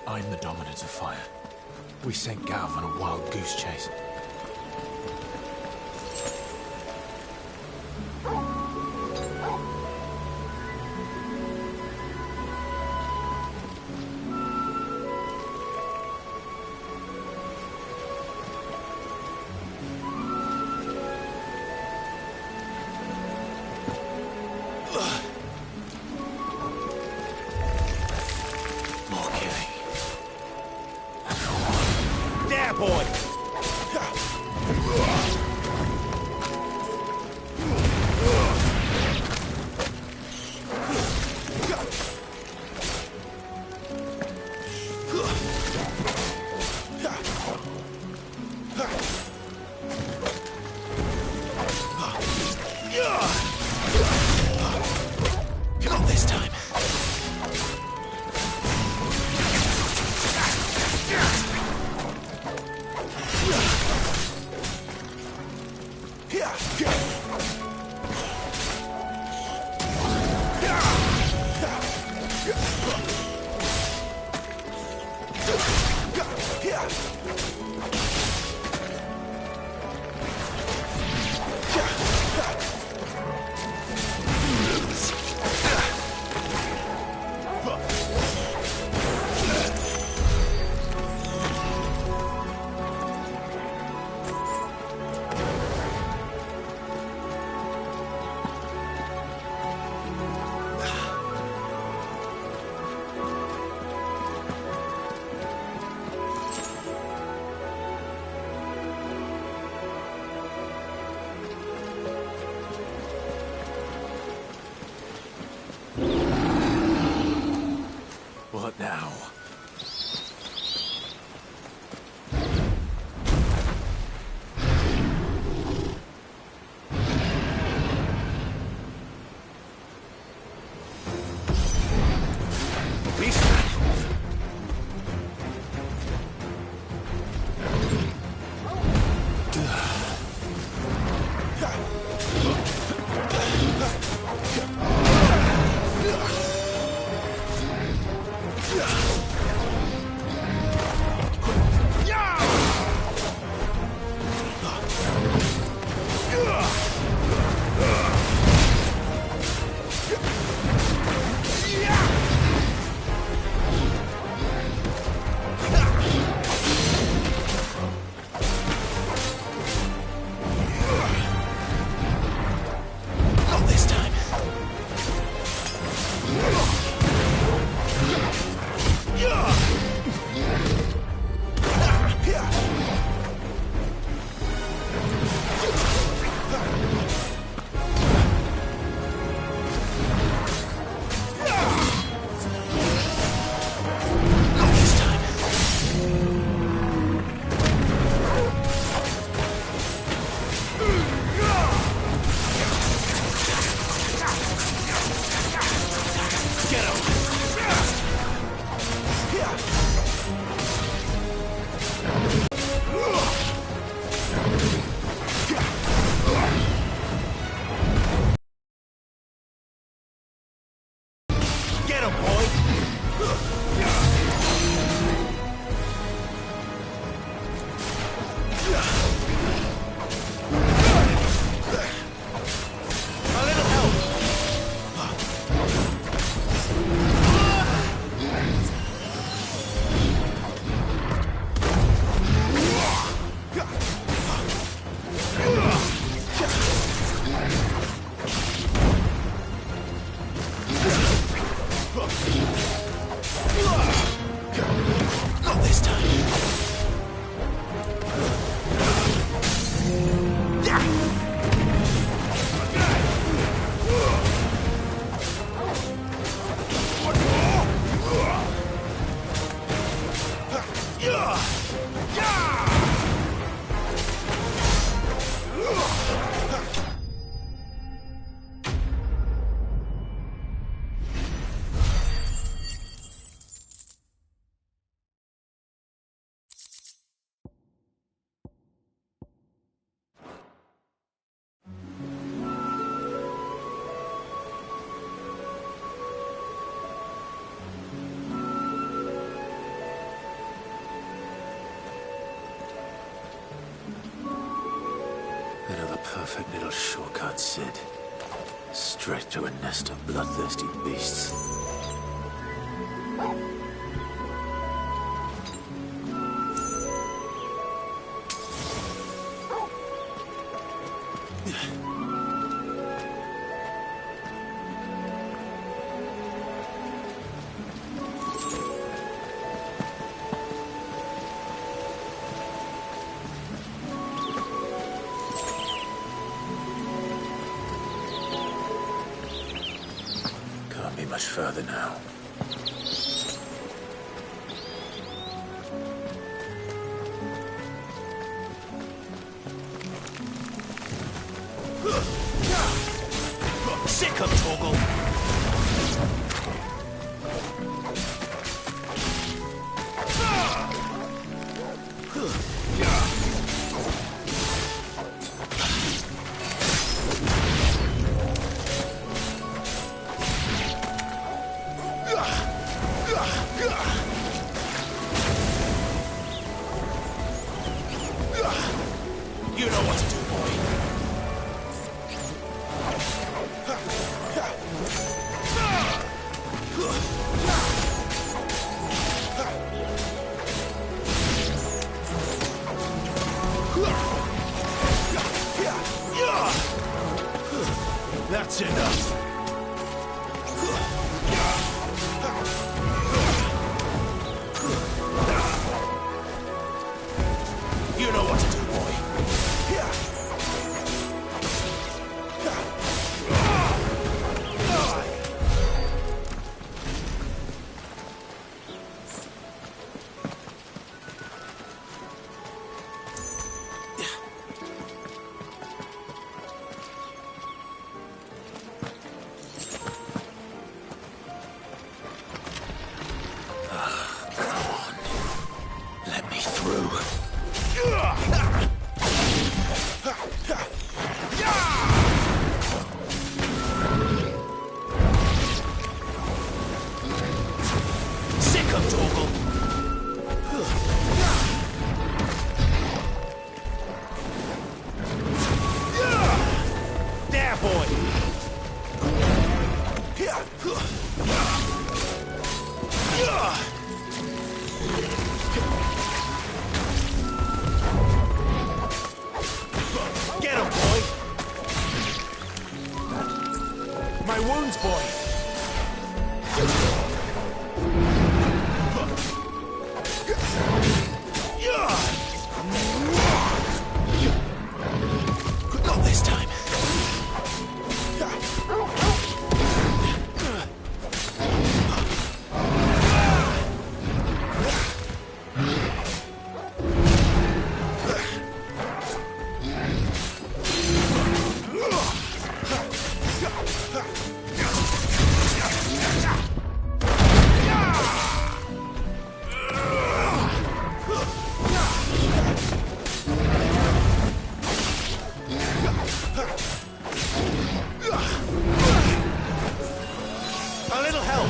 I'm the dominant of fire. We sent Gav on a wild goose chase. What now? Perfect little shortcut, Sid. Straight through a nest of bloodthirsty beasts. Can't be much further now. Sick of Torgal! You know what to do, boy. That's enough. You know what to do, boy. Let me through. Sick of Torgal! There, boy! Get him, boy! My wounds, boy! Not this time. A little help.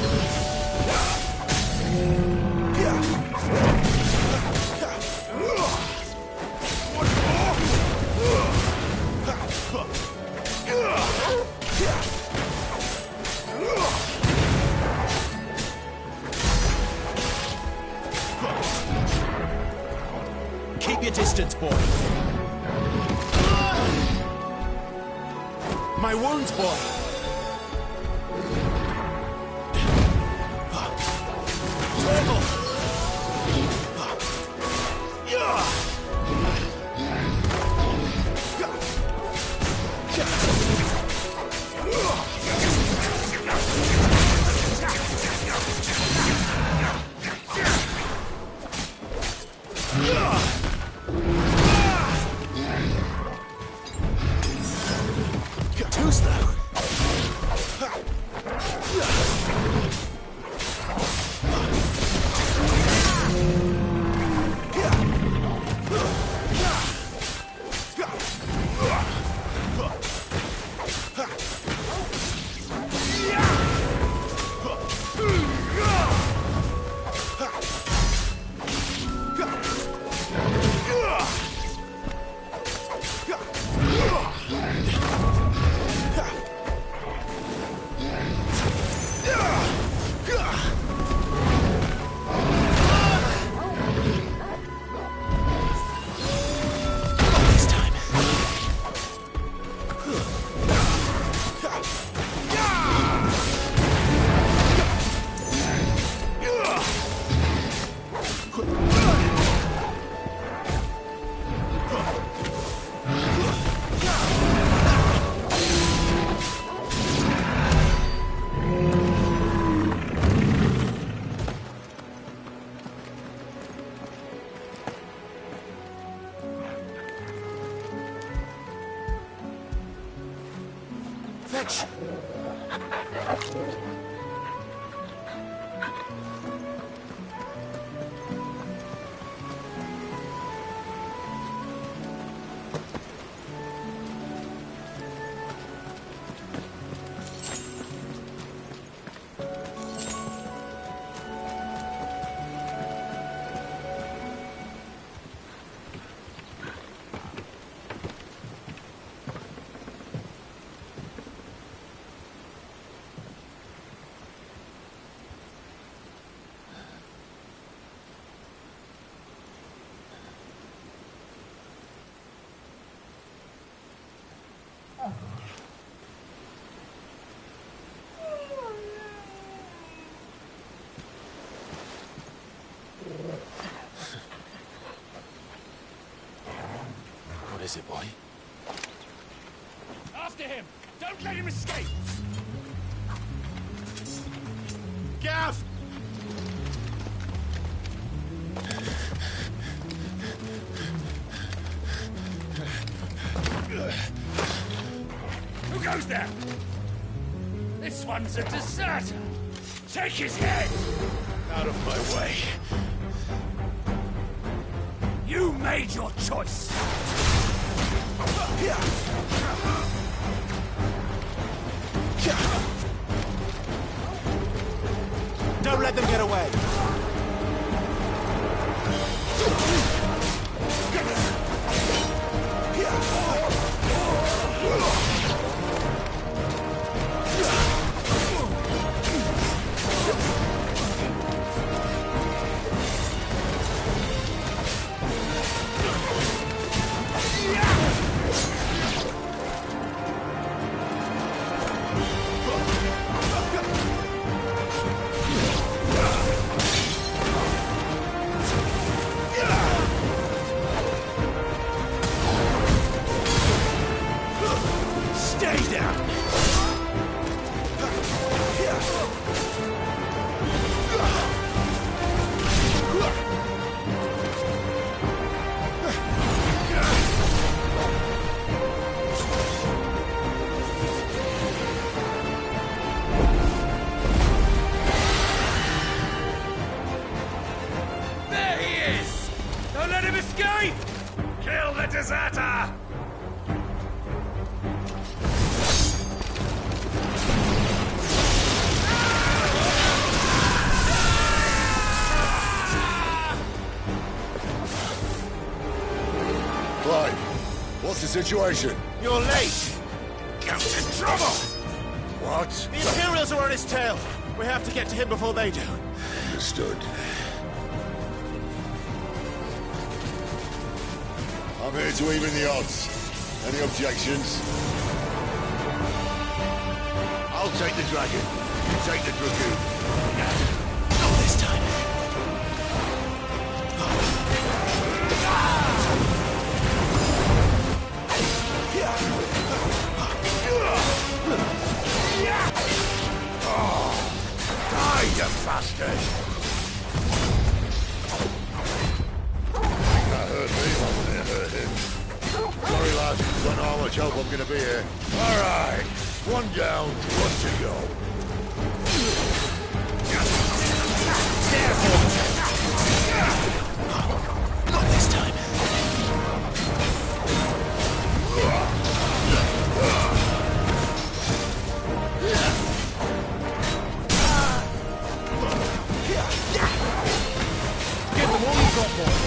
Keep your distance, boy. My wounds, boy. Too slow. Fetch! What is it, boy? After him! Don't let him escape! Gav! Who goes there? This one's a deserter! Take his head! Out of my way! You made your choice! Don't let them get away! Kill the deserter! Clive, what's the situation? You're late! Count's in trouble! What? The Imperials are on his tail! We have to get to him before they do. Understood. I'm here to even the odds. Any objections? I'll take the dragon. You take the dragoon. Not this time. Die, you bastard! That hurt me more than it hurt him. Sorry, lad. Don't know how much help I'm gonna be here. All right. One down, one to go. Not this time. Give them all you've got, boys.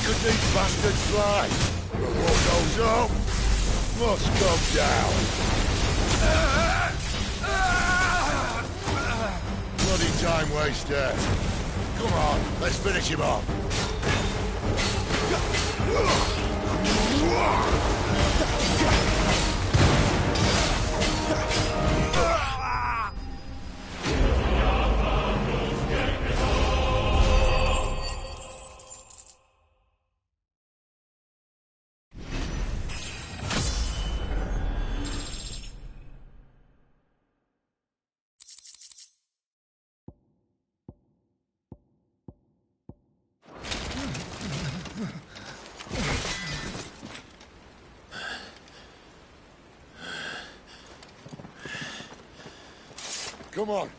could these bastards fly? But what goes up must come down. Bloody time waster. Come on, let's finish him off. Come on.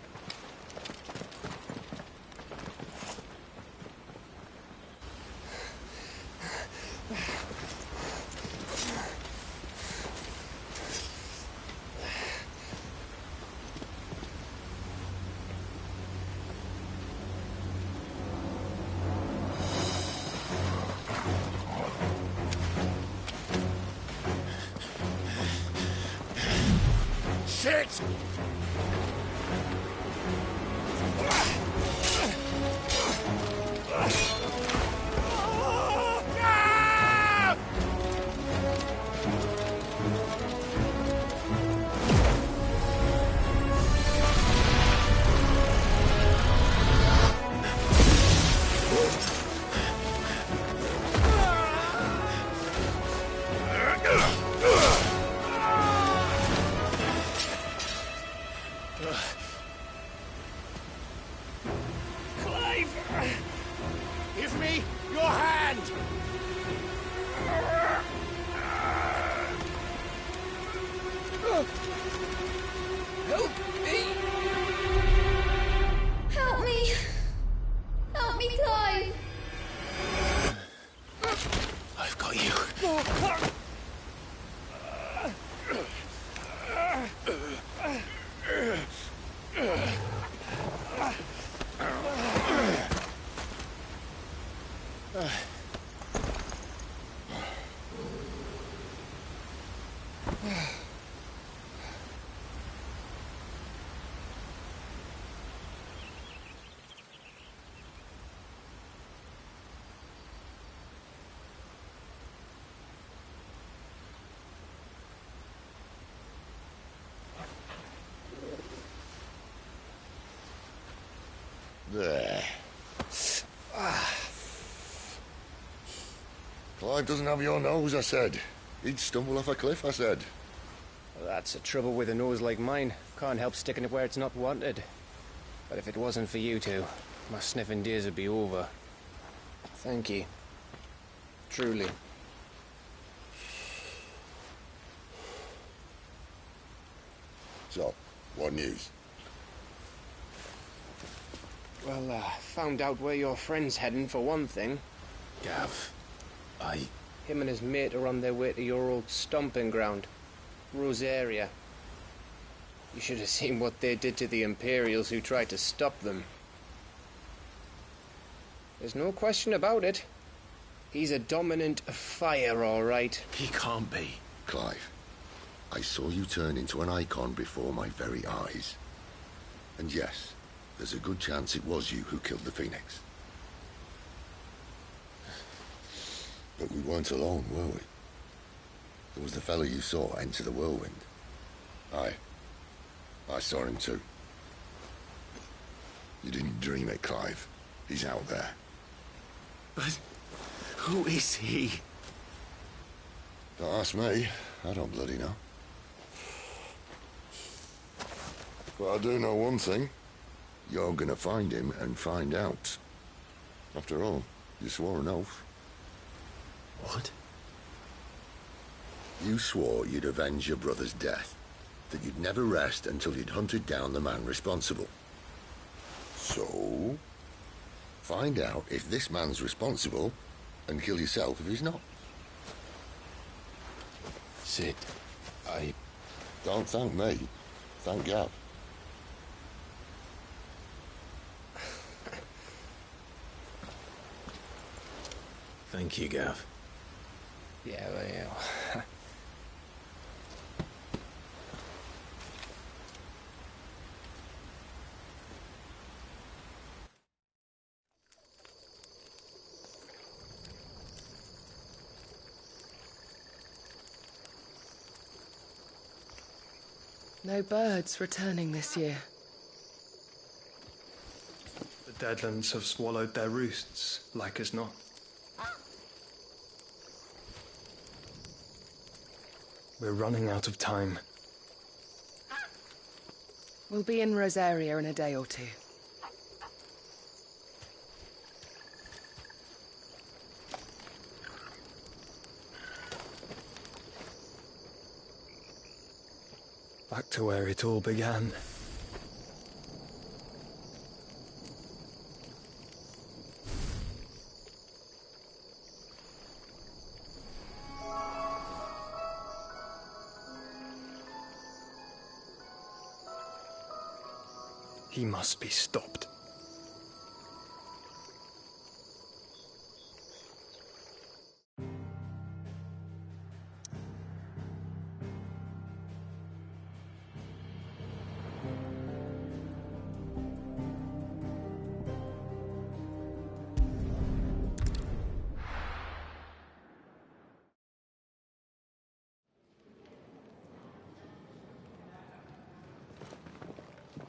Shit! Give me your hand! Help me! Help me! Help me, Clive! I've got you. There. Clive doesn't have your nose, I said. He'd stumble off a cliff, I said. Well, that's the trouble with a nose like mine. Can't help sticking it where it's not wanted. But if it wasn't for you two, my sniffing days would be over. Thank you. Truly. So, what news? Well, found out where your friend's heading, for one thing. Gav, Him and his mate are on their way to your old stomping ground, Rosaria. You should have seen what they did to the Imperials who tried to stop them. There's no question about it. He's a dominant fire, all right. He can't be. Clive, I saw you turn into an icon before my very eyes. And yes, there's a good chance it was you who killed the Phoenix. But we weren't alone, were we? There was the fellow you saw enter the whirlwind. I saw him too. You didn't dream it, Clive. He's out there. But who is he? Don't ask me. I don't bloody know. But I do know one thing. You're gonna find him and find out. After all, you swore an oath. What? You swore you'd avenge your brother's death. That you'd never rest until you'd hunted down the man responsible. So, find out if this man's responsible and kill yourself if he's not. Sid, Don't thank me. Thank Gav. Thank you, Gav. Yeah, well, yeah. No birds returning this year. The Deadlands have swallowed their roosts, like as not. We're running out of time. We'll be in Rosaria in a day or two. Back to where it all began. He must be stopped.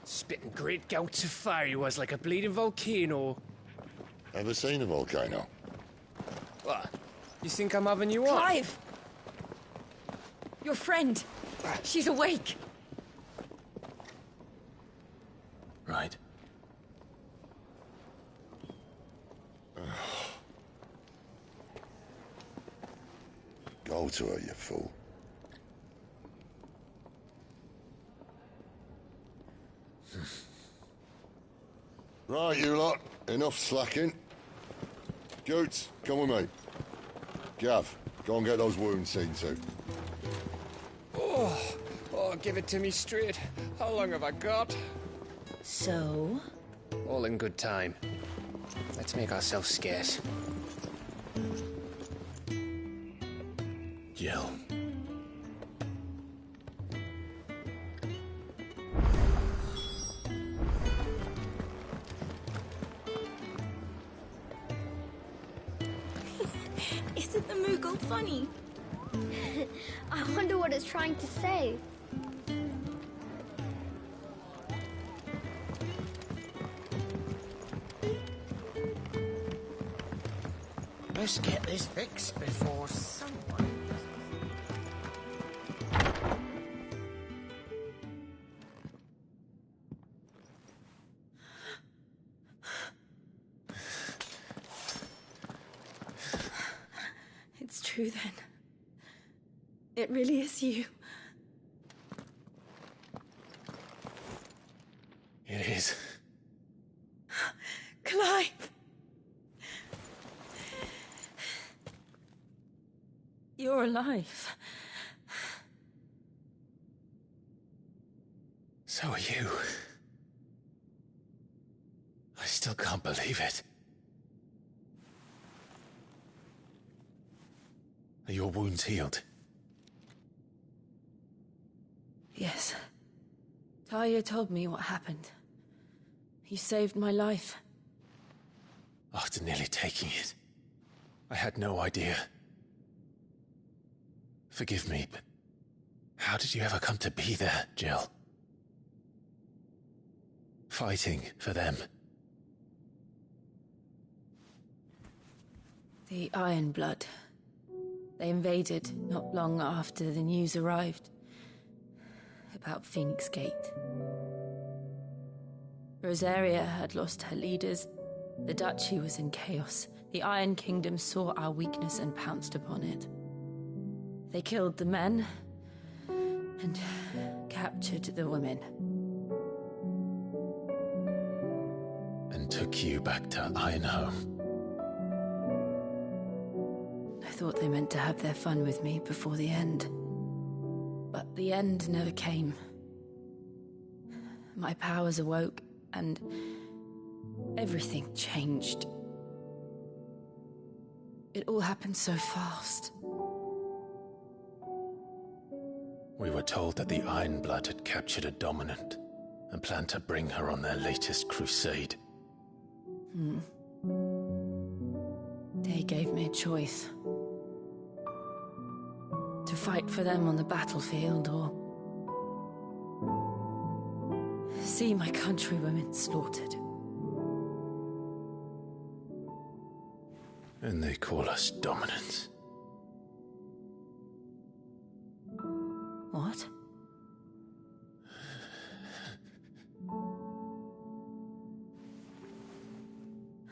Spitting great gouts of fire he was, like a bleeding volcano. Ever seen a volcano? What? You think I'm having you on? Clive! Your friend. She's awake. Right. Go to her, you fool. Right, you lot. Enough slacking. Goots, come with me. Gav, go and get those wounds seen to. Oh, give it to me straight. How long have I got? So? All in good time. Let's make ourselves scarce. Jill. Isn't the Moogle funny? I wonder what it's trying to say. Let's get this fixed before someone... It's true then. It really is you. It is. Clive! You're alive. So are you. I still can't believe it. Are your wounds healed? Yes. Talia told me what happened. You saved my life. After nearly taking it, I had no idea. Forgive me, but how did you ever come to be there, Jill? Fighting for them. The Iron Blood. They invaded not long after the news arrived about Phoenix Gate. Rosaria had lost her leaders. The Duchy was in chaos. The Iron Kingdom saw our weakness and pounced upon it. They killed the men and captured the women. And took you back to Ironhome. I thought they meant to have their fun with me before the end. But the end never came. My powers awoke, and everything changed. It all happened so fast. We were told that the Ironblood had captured a dominant and planned to bring her on their latest crusade. They gave me a choice. To fight for them on the battlefield or see my countrywomen slaughtered. And they call us dominants. What?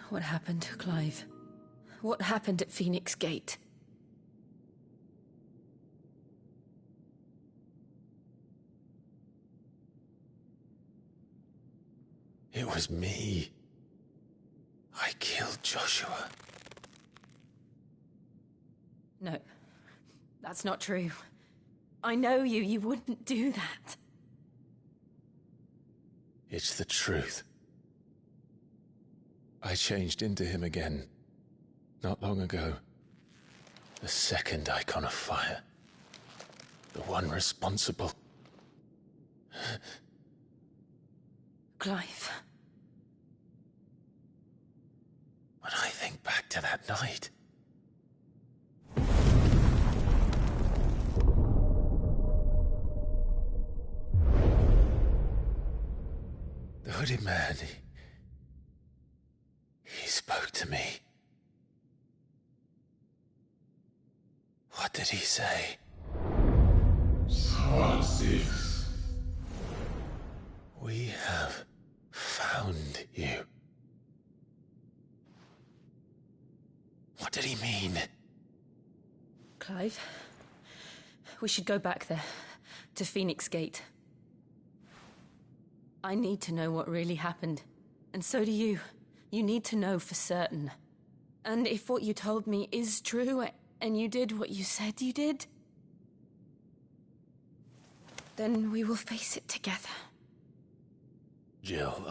What happened, Clive? What happened at Phoenix Gate? It was me. I killed Joshua. No, that's not true. I know you. You wouldn't do that. It's the truth. I changed into him again, not long ago. The second Icon of Fire. The one responsible. Clive. When I think back to that night... The hooded man, he spoke to me. What did he say? We have found you. What did he mean? Clive, we should go back there, to Phoenix Gate. I need to know what really happened. And so do you. You need to know for certain. And if what you told me is true, and you did what you said you did, then we will face it together. Jill,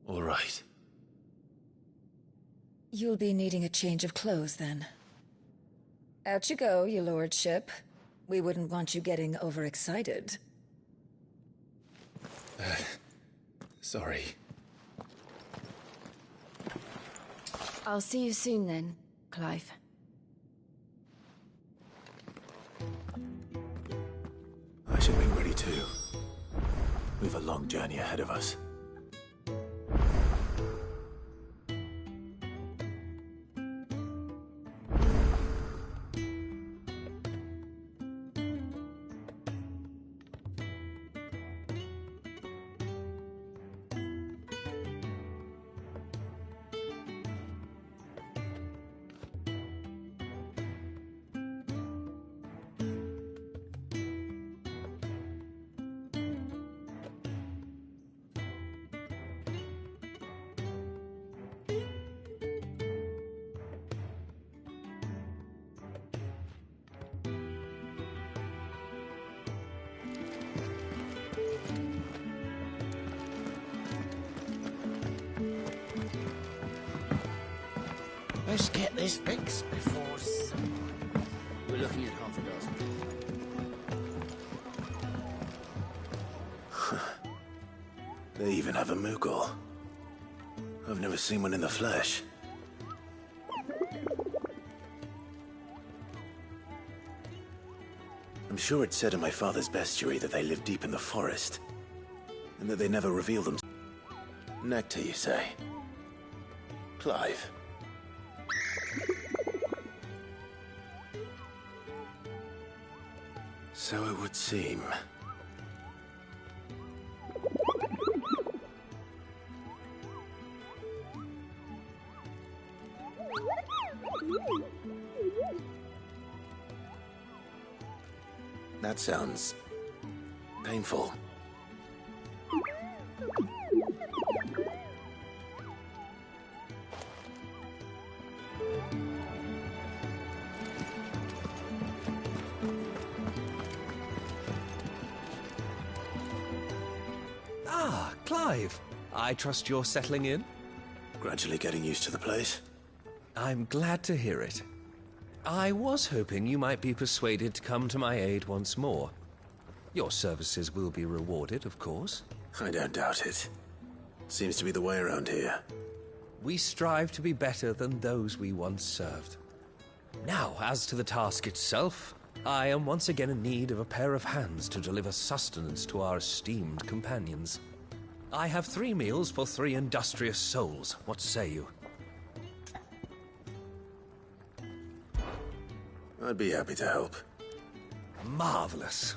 All right. You'll be needing a change of clothes, then. Out you go, your lordship. We wouldn't want you getting overexcited. Sorry. I'll see you soon then, Clive. I should be ready too. We've a long journey ahead of us. Let's get this fixed before we're looking at half a dozen. They even have a Moogle. I've never seen one in the flesh. I'm sure it said in my father's bestiary that they live deep in the forest, and that they never reveal them. Nectar, you say? Clive. So it would seem. That sounds painful. Clive, I trust you're settling in? Gradually getting used to the place. I'm glad to hear it. I was hoping you might be persuaded to come to my aid once more. Your services will be rewarded, of course. I don't doubt it. Seems to be the way around here. We strive to be better than those we once served. Now, as to the task itself, I am once again in need of a pair of hands to deliver sustenance to our esteemed companions. I have 3 meals for 3 industrious souls. What say you? I'd be happy to help. Marvelous.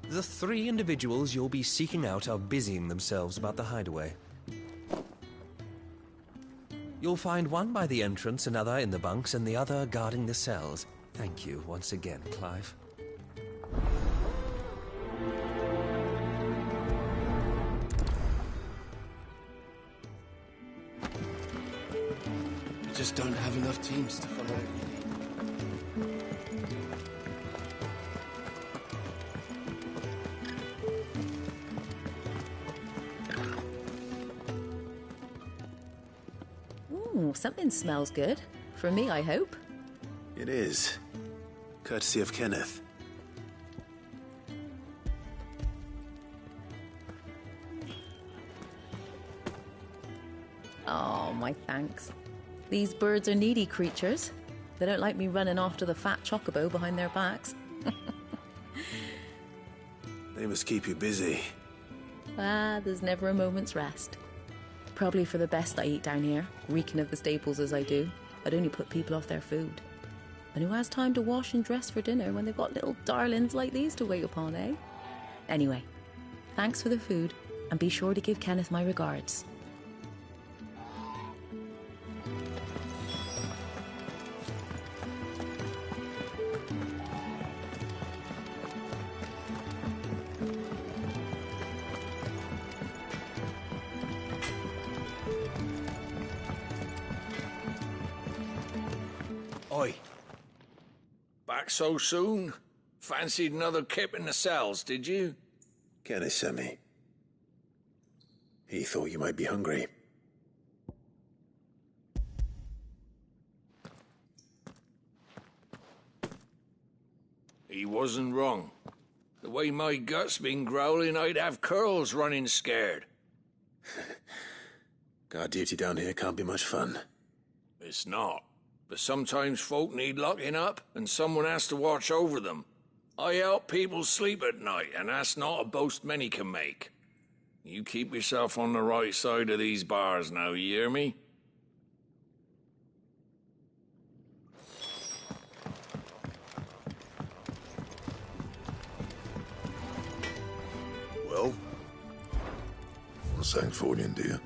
The 3 individuals you'll be seeking out are busying themselves about the hideaway. You'll find one by the entrance, another in the bunks, and the other guarding the cells. Thank you once again, Clive. We just don't have enough teams to follow everything. Ooh, something smells good. For me, I hope. It is. Courtesy of Kenneth. Oh, my thanks. These birds are needy creatures. They don't like me running after the fat chocobo behind their backs. They must keep you busy. Ah, there's never a moment's rest. Probably for the best I eat down here, reeking of the staples as I do. I'd only put people off their food. And who has time to wash and dress for dinner when they've got little darlings like these to wait upon, eh? Anyway, thanks for the food, and be sure to give Kenneth my regards. Oi. Back so soon? Fancied another kip in the cells, did you? Kenneth sent me. He thought you might be hungry. He wasn't wrong. The way my gut's been growling, I'd have curls running scared. Guard duty down here can't be much fun. It's not. But sometimes folk need locking up, and someone has to watch over them. I help people sleep at night, and that's not a boast many can make. You keep yourself on the right side of these bars now, you hear me? Well, what's Sanktfordian, dear?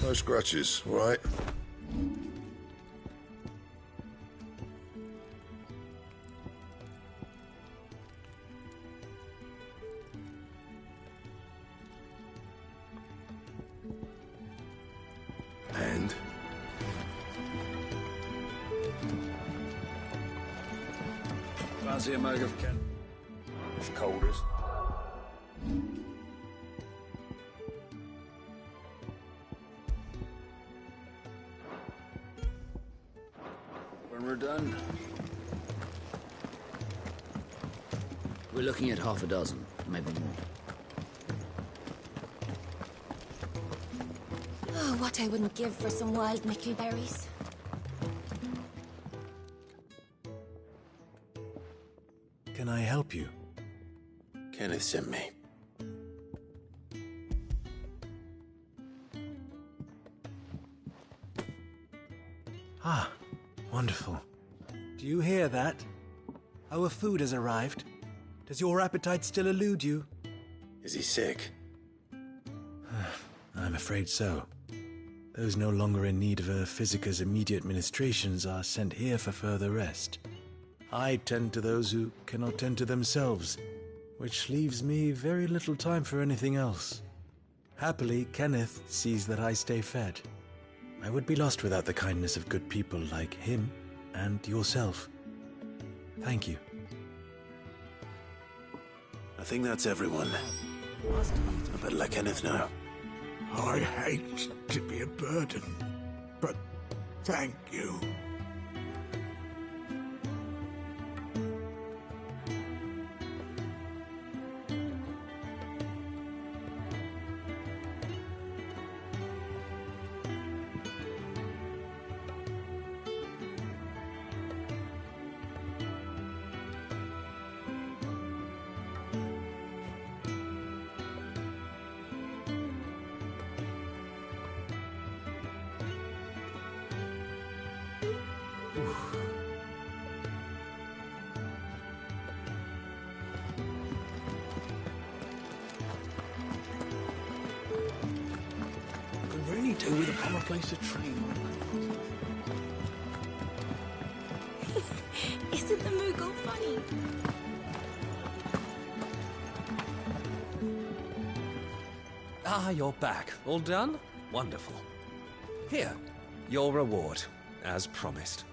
No scratches, all right? And? Fancy a mug of Kent? It's coldest. When we're done, We're looking at half a dozen, maybe more. Oh, what I wouldn't give for some wild mickleberries. Can I help you? Kenneth sent me. Ah, wonderful. Do you hear that? Our food has arrived. Does your appetite still elude you? Is he sick? I'm afraid so. Those no longer in need of a Physica's immediate ministrations are sent here for further rest. I tend to those who cannot tend to themselves, which leaves me very little time for anything else. Happily, Kenneth sees that I stay fed. I would be lost without the kindness of good people like him and yourself. Thank you. I think that's everyone. I better let Kenneth know. I hate to be a burden, but thank you. could really do with a proper place to train. Isn't the Moogle funny? Ah, you're back. All done? Wonderful. Here, your reward, as promised.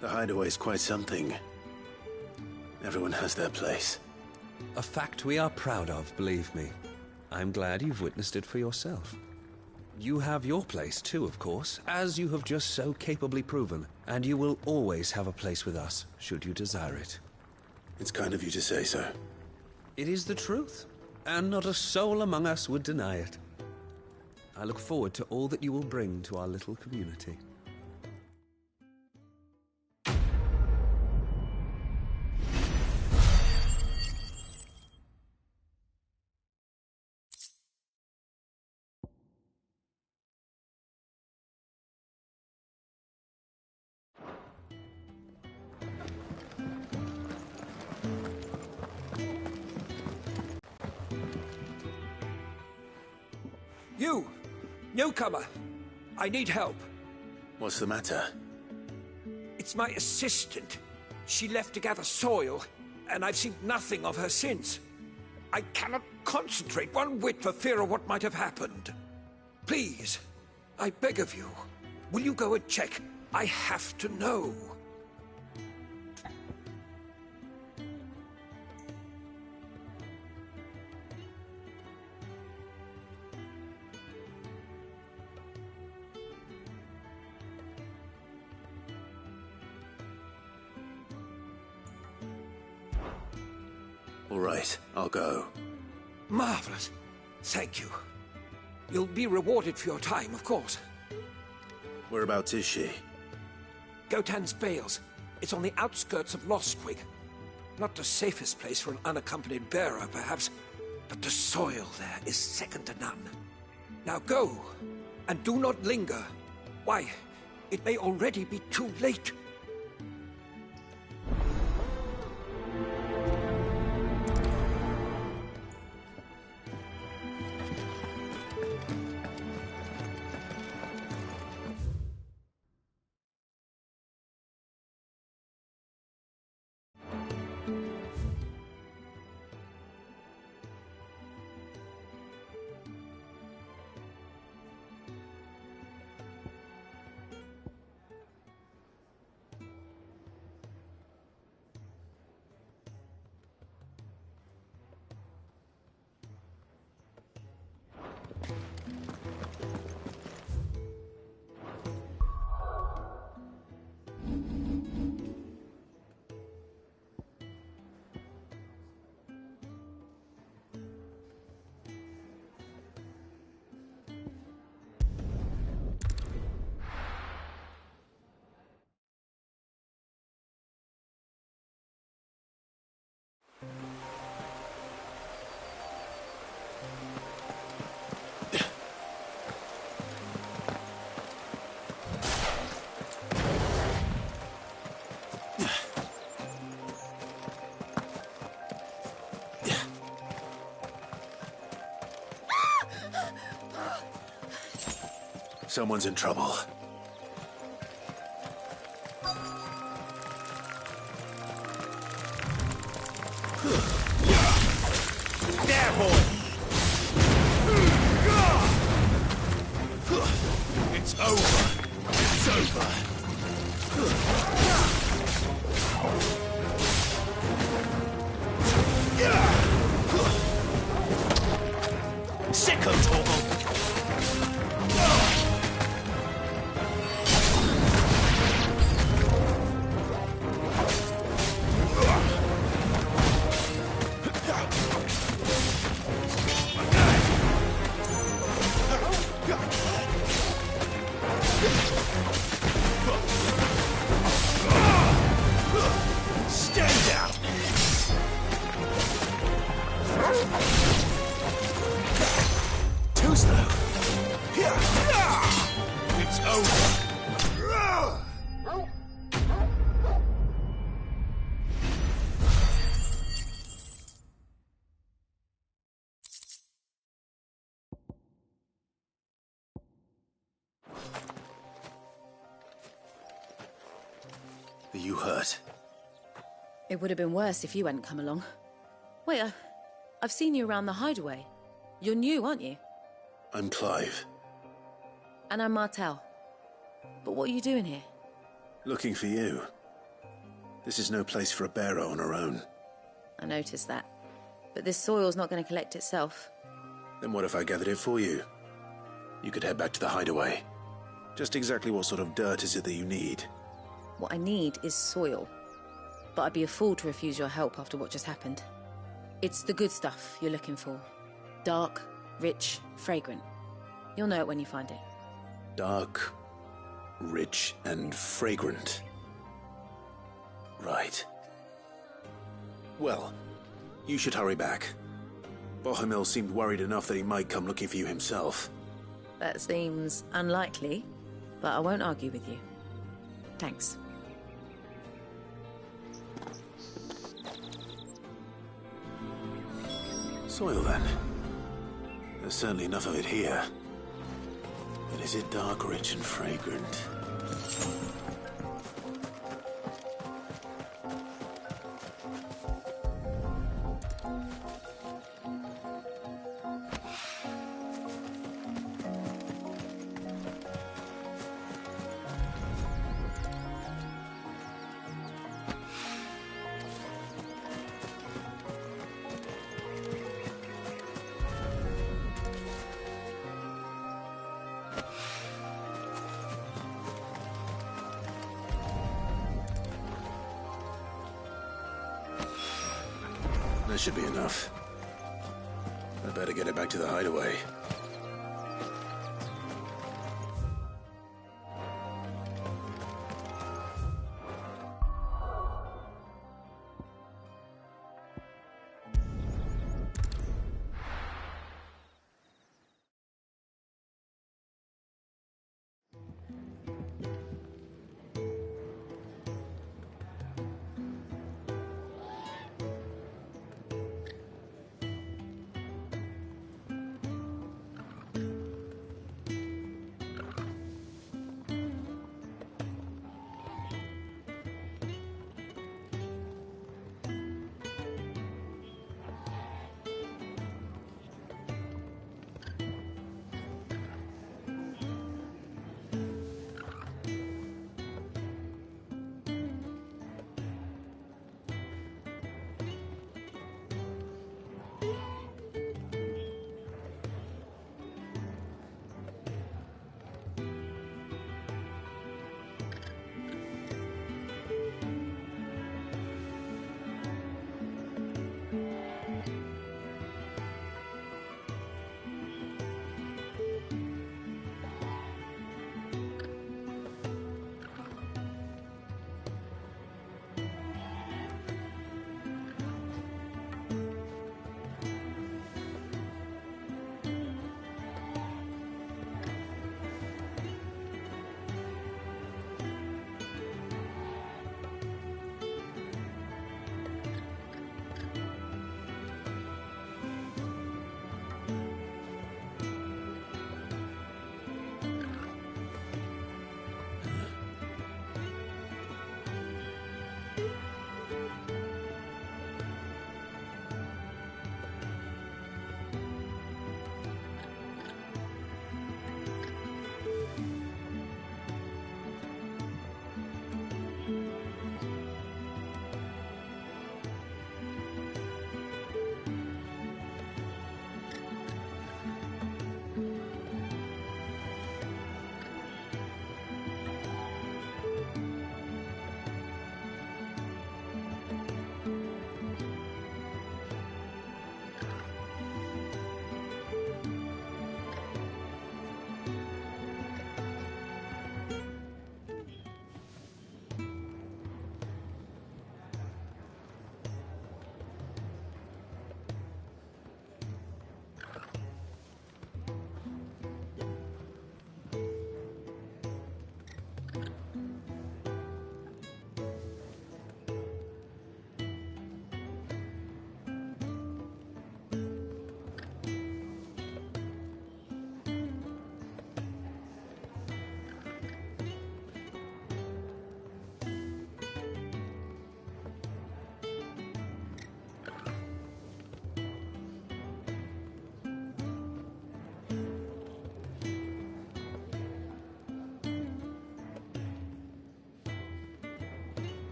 The hideaway's quite something. Everyone has their place. A fact we are proud of, believe me. I'm glad you've witnessed it for yourself. You have your place too, of course, as you have just so capably proven, and you will always have a place with us, should you desire it. It's kind of you to say so. It is the truth, and not a soul among us would deny it. I look forward to all that you will bring to our little community. You! Newcomer! I need help. What's the matter? It's my assistant. She left to gather soil, and I've seen nothing of her since. I cannot concentrate one whit for fear of what might have happened. Please, I beg of you, will you go and check? I have to know. All right, I'll go. Marvelous. Thank you. You'll be rewarded for your time, of course. Whereabouts is she? Gotan's Bales. It's on the outskirts of Lostwig. Not the safest place for an unaccompanied bearer, perhaps, but the soil there is second to none. Now go, and do not linger. Why, it may already be too late. Someone's in trouble. There, boy! It's over. It's over. Sicko, Torgal! Stay down! Too slow. It's over. Are you hurt? It would have been worse if you hadn't come along. Wait, I've seen you around the hideaway. You're new, aren't you? I'm Clive. And I'm Martel. But what are you doing here? Looking for you. This is no place for a bearer on her own. I noticed that. But this soil's not going to collect itself. Then what if I gathered it for you? You could head back to the hideaway. Just exactly what sort of dirt is it that you need? What I need is soil. But I'd be a fool to refuse your help after what just happened. It's the good stuff you're looking for. Dark, rich, fragrant. You'll know it when you find it. Dark, rich, and fragrant. Right. Well, you should hurry back. Bohemil seemed worried enough that he might come looking for you himself. That seems unlikely, but I won't argue with you. Thanks. Soil, then. There's certainly enough of it here. But is it dark, rich, and fragrant? That should be enough. I better get it back to the hideaway.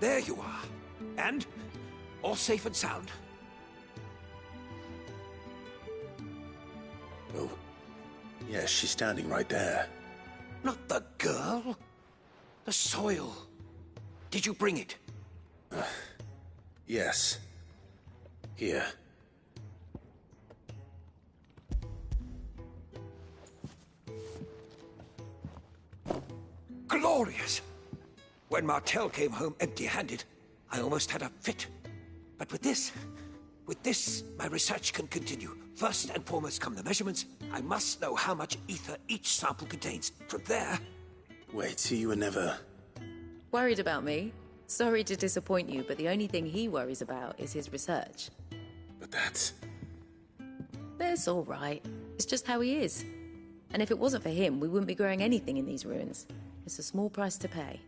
There you are. And all safe and sound. Oh, yes, she's standing right there. Not the girl. The soil. Did you bring it? Yes. Here. Glorious! When Martel came home empty-handed, I almost had a fit. But with this, my research can continue. First and foremost come the measurements. I must know how much ether each sample contains. From there... Wait, so you were never... Worried about me? Sorry to disappoint you, but the only thing he worries about is his research. But that's... It's all right. It's just how he is. And if it wasn't for him, we wouldn't be growing anything in these ruins. It's a small price to pay.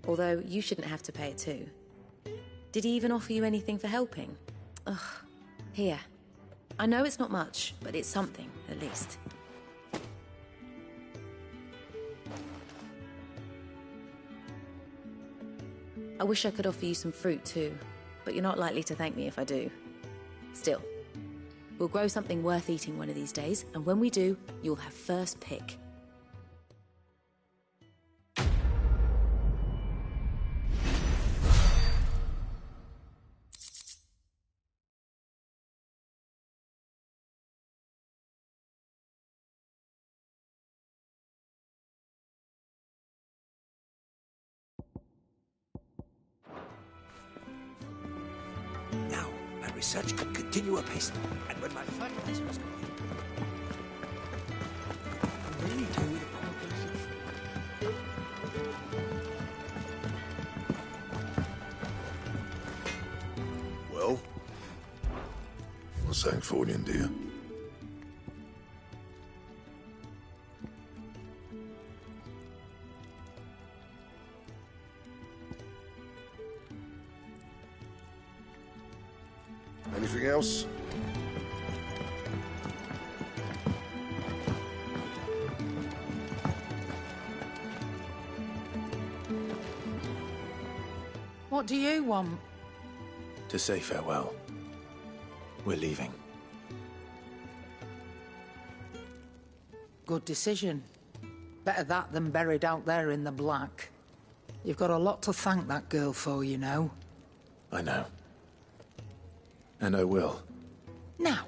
Although, you shouldn't have to pay it too. Did he even offer you anything for helping? Ugh. Here. I know it's not much, but it's something, at least. I wish I could offer you some fruit too, but you're not likely to thank me if I do. Still, we'll grow something worth eating one of these days, and when we do, you'll have first pick. Now, my research can continue apace, and when my fertilizer is complete... I really do need a proper place. Well? What's Sanktfordian, dear? Anything else? What do you want? To say farewell. We're leaving. Good decision. Better that than buried out there in the black. You've got a lot to thank that girl for, you know. I know. And I will. Now,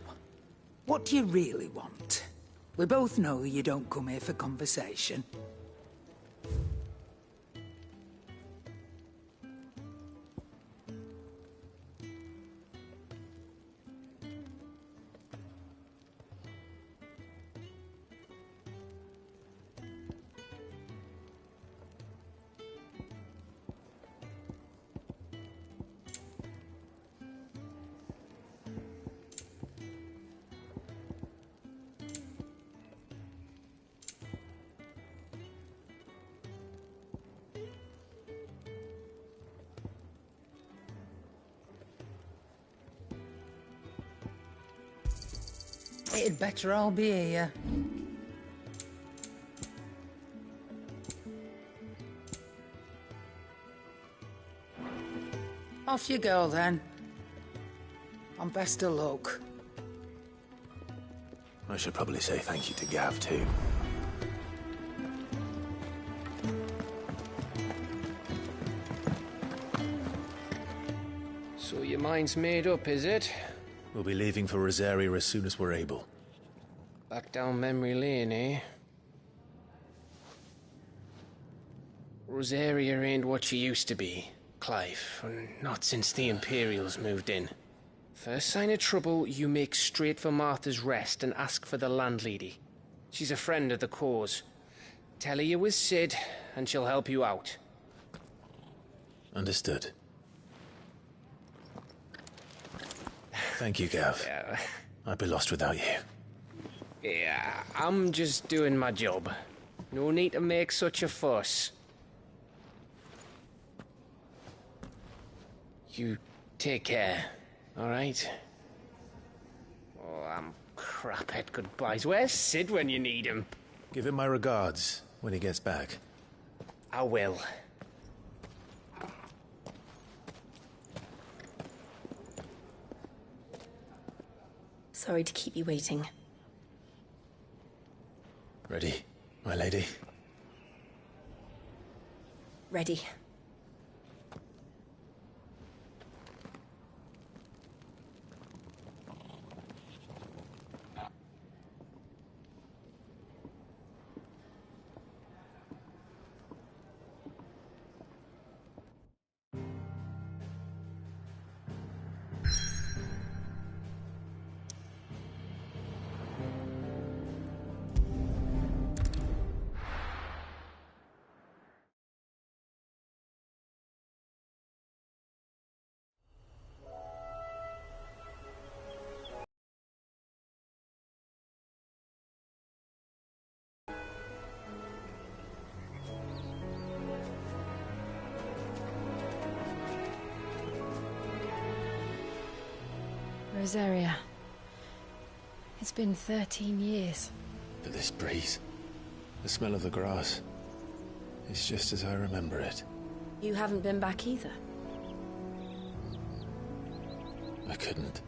what do you really want? We both know you don't come here for conversation. It'd better all be here. Off you go, then. And best of luck. I should probably say thank you to Gav, too. So your mind's made up, is it? We'll be leaving for Rosaria as soon as we're able. Back down memory lane, eh? Rosaria ain't what she used to be, Clive. Not since the Imperials moved in. First sign of trouble, you make straight for Martha's Rest and ask for the landlady. She's a friend of the cause. Tell her you're with Sid, and she'll help you out. Understood. Thank you, Gav. Yeah. I'd be lost without you. Yeah, I'm just doing my job. No need to make such a fuss. You take care, all right? Oh, I'm crap at goodbyes. Where's Sid when you need him? Give him my regards when he gets back. I will. Sorry to keep you waiting. Ready, my lady? Ready. Rosaria. It's been 13 years. But this breeze, the smell of the grass, it's just as I remember it. You haven't been back either. I couldn't.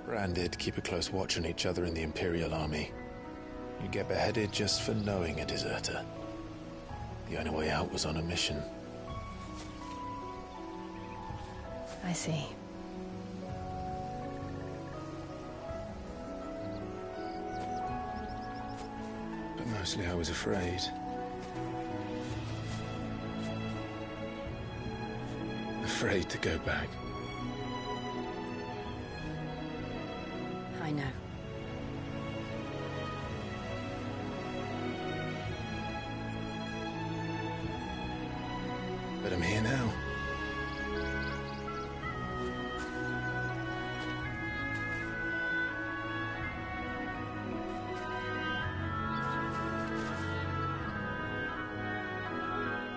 Bran did keep a close watch on each other in the Imperial Army. You get beheaded just for knowing a deserter. The only way out was on a mission. I see. But mostly I was afraid. Afraid to go back. I know. But I'm here now.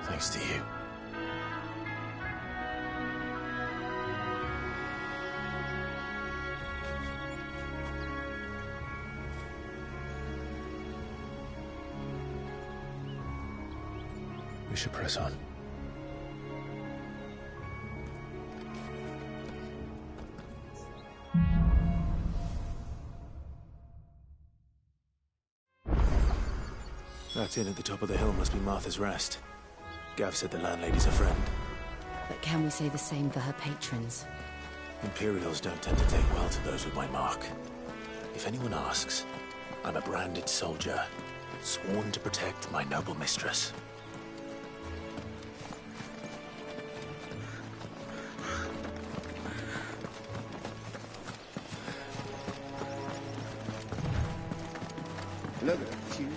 Thanks to you. We should press on. That inn at the top of the hill must be Martha's Rest. Gav said the landlady's a friend. But can we say the same for her patrons? Imperials don't tend to take well to those with my mark. If anyone asks, I'm a branded soldier, sworn to protect my noble mistress. Look at the fuse.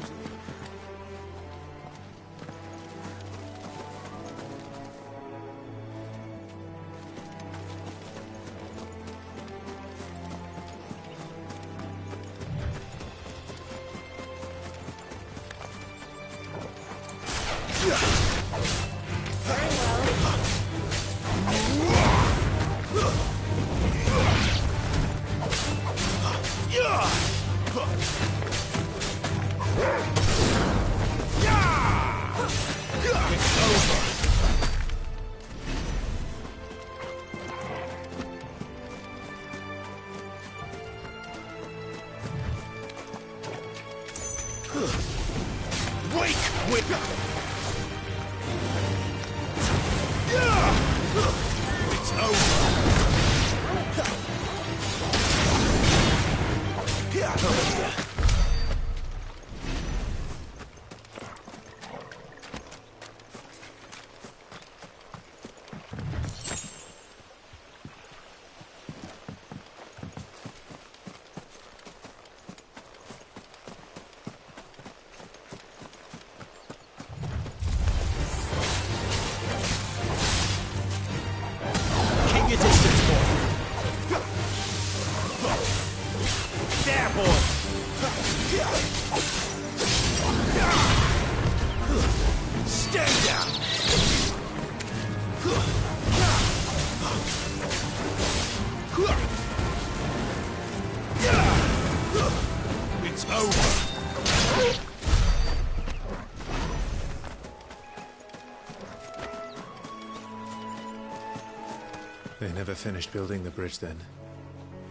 They never finished building the bridge then.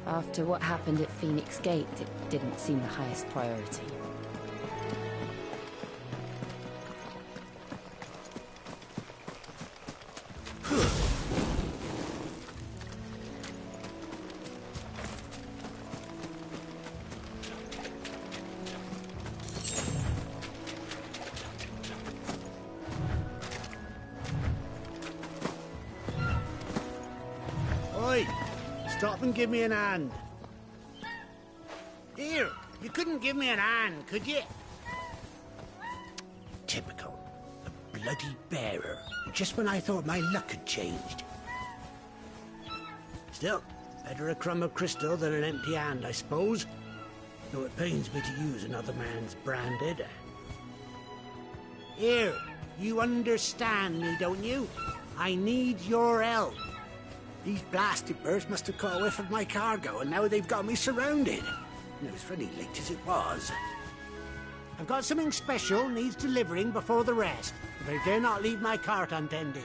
After what happened at Phoenix Gate, it didn't seem the highest priority. Oi! Stop and give me an hand. Here, you couldn't give me an hand, could you? Typical. A bloody bearer. Just when I thought my luck had changed. Still, better a crumb of crystal than an empty hand, I suppose. Though it pains me to use another man's branded. Here, you understand me, don't you? I need your help. These blasted birds must have caught a whiff of my cargo, and now they've got me surrounded. And it was really late as it was. I've got something special needs delivering before the rest, but I dare not leave my cart untended.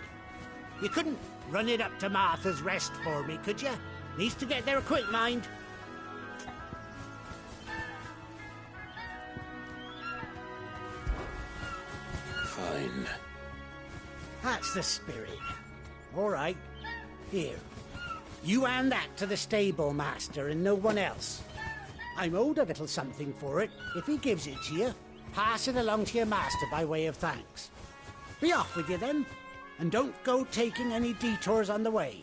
You couldn't run it up to Martha's Rest for me, could you? Needs to get there quick, mind. Fine. That's the spirit. All right. Here. You hand that to the stable master and no one else. I'm owed a little something for it. If he gives it to you, pass it along to your master by way of thanks. Be off with you then, and don't go taking any detours on the way.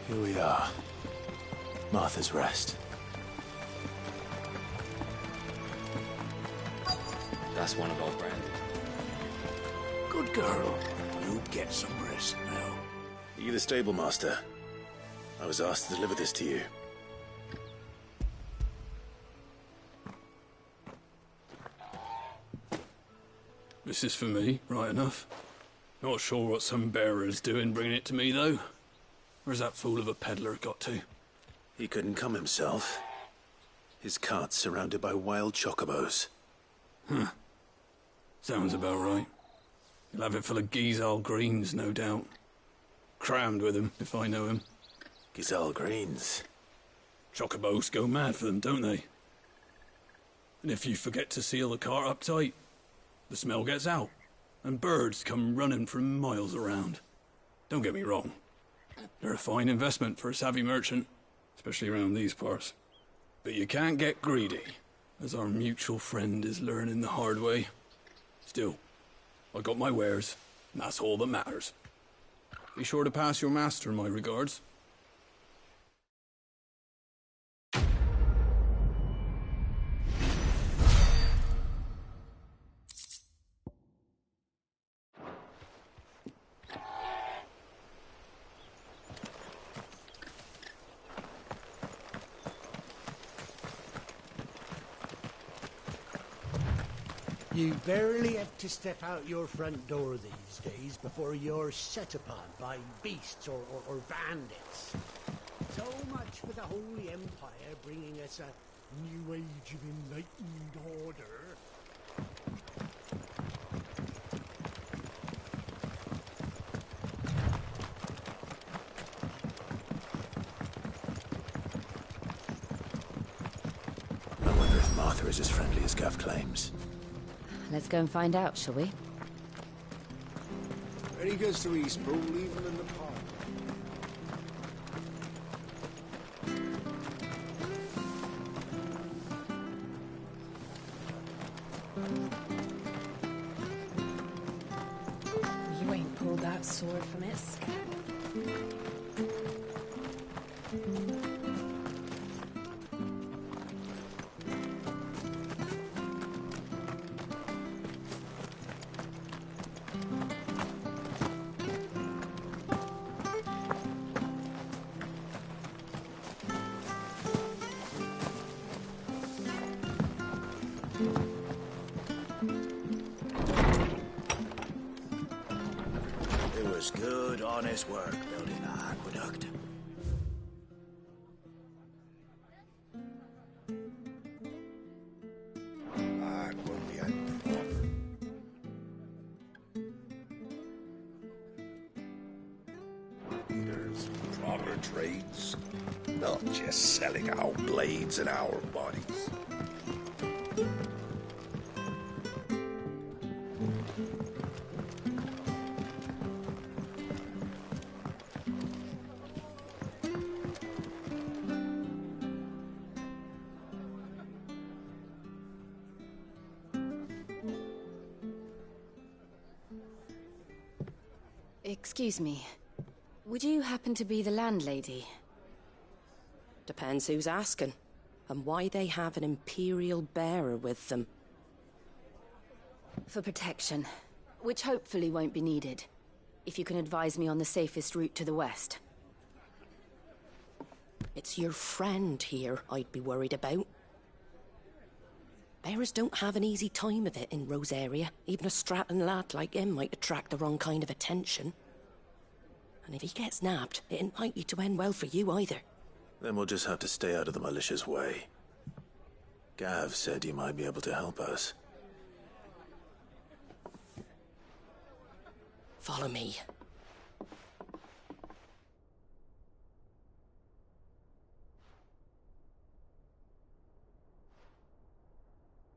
Here we are. Martha's Rest. That's one of our brand. Good girl. You get some rest now. Are you the stable master? I was asked to deliver this to you. This is for me, right enough. Not sure what some bearer's doing bringing it to me, though. Where's that fool of a peddler got to? He couldn't come himself. His cart's surrounded by wild chocobos. Huh. Sounds about right. He'll have it full of Gizal greens, no doubt. Crammed with him, if I know him. Gizal greens? Chocobos go mad for them, don't they? And if you forget to seal the cart up tight, the smell gets out, and birds come running from miles around. Don't get me wrong. They're a fine investment for a savvy merchant, especially around these parts. But you can't get greedy, as our mutual friend is learning the hard way. Still, I got my wares, and that's all that matters. Be sure to pass your master my regards. You barely have to step out your front door these days before you're set upon by beasts or bandits. So much for the Holy Empire bringing us a new age of enlightened order. I wonder if Martha is as friendly as Gav claims. Let's go and find out, shall we? Ready goes to Eastpool, leave him in the park. You ain't pulled that sword from its scabbard. honest work building an aqueduct. Leaders, proper trades, not just selling our blades and our bodies. Excuse me. Would you happen to be the landlady? Depends who's asking, and why they have an Imperial bearer with them. For protection, which hopefully won't be needed. If you can advise me on the safest route to the west. It's your friend here I'd be worried about. Bearers don't have an easy time of it in Rosaria. Even a Stratton lad like him might attract the wrong kind of attention. And if he gets nabbed, it ain't likely to end well for you either. Then we'll just have to stay out of the malicious way. Gav said you might be able to help us. Follow me.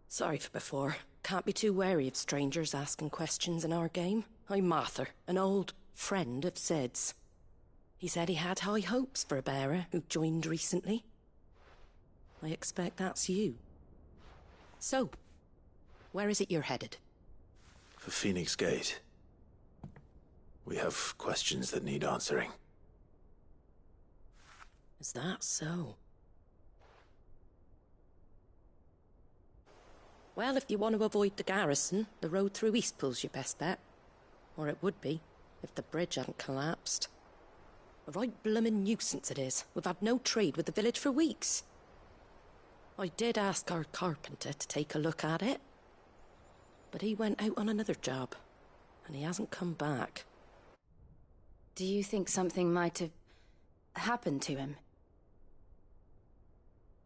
Sorry for before. Can't be too wary of strangers asking questions in our game. I'm Martha, an old friend of Sid's. He said he had high hopes for a bearer who joined recently. I expect that's you. So, where is it you're headed? For Phoenix Gate. We have questions that need answering. Is that so? Well, if you want to avoid the garrison, the road through Eastpool's your best bet. Or it would be, if the bridge hadn't collapsed. A right bloomin' nuisance it is. We've had no trade with the village for weeks. I did ask our carpenter to take a look at it. But he went out on another job, and he hasn't come back. Do you think something might have happened to him?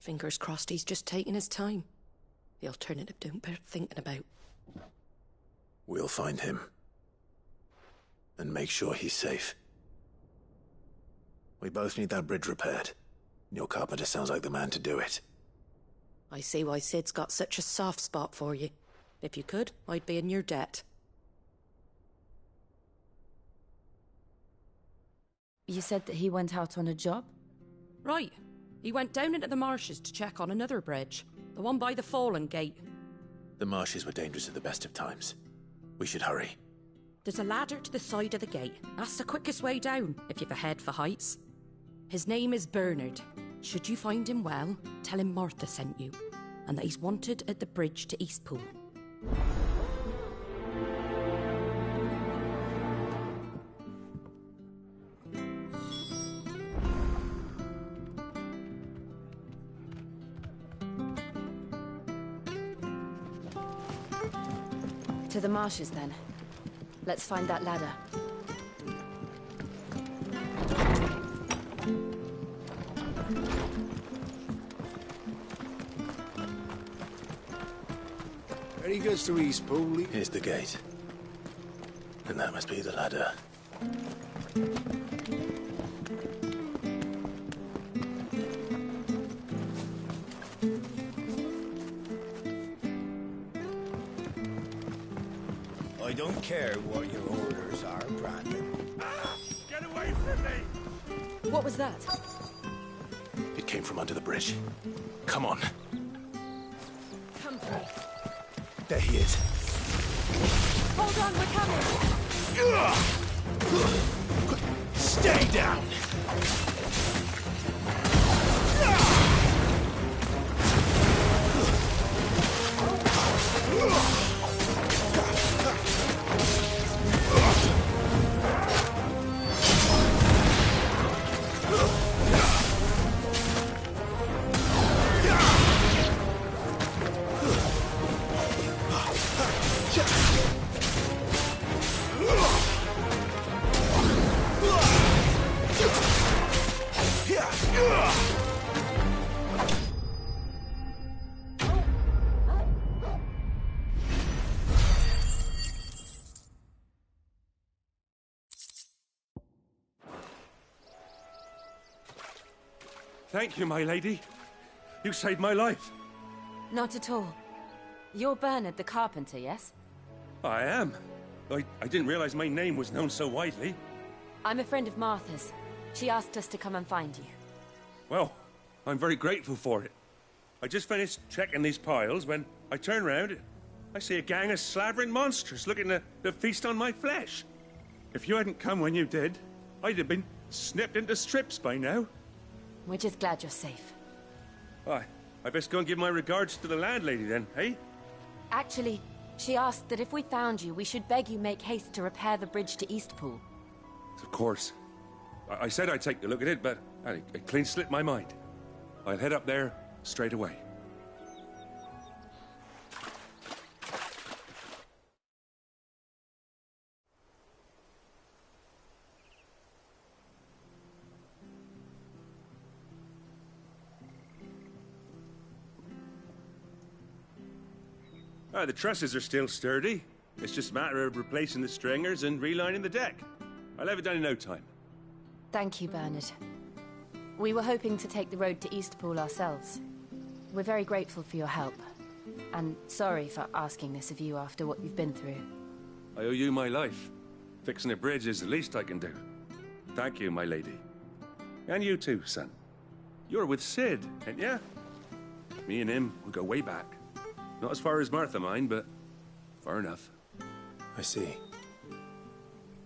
Fingers crossed he's just taking his time. The alternative don't bear thinking about. We'll find him. And make sure he's safe. We both need that bridge repaired. Your carpenter sounds like the man to do it. I see why Sid's got such a soft spot for you. If you could, I'd be in your debt. You said that he went out on a job? Right. He went down into the marshes to check on another bridge. The one by the Fallen Gate. The marshes were dangerous at the best of times. We should hurry. There's a ladder to the side of the gate. That's the quickest way down, if you've a head for heights. His name is Bernard. Should you find him well, tell him Martha sent you, and that he's wanted at the bridge to Eastpool. To the marshes, then. Let's find that ladder. Very good to Eastpool. Here's the gate. And that must be the ladder. I don't care what your orders are, Brandon. Get away from me! What was that? It came from under the bridge. Come on. Come for me. There he is. Hold on, we're coming! Stay down! Thank you, my lady. You saved my life. Not at all. You're Bernard the carpenter, yes? I am. I didn't realize my name was known so widely. I'm a friend of Martha's. She asked us to come and find you. Well, I'm very grateful for it. I just finished checking these piles when I turn round. I see a gang of slavering monsters looking to feast on my flesh. If you hadn't come when you did, I'd have been snipped into strips by now. We're just glad you're safe. Why, I best go and give my regards to the landlady then, eh? Actually, she asked that if we found you, we should beg you make haste to repair the bridge to Eastpool. Of course. I said I'd take a look at it, but it clean slipped my mind. I'll head up there straight away. The trusses are still sturdy. It's just a matter of replacing the stringers and relining the deck. I'll have it done in no time. Thank you, Bernard. We were hoping to take the road to Eastpool ourselves. We're very grateful for your help. And sorry for asking this of you after what you've been through. I owe you my life. Fixing a bridge is the least I can do. Thank you, my lady. And you too, son. You're with Sid, ain't ya? Me and him, we go way back. Not as far as Martha, mind, but far enough. I see.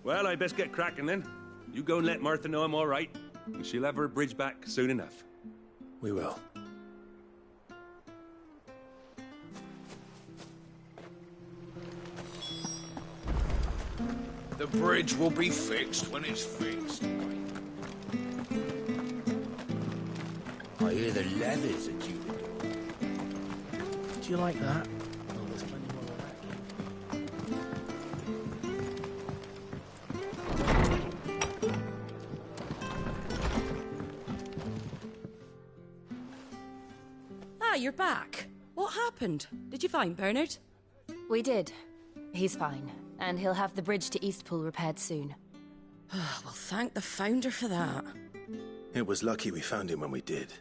Well, I best get cracking then. You go and let Martha know I'm all right, and she'll have her bridge back soon enough. We will. The bridge will be fixed when it's fixed. I hear the levies are due. Do you like that? Oh, there's plenty more of that. Ah, you're back. What happened? Did you find Bernard? We did. He's fine, and he'll have the bridge to Eastpool repaired soon. Well, thank the Founder for that. It was lucky we found him when we did.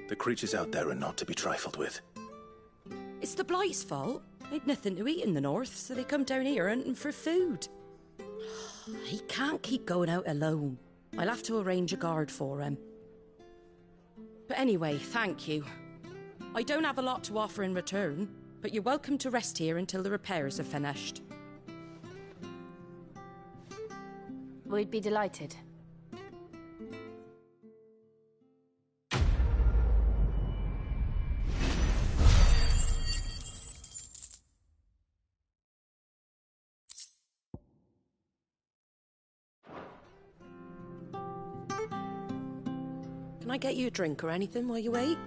The creatures out there are not to be trifled with. It's the Blight's fault. They'd nothing to eat in the north, so they come down here hunting for food. He can't keep going out alone. I'll have to arrange a guard for him. But anyway, thank you. I don't have a lot to offer in return, but you're welcome to rest here until the repairs are finished. We'd be delighted. Can I get you a drink or anything while you wait?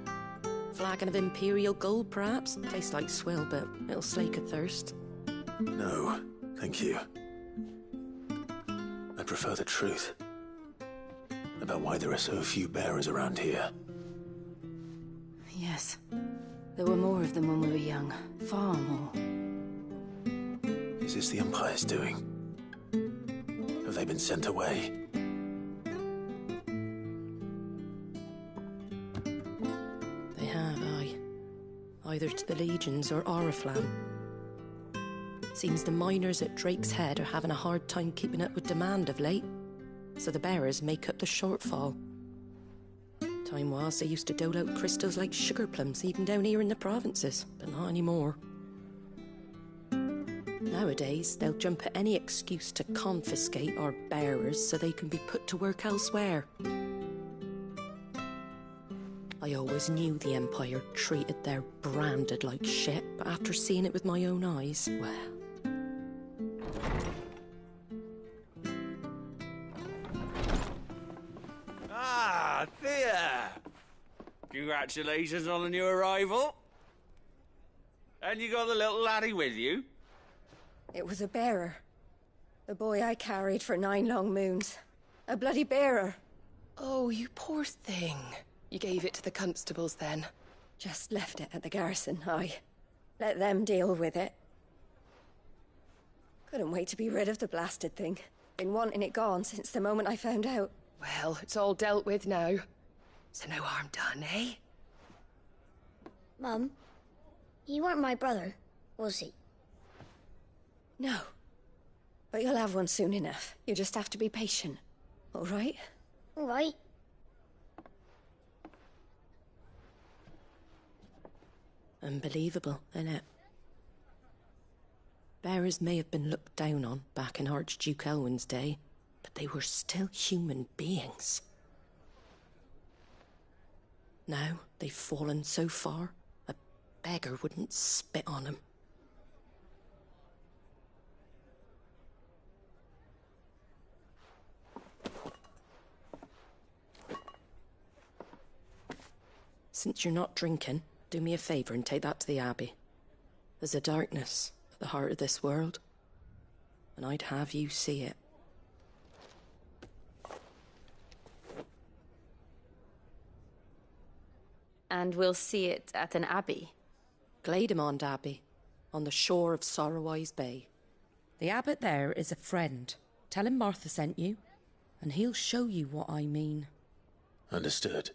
Flagon of Imperial Gold, perhaps? Tastes like swill, but it'll slake a thirst. No, thank you. I prefer the truth. About why there are so few bearers around here. Yes. There were more of them when we were young. Far more. Is this the Empire's doing? Have they been sent away? They have, aye. Either to the Legions or Oriflamme. Seems the miners at Drake's Head are having a hard time keeping up with demand of late, so the bearers make up the shortfall. Time was they used to dole out crystals like sugar plums even down here in the provinces, but not anymore. Nowadays, they'll jump at any excuse to confiscate our bearers so they can be put to work elsewhere. I always knew the Empire treated their branded like shit, but after seeing it with my own eyes, well... Ah, Thea! Congratulations on the new arrival. And you got the little laddie with you? It was a bearer. The boy I carried for 9 long moons. A bloody bearer. Oh, you poor thing. You gave it to the constables then? Just left it at the garrison, aye. Let them deal with it. Couldn't wait to be rid of the blasted thing. Been wanting it gone since the moment I found out. Well, it's all dealt with now. So no harm done, eh? Mum, he weren't my brother, was he? No. But you'll have one soon enough. You just have to be patient. All right? All right. Unbelievable, innit? Bearers may have been looked down on back in Archduke Elwin's day, but they were still human beings. Now they've fallen so far, a beggar wouldn't spit on them. Since you're not drinking, do me a favour and take that to the Abbey. There's a darkness at the heart of this world, and I'd have you see it. And we'll see it at an abbey? Glademond Abbey, on the shore of Sorrowwise Bay. The abbot there is a friend. Tell him Martha sent you, and he'll show you what I mean. Understood.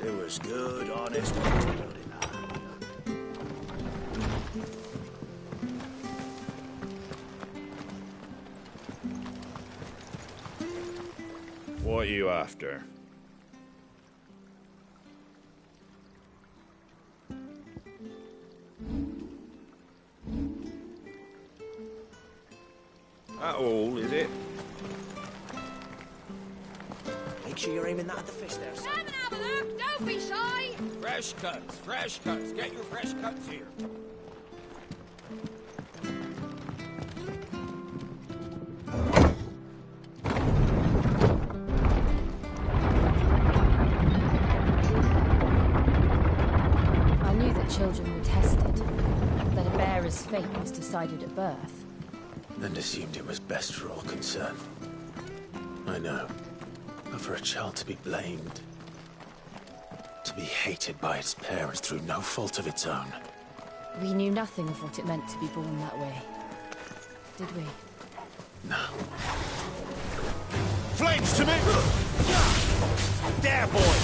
It was good, honest building that. What are you after? That all, is it? Make sure you're aiming that at the fish there, son. Come and have a look, don't be shy! Fresh cuts. Get your fresh cuts here. I knew that children were tested, that a bearer's fate was decided at birth. And assumed it was best for all concerned. I know. But for a child to be blamed, to be hated by its parents through no fault of its own. We knew nothing of what it meant to be born that way, did we? No. Flames to me! There, boy!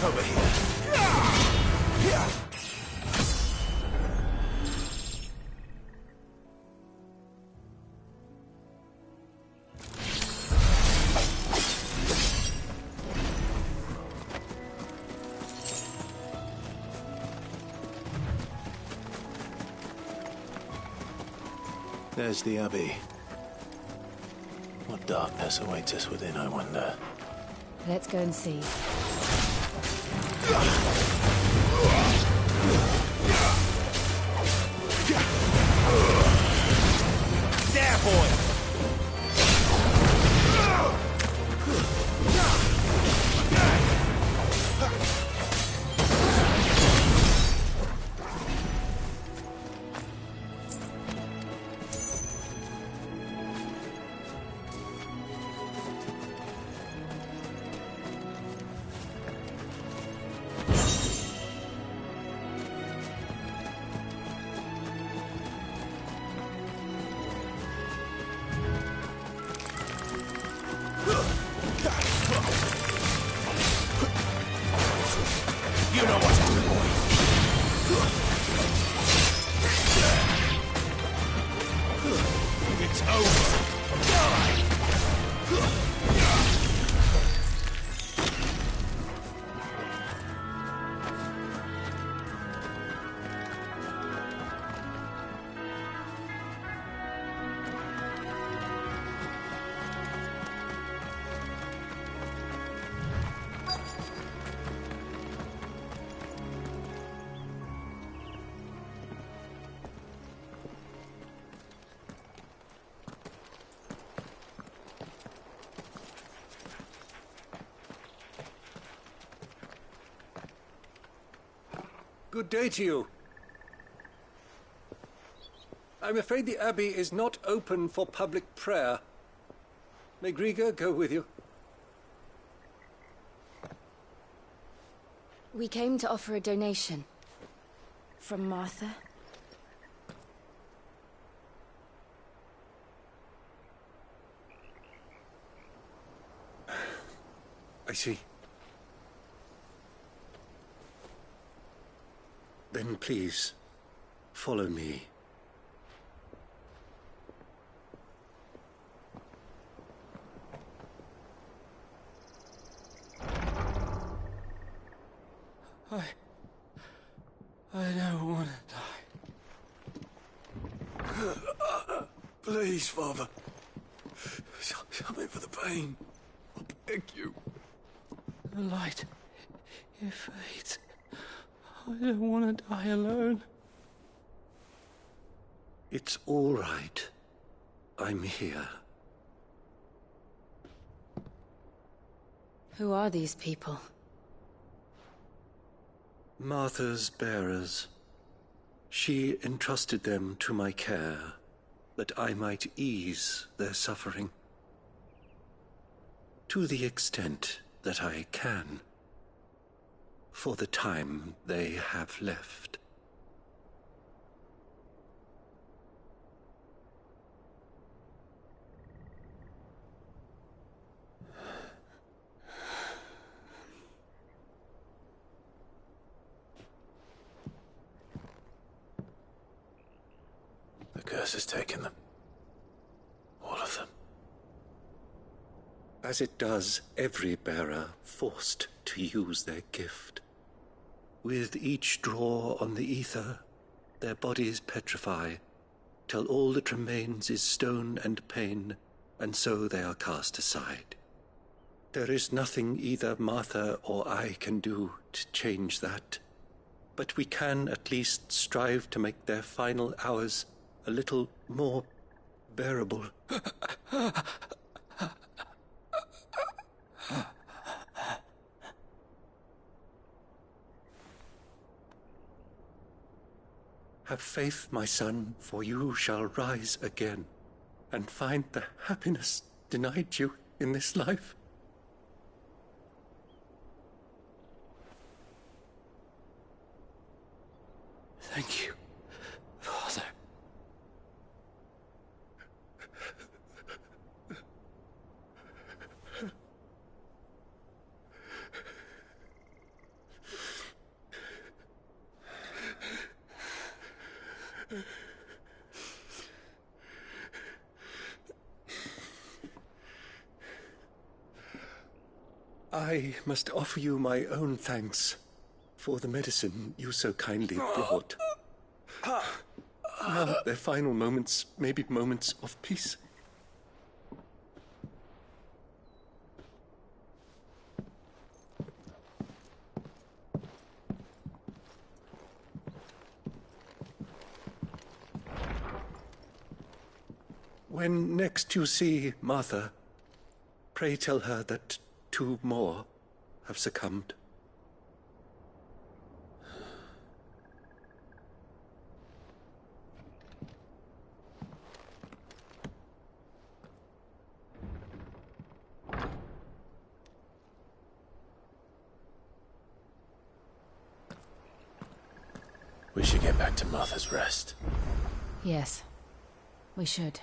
Over here. There's the Abbey. What darkness awaits us within, I wonder? Let's go and see. There, boy! You know what to do, boy. It's over. Die! Good day to you. I'm afraid the Abbey is not open for public prayer. May Grieger go with you? We came to offer a donation. From Martha. I see. Then please, follow me. I don't want to die. Please, Father. Help me for the pain. I beg you. The light, it fades. I don't want to die alone. It's all right. I'm here. Who are these people? Martha's bearers. She entrusted them to my care, that I might ease their suffering. To the extent that I can. For the time they have left. The curse has taken them. All of them. As it does every bearer forced to use their gift. With each draw on the ether, their bodies petrify, till all that remains is stone and pain, and so they are cast aside. There is nothing either Martha or I can do to change that, but we can at least strive to make their final hours a little more bearable. Have faith, my son, for you shall rise again, and find the happiness denied you in this life. Thank you. I must offer you my own thanks for the medicine you so kindly brought. Now, their final moments may be moments of peace. When next you see Martha, pray tell her that 2 more have succumbed. We should get back to Martha's Rest. Yes, we should.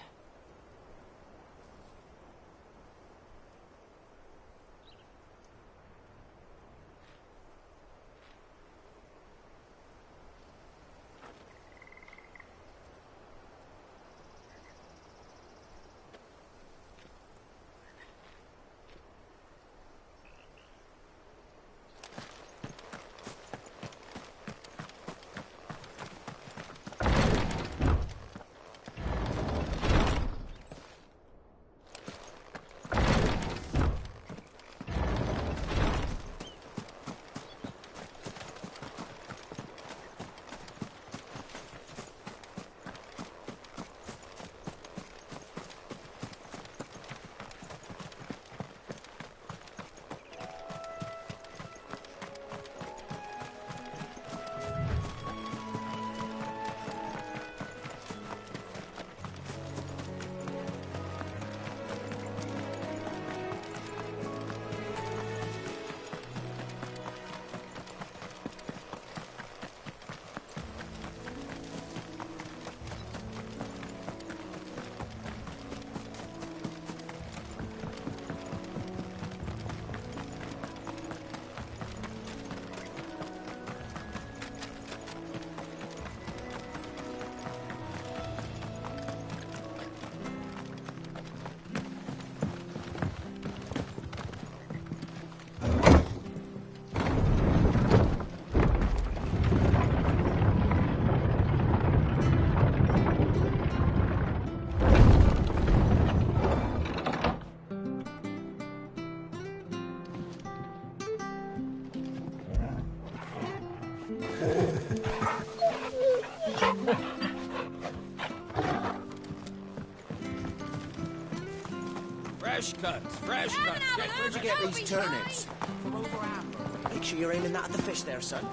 Fresh cuts, fresh cuts. Where'd you get these turnips? From over Amber. Make sure you're aiming that at the fish there, son.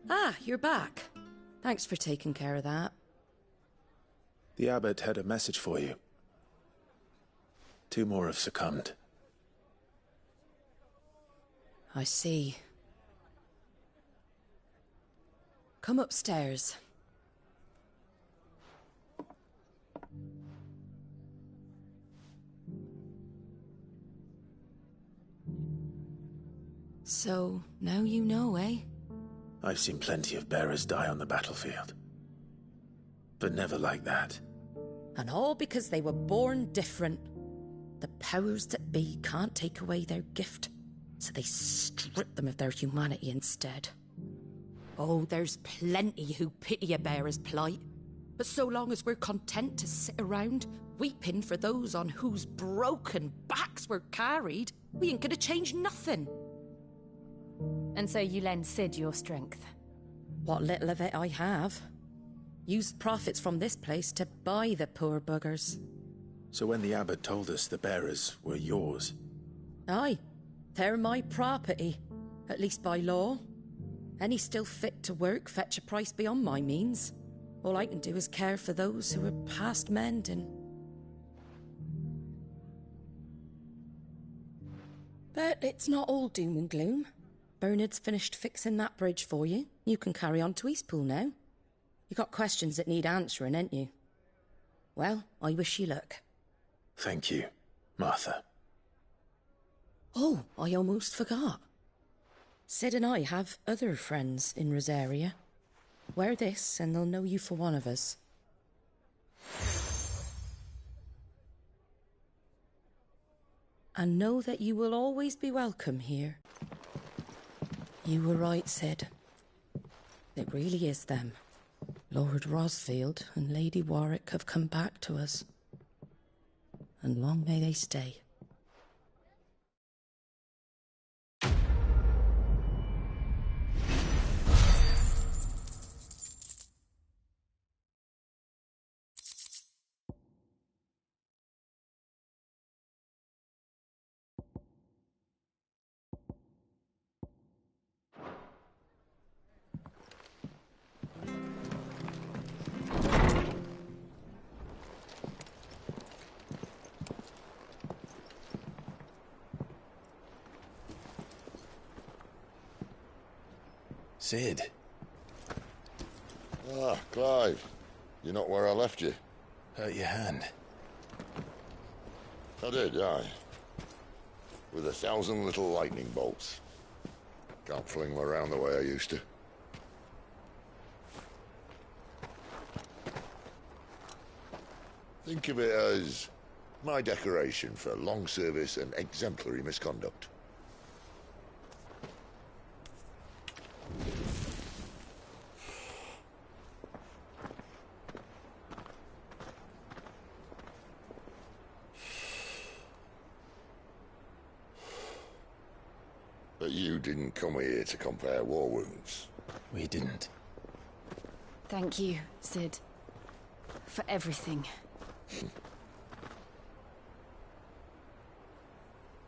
Ah, you're back. Thanks for taking care of that. The abbot had a message for you. 2 more have succumbed. I see. Come upstairs. So, now you know, eh? I've seen plenty of bearers die on the battlefield. But never like that. And all because they were born different. The powers that be can't take away their gift, so they strip them of their humanity instead. Oh, there's plenty who pity a bearer's plight. But so long as we're content to sit around, weeping for those on whose broken backs we're carried, we ain't gonna change nothing. And so you lend Sid your strength? What little of it I have. Used profits from this place to buy the poor buggers. So when the abbot told us the bearers were yours... Aye. They're my property, at least by law. Any still fit to work fetch a price beyond my means. All I can do is care for those who are past mending. But it's not all doom and gloom. Bernard's finished fixing that bridge for you. You can carry on to Eastpool now. You got questions that need answering, ain't you? Well, I wish you luck. Thank you, Martha. Oh, I almost forgot. Sid and I have other friends in Rosaria. Wear this and they'll know you for one of us. And know that you will always be welcome here. You were right, Sid. It really is them. Lord Rosfield and Lady Warwick have come back to us. And long may they stay. Sid. Ah, Clive. You're not where I left you. Hurt your hand. I did, aye. With 1,000 little lightning bolts. Can't fling them around the way I used to. Think of it as my decoration for long service and exemplary misconduct. But you didn't come here to compare war wounds. We didn't. Thank you, Sid. For everything.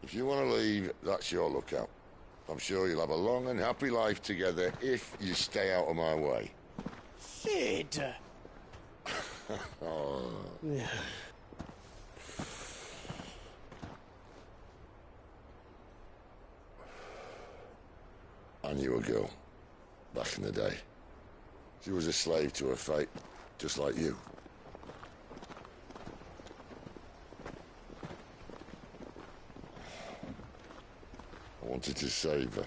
If you want to leave, that's your lookout. I'm sure you'll have a long and happy life together if you stay out of my way. Sid! Oh. I knew a girl, back in the day. She was a slave to her fate, just like you. I wanted to save her.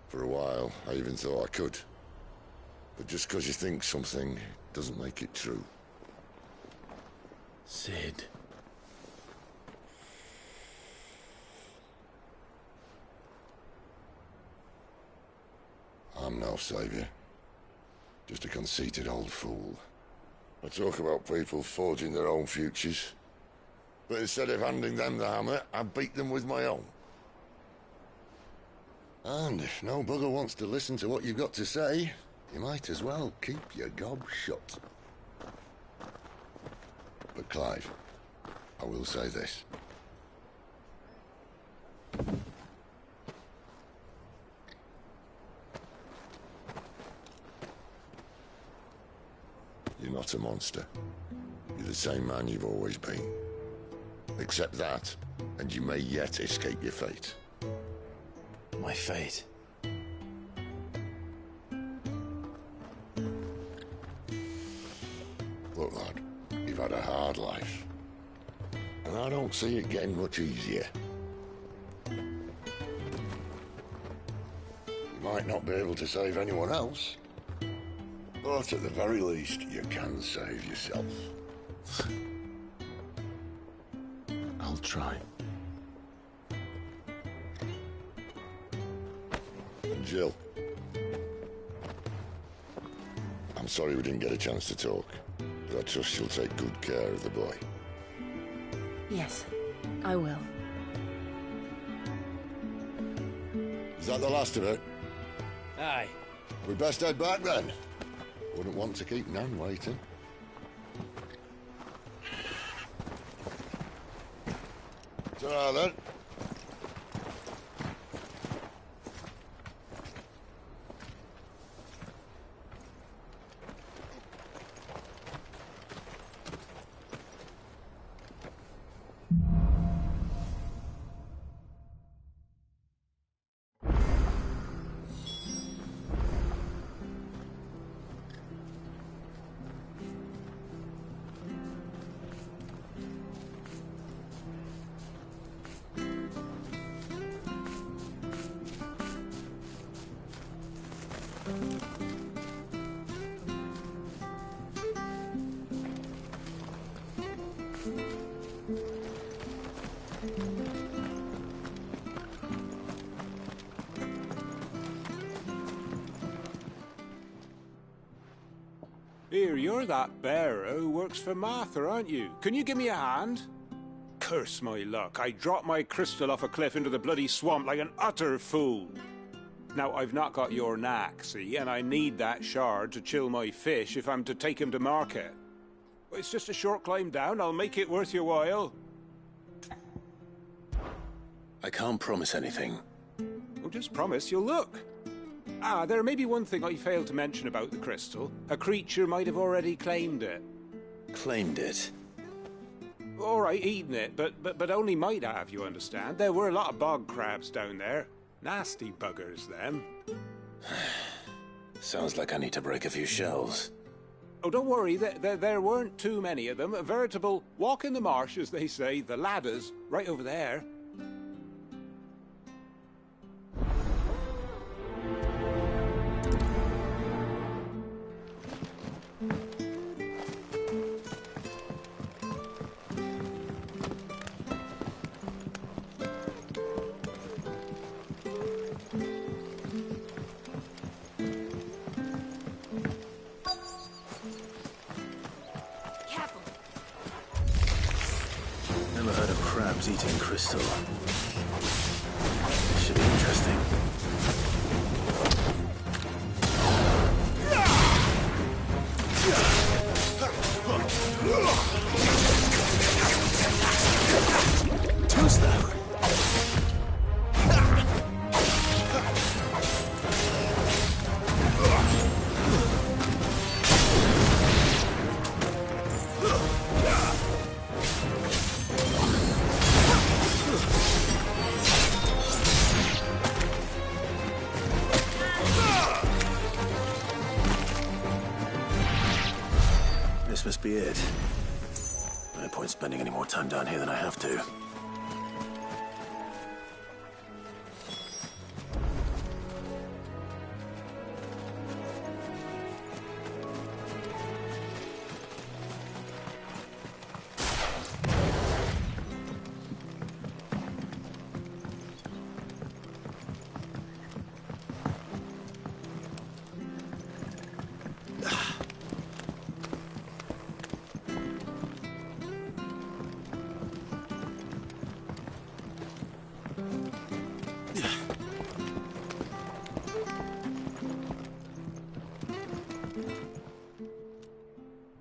For a while, I even thought I could. But just because you think something doesn't make it true. Sid. I'm no savior. Just a conceited old fool. I talk about people forging their own futures. But instead of handing them the hammer, I beat them with my own. And if no bugger wants to listen to what you've got to say, you might as well keep your gob shut. But Clive, I will say this. You're not a monster. You're the same man you've always been. Accept that, and you may yet escape your fate. My fate? Look, lad, you've had a hard life. And I don't see it getting much easier. You might not be able to save anyone else, but at the very least, you can save yourself. I'll try. And Jill. I'm sorry we didn't get a chance to talk, but I trust you'll take good care of the boy. Yes, I will. Is that the last of it? Aye. We best head back then. Wouldn't want to keep Nan waiting. Ta-ra then. Here, you're that bearer who works for Martha, aren't you? Can you give me a hand? Curse my luck. I dropped my crystal off a cliff into the bloody swamp like an utter fool. Now, I've not got your knack, see, and I need that shard to chill my fish if I'm to take him to market. It's just a short climb down. I'll make it worth your while. I can't promise anything. Well, just promise you'll look. Ah, there may be one thing I failed to mention about the crystal. A creature might have already claimed it. Claimed it? All right, eaten it, but only might have, you understand. There were a lot of bog crabs down there. Nasty buggers, them. Sounds like I need to break a few shells. Oh, don't worry, there weren't too many of them. A veritable walk in the marsh, as they say, the ladders, right over there. Never heard of crabs eating crystal. This should be interesting. Too slow. This must be it. No point spending any more time down here than I have to.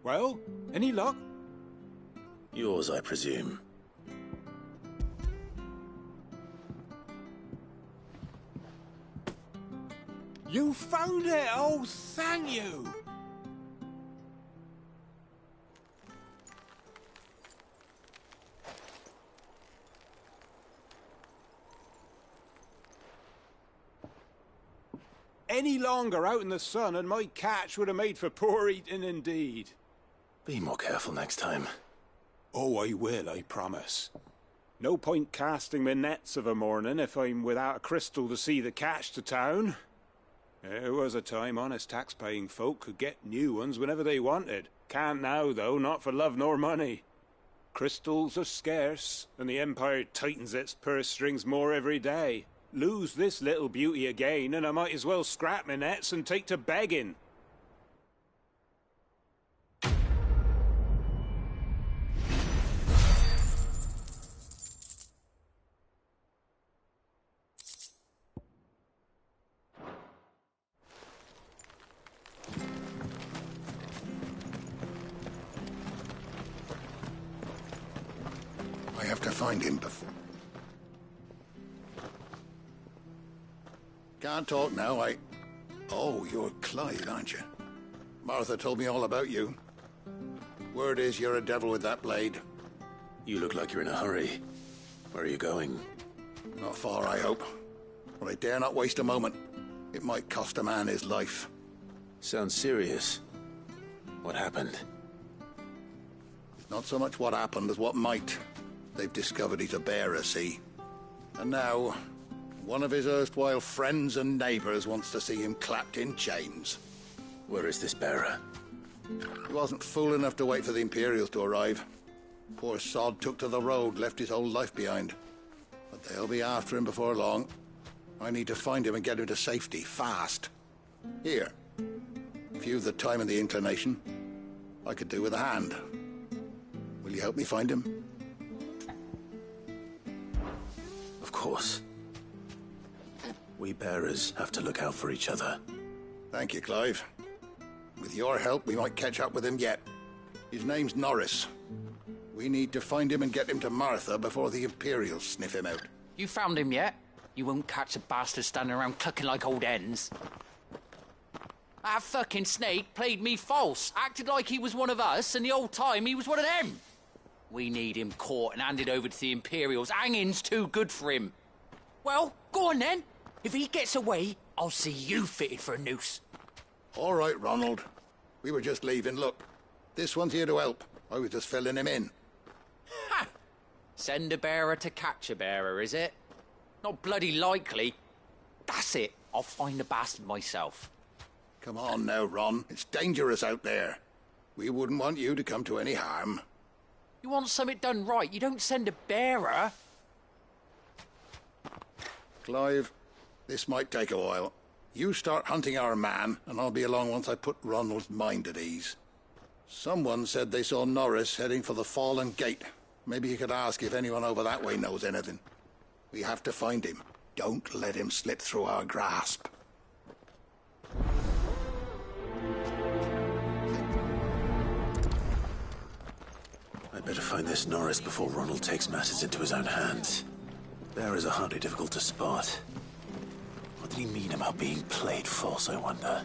Well, any luck? Yours, I presume. You found it! Oh, thank you! Any longer out in the sun and my catch would have made for poor eating indeed. Be more careful next time. Oh, I will, I promise. No point casting my nets of a morning if I'm without a crystal to see the catch to town. There was a time honest tax-paying folk could get new ones whenever they wanted. Can't now, though, not for love nor money. Crystals are scarce, and the Empire tightens its purse strings more every day. Lose this little beauty again, and I might as well scrap my nets and take to begging. I have to find him before... Can't talk now, Oh, you're Clyde, aren't you? Martha told me all about you. Word is you're a devil with that blade. You look like you're in a hurry. Where are you going? Not far, I hope. But I dare not waste a moment. It might cost a man his life. Sounds serious. What happened? It's not so much what happened as what might. They've discovered he's a bearer, see? And now... one of his erstwhile friends and neighbors wants to see him clapped in chains. Where is this bearer? He wasn't fool enough to wait for the Imperials to arrive. Poor sod took to the road, left his whole life behind. But they'll be after him before long. I need to find him and get him to safety, fast. Here. If you've the time and the inclination, I could do with a hand. Will you help me find him? Of course. We bearers have to look out for each other. Thank you, Clive. With your help, we might catch up with him yet. His name's Norris. We need to find him and get him to Martha before the Imperials sniff him out. You found him yet? You won't catch a bastard standing around clucking like old hens. That fucking snake played me false, acted like he was one of us, and the whole time he was one of them. We need him caught and handed over to the Imperials. Hanging's too good for him. Well, go on then. If he gets away, I'll see you fitted for a noose. All right, Ronald. We were just leaving. Look, this one's here to help. I was just filling him in. Ha! Send a bearer to catch a bearer, is it? Not bloody likely. That's it. I'll find the bastard myself. Come on now, Ron. It's dangerous out there. We wouldn't want you to come to any harm. You want something done right, you don't send a bearer. Clive, this might take a while. You start hunting our man, and I'll be along once I put Ronald's mind at ease. Someone said they saw Norris heading for the Fallen Gate. Maybe you could ask if anyone over that way knows anything. We have to find him. Don't let him slip through our grasp. I'd better find this Norris before Ronald takes matters into his own hands. Bearers are hardly difficult to spot. What did he mean about being played false, I wonder?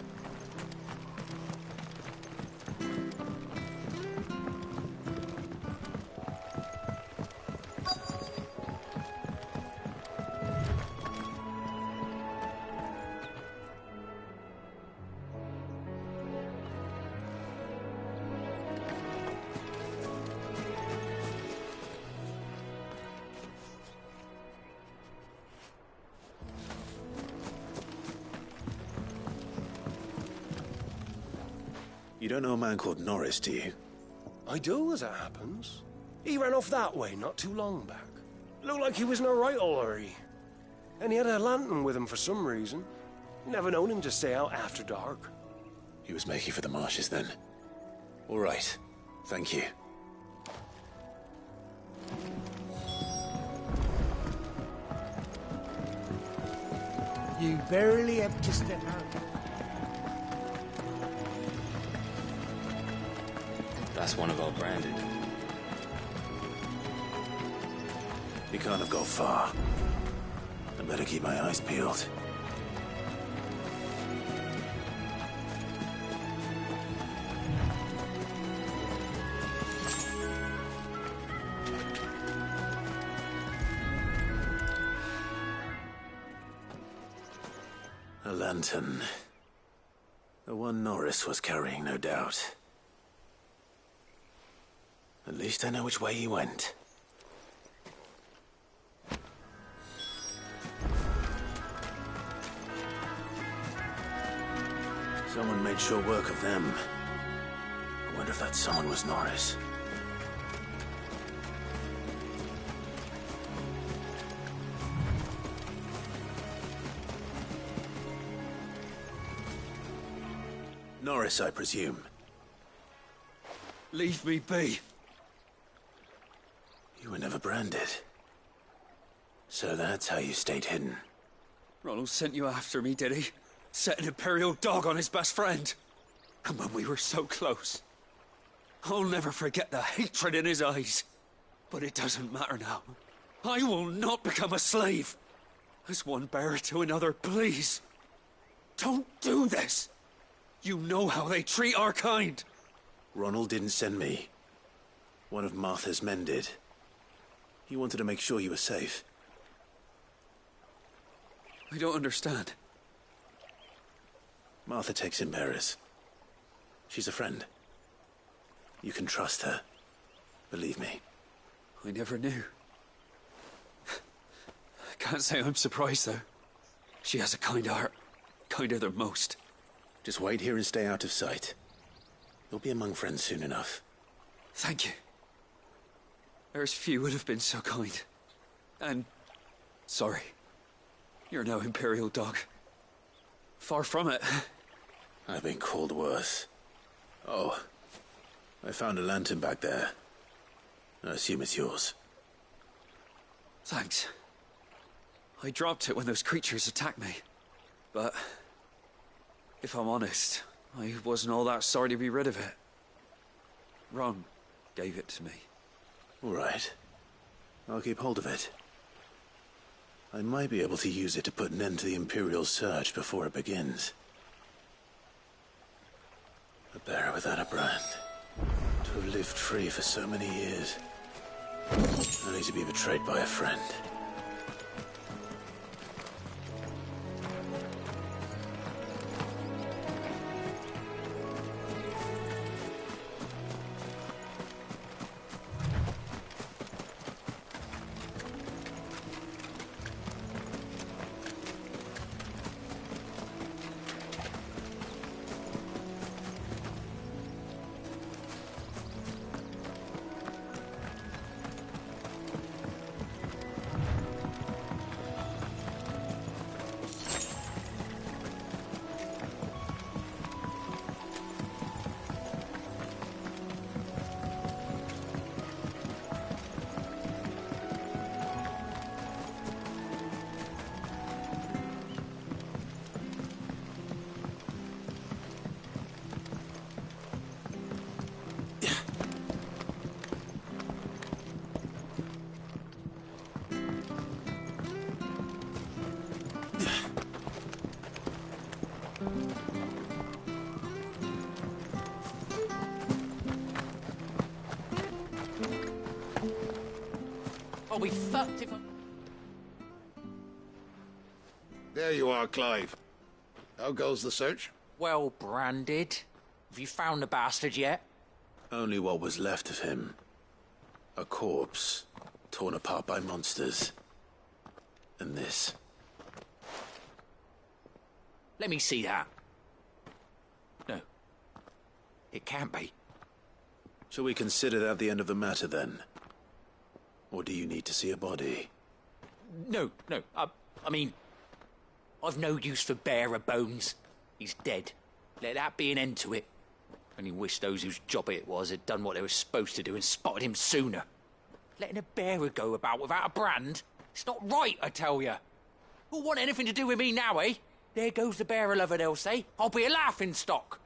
You don't know a man called Norris, do you? I do, as it happens. He ran off that way not too long back. Looked like he was in a right old hurry. And he had a lantern with him for some reason. Never known him to stay out after dark. He was making for the marshes then. All right. Thank you. You barely have to step out. That's one of our branded. He can't have gone far. I better keep my eyes peeled. A lantern. The one Norris was carrying, no doubt. At least I know which way he went. Someone made sure work of them. I wonder if that someone was Norris. Norris, I presume. Leave me be. You were never branded. So that's how you stayed hidden. Ronald sent you after me, did he? Set an Imperial dog on his best friend. And when we were so close. I'll never forget the hatred in his eyes. But it doesn't matter now. I will not become a slave. As one bearer to another, please. Don't do this. You know how they treat our kind. Ronald didn't send me. One of Martha's men did. He wanted to make sure you were safe. I don't understand. Martha takes in bearers. She's a friend. You can trust her. Believe me. I never knew. I can't say I'm surprised, though. She has a kind heart. Kinder than most. Just wait here and stay out of sight. You'll be among friends soon enough. Thank you. There's few would have been so kind. And sorry. You're no Imperial dog. Far from it. I've been called worse. Oh, I found a lantern back there. I assume it's yours. Thanks. I dropped it when those creatures attacked me. But if I'm honest, I wasn't all that sorry to be rid of it. Ron gave it to me. All right. I'll keep hold of it. I might be able to use it to put an end to the Imperial Surge before it begins. A bearer without a brand. To have lived free for so many years. Only to be betrayed by a friend. I'll be fucked if I... There you are, Clive. How goes the search? Well branded. Have you found the bastard yet? Only what was left of him. A corpse, torn apart by monsters. And this. Let me see that. No. It can't be. Shall we consider that the end of the matter, then? Or do you need to see a body? No. I mean, I've no use for bearer bones. He's dead. Let that be an end to it. Only wish those whose job it was had done what they were supposed to do and spotted him sooner. Letting a bearer go about without a brand? It's not right, I tell you. Who'll want anything to do with me now, eh? There goes the bearer lover, they'll say. I'll be a laughingstock.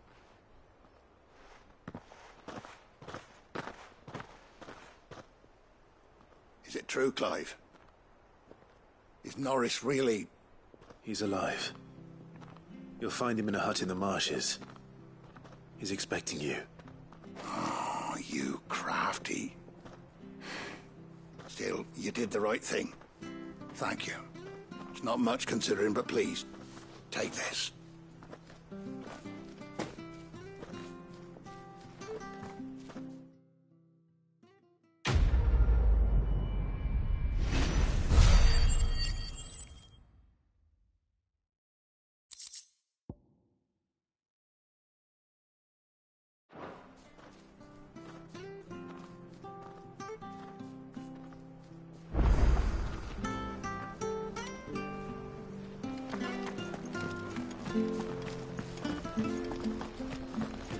Is it true, Clive? Is Norris really... He's alive. You'll find him in a hut in the marshes. He's expecting you. Oh, you crafty. Still, you did the right thing. Thank you. It's not much considering, but please, take this.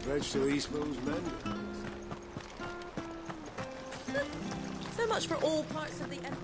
Bridge to Eastpool's men. So much for all parts of the Empire.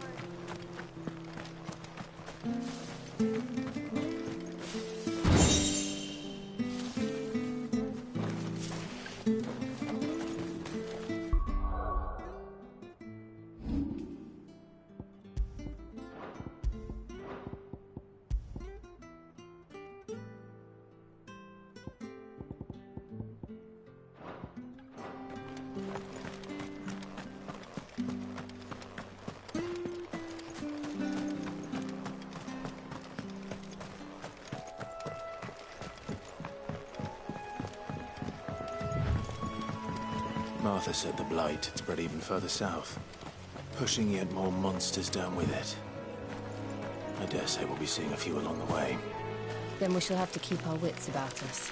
Martha said the blight had spread even further south, pushing yet more monsters down with it. I dare say we'll be seeing a few along the way. Then we shall have to keep our wits about us.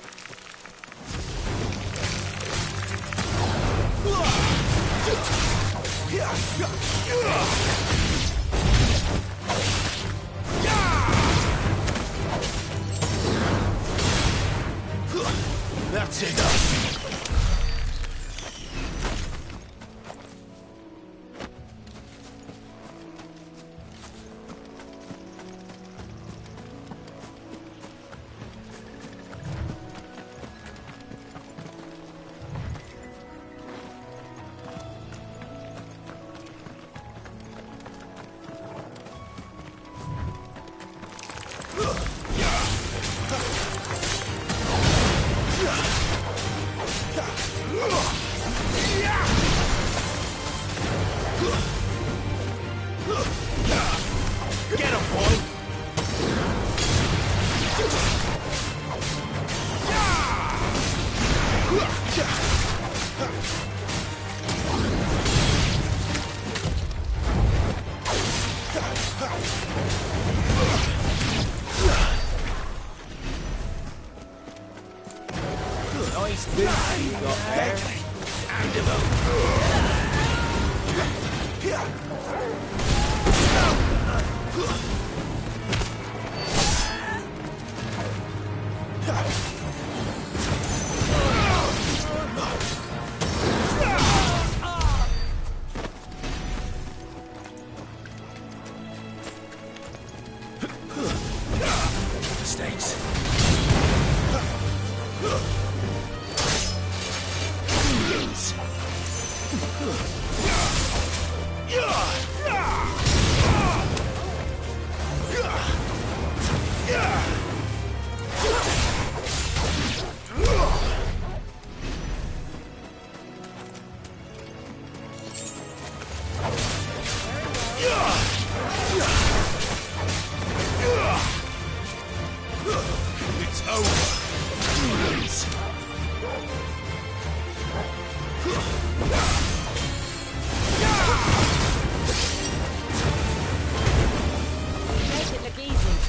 That's enough! Nice boots you got there. Mistakes. It's over. Make it look easy.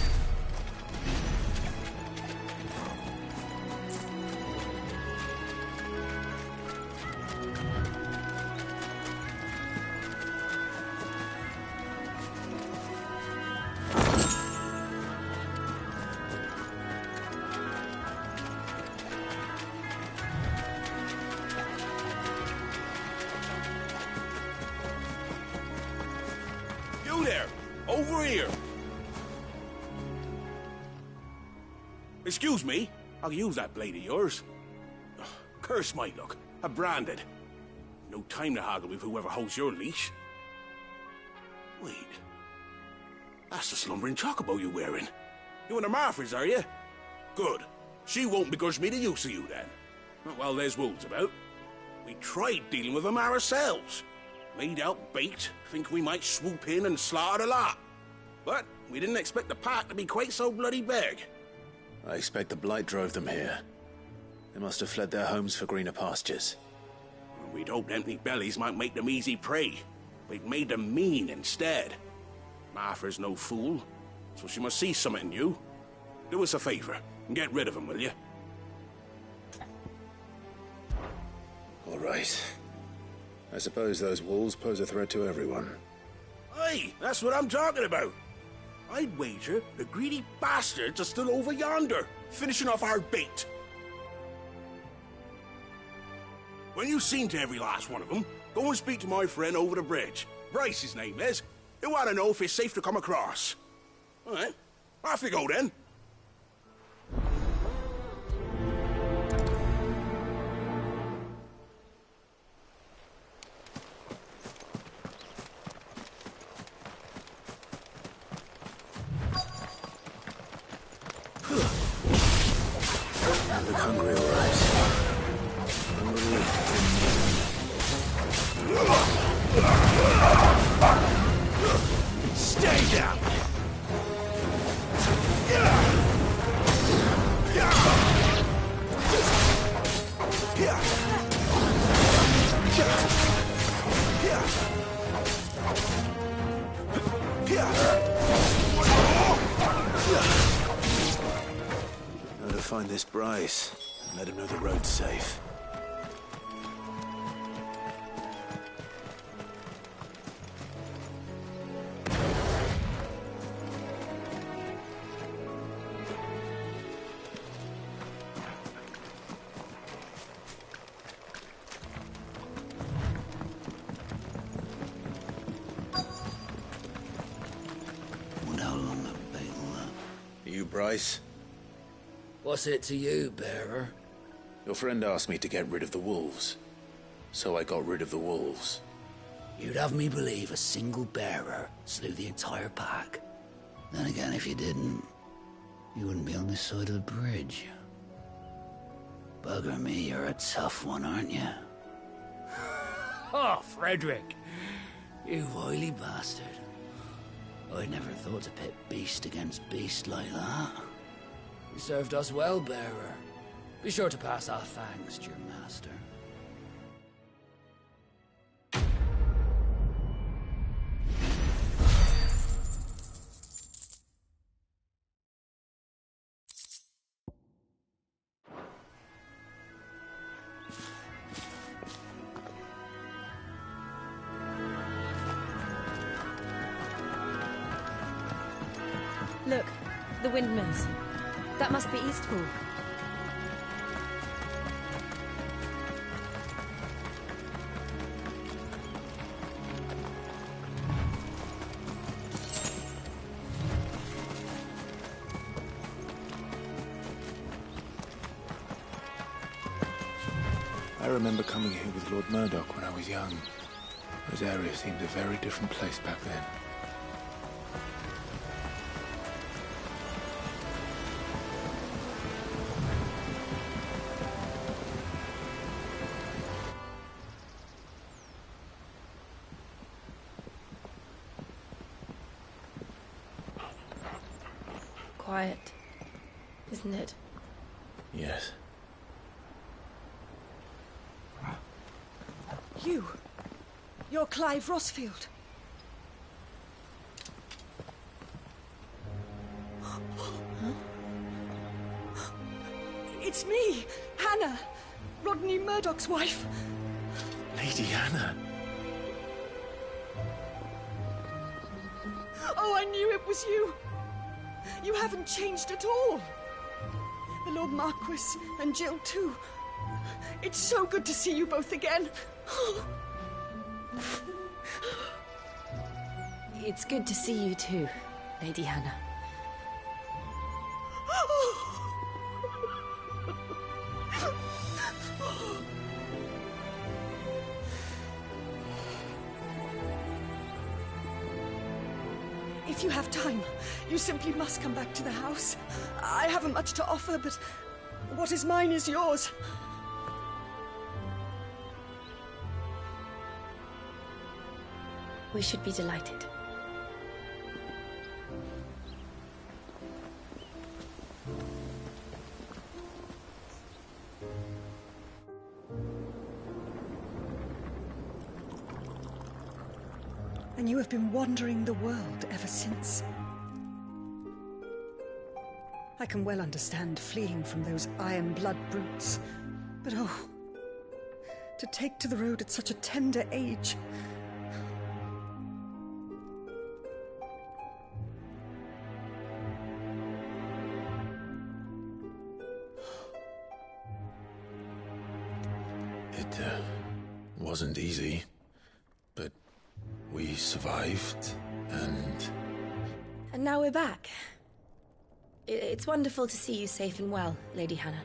You there! Over here! Excuse me, I'll use that blade of yours. Ugh, curse my luck. I'm branded. No time to haggle with whoever holds your leash. Wait. That's the slumbering chocobo you're wearing. You and the Marfors, are you? Good. She won't begrudge me the use of you, then. Well, there's wolves about. We tried dealing with them ourselves. Laid out bait, think we might swoop in and slaughter the lot. But we didn't expect the pack to be quite so bloody big. I expect the Blight drove them here. They must have fled their homes for greener pastures. We'd hoped empty bellies might make them easy prey. We'd made them mean instead. Martha's no fool, so she must see something in you. Do us a favor and get rid of them, will you? All right. I suppose those wolves pose a threat to everyone. Aye, that's what I'm talking about. I'd wager the greedy bastards are still over yonder, finishing off our bait. When you've seen to every last one of them, go and speak to my friend over the bridge. Bryce, his name is. He'll want to know if it's safe to come across. All right, off you go then. I look hungry, all right. Hungry. Stay down! Now to find this Bryce and let him know the road's safe. Bryce? What's it to you, bearer? Your friend asked me to get rid of the wolves. So I got rid of the wolves. You'd have me believe a single bearer slew the entire pack. Then again, if you didn't, you wouldn't be on this side of the bridge. Bugger me, you're a tough one, aren't you? Oh, Frederick! You wily bastard. I never thought to pit beast against beast like that. You served us well, bearer. Be sure to pass our thanks to your master. Look, the windmills. That must be Eastpool. I remember coming here with Lord Murdoch when I was young. Rosaria seemed a very different place back then. Quiet, isn't it? Yes. You're Clive Rossfield. It's me, Hannah, Rodney Murdoch's wife. Lady Hannah. Oh, I knew it was you. You haven't changed at all. The Lord Marquis and Jill too. It's so good to see you both again. It's good to see you too, Lady Hannah. If you have time, you simply must come back to the house. I haven't much to offer, but what is mine is yours. We should be delighted. And you have been wandering the world ever since. I can well understand fleeing from those iron blood brutes, but oh, to take to the road at such a tender age. It wasn't easy, but we survived, and... And now we're back. It's wonderful to see you safe and well, Lady Hannah.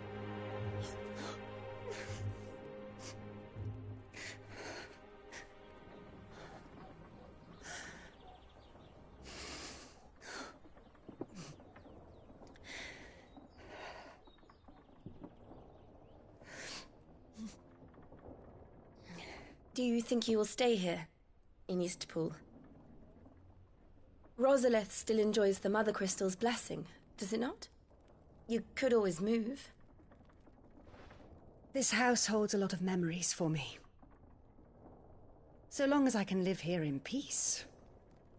Do you think you will stay here, in Eastpool? Rosalith still enjoys the Mother Crystal's blessing, does it not? You could always move. This house holds a lot of memories for me. So long as I can live here in peace,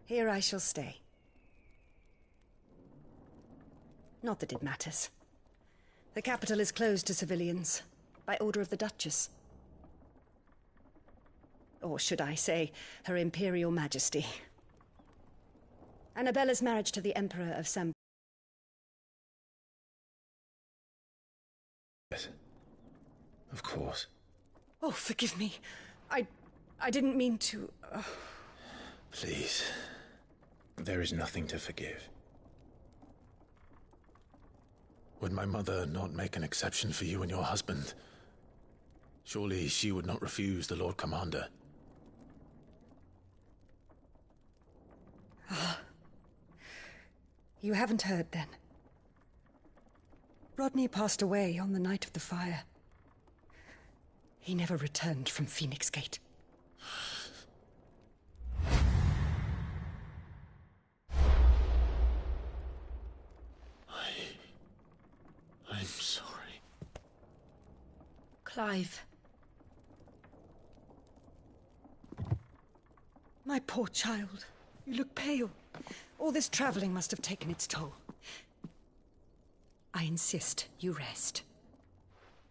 here I shall stay. Not that it matters. The capital is closed to civilians, by order of the Duchess. Or should I say, Her Imperial Majesty. Annabella's marriage to the Emperor of Sam... Yes. Of course. Oh, forgive me. I didn't mean to... Please. There is nothing to forgive. Would my mother not make an exception for you and your husband? Surely she would not refuse the Lord Commander. You haven't heard, then. Rodney passed away on the night of the fire. He never returned from Phoenix Gate. I'm sorry. Clive. My poor child. You look pale. All this traveling must have taken its toll. I insist you rest.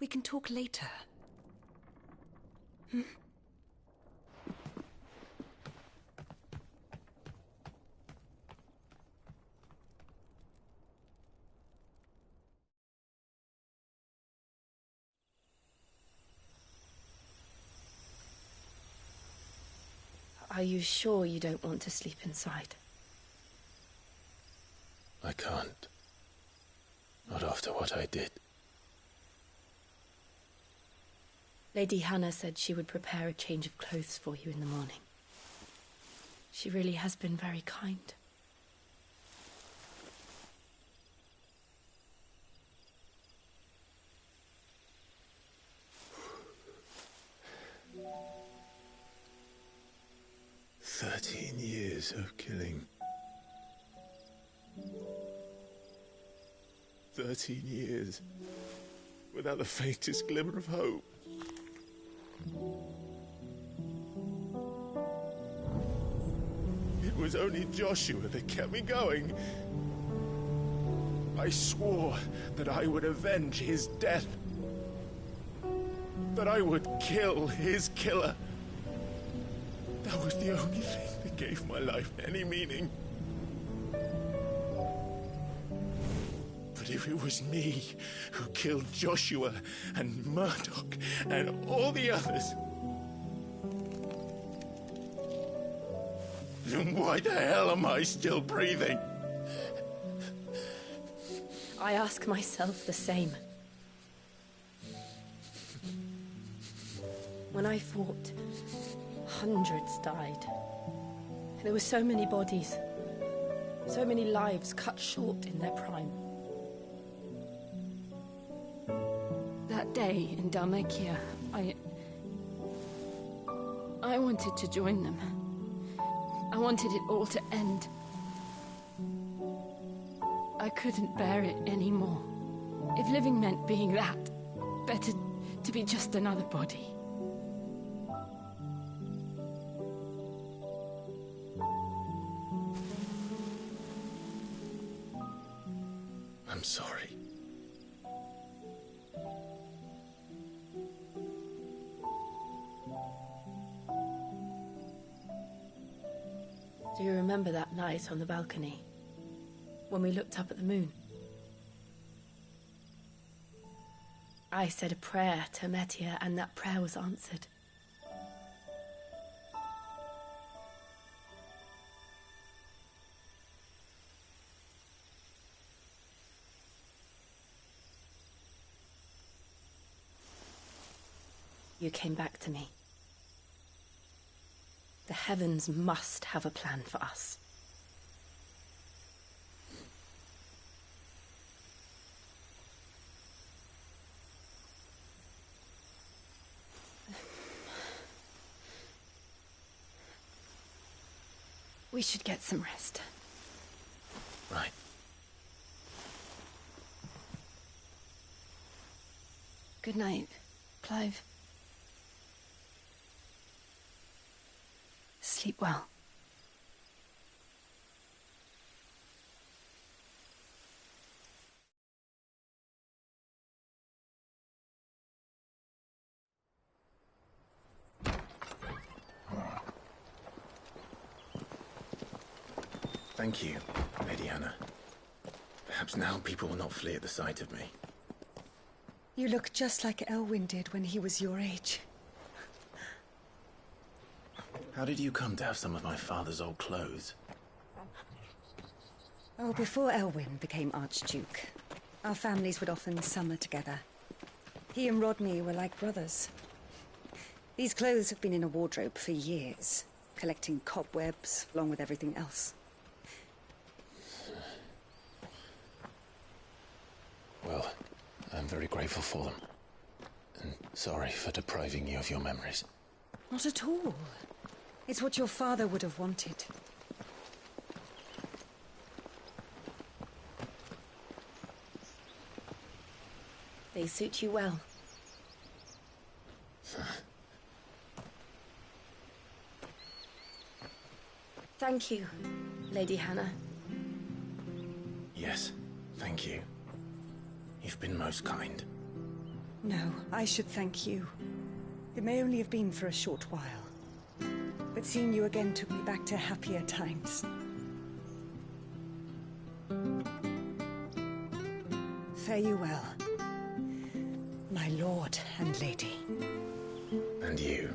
We can talk later. Hmm? Are you sure you don't want to sleep inside? I can't. Not after what I did. Lady Hannah said she would prepare a change of clothes for you in the morning. She really has been very kind. Years of killing. 13 years without the faintest glimmer of hope. It was only Joshua that kept me going. I swore that I would avenge his death. That I would kill his killer. That was the only thing that gave my life any meaning. But if it was me who killed Joshua and Murdoch and all the others, then why the hell am I still breathing? I ask myself the same. When I fought, hundreds died. There were so many bodies, so many lives cut short in their prime. That day in Dhalmekia, I wanted to join them. I wanted it all to end. I couldn't bear it anymore. If living meant being that, better to be just another body. I'm sorry. Do you remember that night on the balcony, when we looked up at the moon? I said a prayer to Metia, and that prayer was answered. You came back to me. The heavens must have a plan for us. We should get some rest. Right. Good night, Clive. Sleep well. Thank you, Lady Hannah. Perhaps now people will not flee at the sight of me. You look just like Elwyn did when he was your age. How did you come to have some of my father's old clothes? Oh, before Elwyn became Archduke, our families would often summer together. He and Rodney were like brothers. These clothes have been in a wardrobe for years, collecting cobwebs along with everything else. Well, I'm very grateful for them. And sorry for depriving you of your memories. Not at all. It's what your father would have wanted. They suit you well. Thank you, Lady Hannah. Yes, thank you. You've been most kind. No, I should thank you. It may only have been for a short while. But seeing you again took me back to happier times. Fare you well, my lord and lady. And you,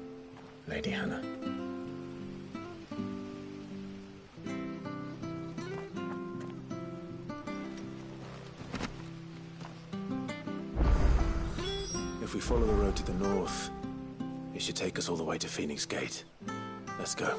Lady Hannah. follow the road to the north, it should take us all the way to Phoenix Gate. Let's go.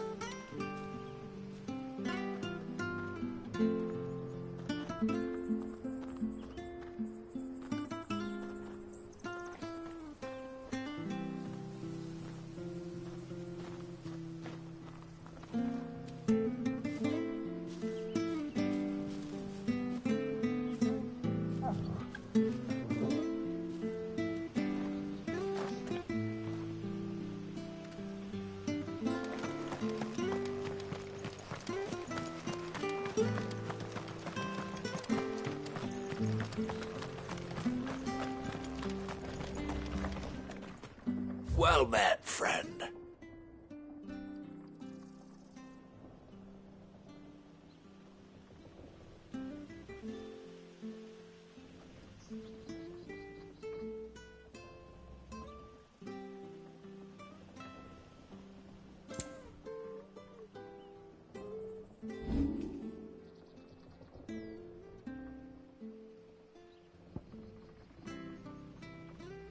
Well met, friend.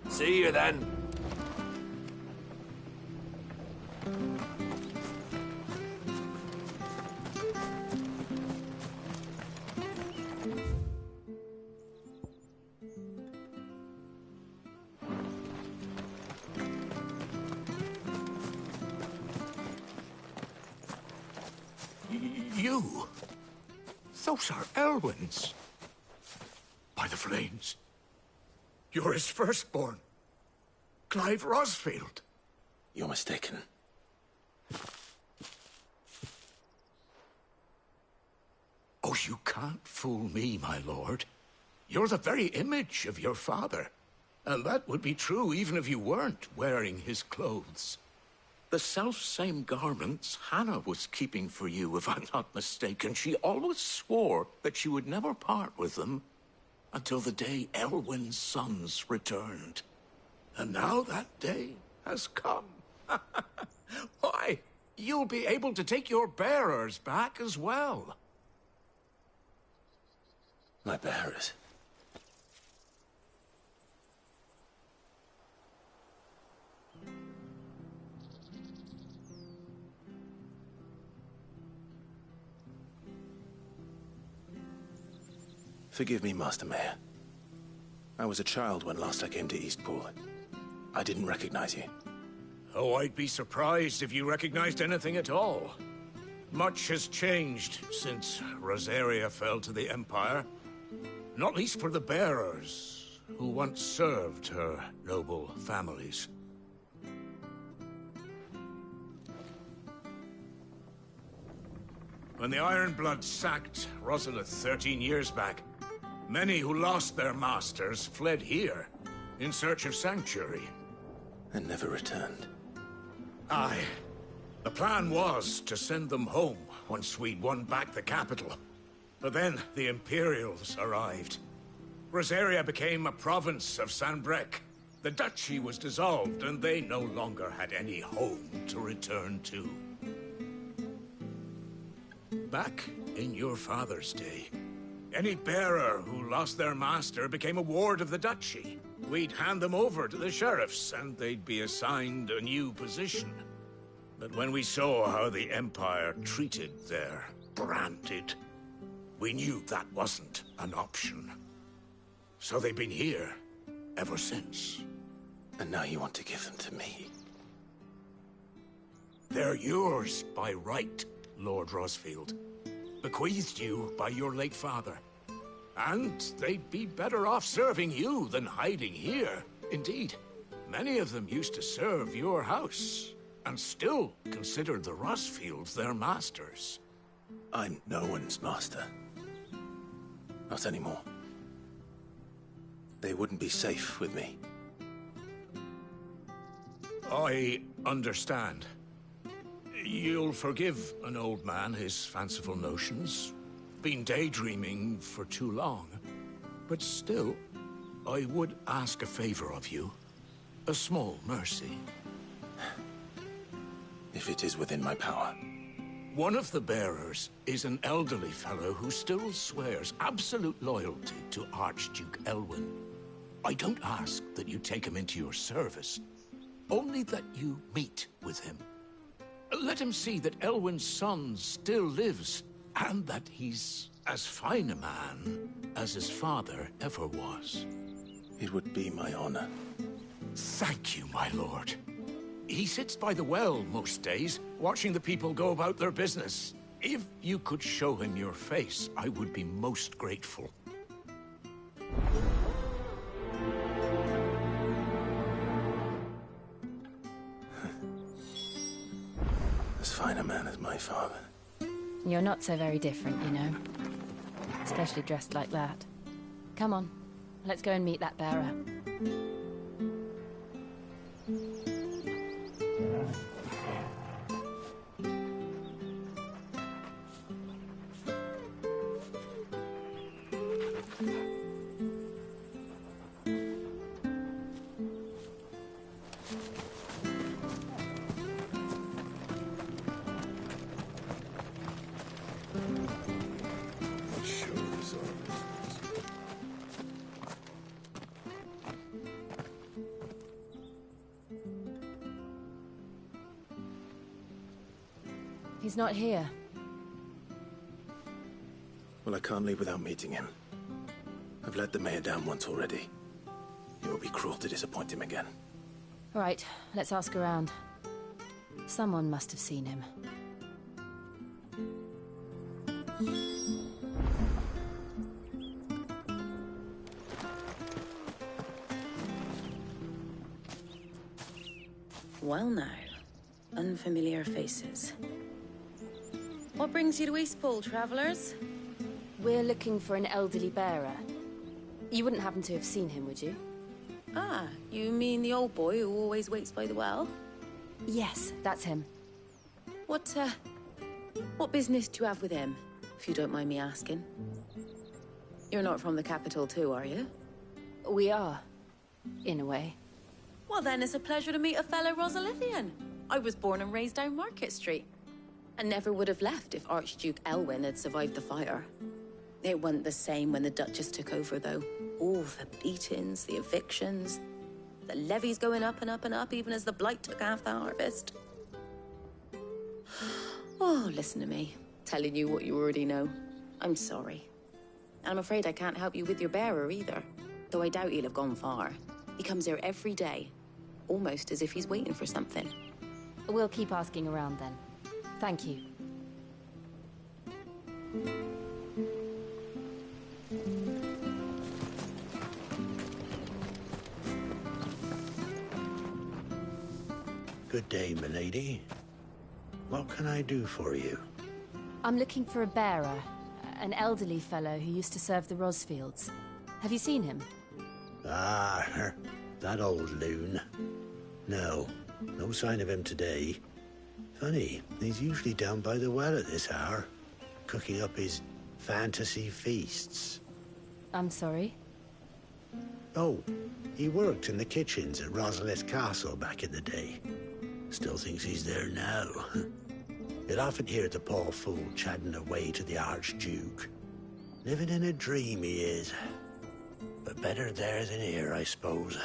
See you then. You? Those are Elwyn's. By the flames. You're his firstborn. Clive Rosfield. You're mistaken. Oh, you can't fool me, my lord. You're the very image of your father. And that would be true even if you weren't wearing his clothes. The self-same garments Hannah was keeping for you, if I'm not mistaken. She always swore that she would never part with them until the day Elwyn's sons returned. And now that day has come. Why, you'll be able to take your bearers back as well. My bearers? Forgive me, Master Mayor. I was a child when last I came to Eastpool. I didn't recognize you. Oh, I'd be surprised if you recognized anything at all. Much has changed since Rosaria fell to the Empire. Not least for the bearers, who once served her noble families. When the Ironblood sacked Rosalith 13 years back, many who lost their masters fled here in search of sanctuary. And never returned. Aye. The plan was to send them home once we'd won back the capital. But then the Imperials arrived. Rosaria became a province of Sanbreque. The duchy was dissolved, and they no longer had any home to return to. Back in your father's day, any bearer who lost their master became a ward of the duchy. We'd hand them over to the sheriffs, and they'd be assigned a new position. But when we saw how the Empire treated their branded, we knew that wasn't an option. So they've been here ever since. And now you want to give them to me? They're yours by right, Lord Rosfield. Bequeathed you by your late father. And they'd be better off serving you than hiding here. Indeed, many of them used to serve your house, and still considered the Rosfields their masters. I'm no one's master. Not anymore. They wouldn't be safe with me. I understand. You'll forgive an old man his fanciful notions. Been daydreaming for too long. But still, I would ask a favor of you. A small mercy. If it is within my power. One of the bearers is an elderly fellow who still swears absolute loyalty to Archduke Elwyn. I don't ask that you take him into your service, only that you meet with him. Let him see that Elwyn's son still lives, and that he's as fine a man as his father ever was. It would be my honor. Thank you, my lord. He sits by the well most days, watching the people go about their business. If you could show him your face, I would be most grateful. As fine a man as my father. You're not so very different, you know. Especially dressed like that. Come on, let's go and meet that bearer. He's not here. Well, I can't leave without meeting him. I've let the mayor down once already. It would be cruel to disappoint him again. All right, let's ask around. Someone must have seen him. Well now, unfamiliar faces. What brings you to Eastpool, travellers? We're looking for an elderly bearer. You wouldn't happen to have seen him, would you? Ah, you mean the old boy who always waits by the well? Yes, that's him. What business do you have with him, if you don't mind me asking? You're not from the capital too, are you? We are, in a way. Well then, it's a pleasure to meet a fellow Rosalithian. I was born and raised down Market Street. And never would have left if Archduke Elwyn had survived the fire. It wasn't the same when the Duchess took over, though. All the beatings, the evictions, the levies going up and up and up, even as the blight took half the harvest. Oh, listen to me, telling you what you already know. I'm sorry. And I'm afraid I can't help you with your bearer either, though I doubt he'll have gone far. He comes here every day, almost as if he's waiting for something. We'll keep asking around then. Thank you. Good day, milady. What can I do for you? I'm looking for a bearer, an elderly fellow who used to serve the Rosfields. Have you seen him? Ah, that old loon. No sign of him today. Funny, he's usually down by the well at this hour, cooking up his fantasy feasts. I'm sorry? Oh, he worked in the kitchens at Rosalith Castle back in the day. Still thinks he's there now. You'd often hear the poor fool chatting away to the Archduke. Living in a dream he is. But better there than here, I suppose.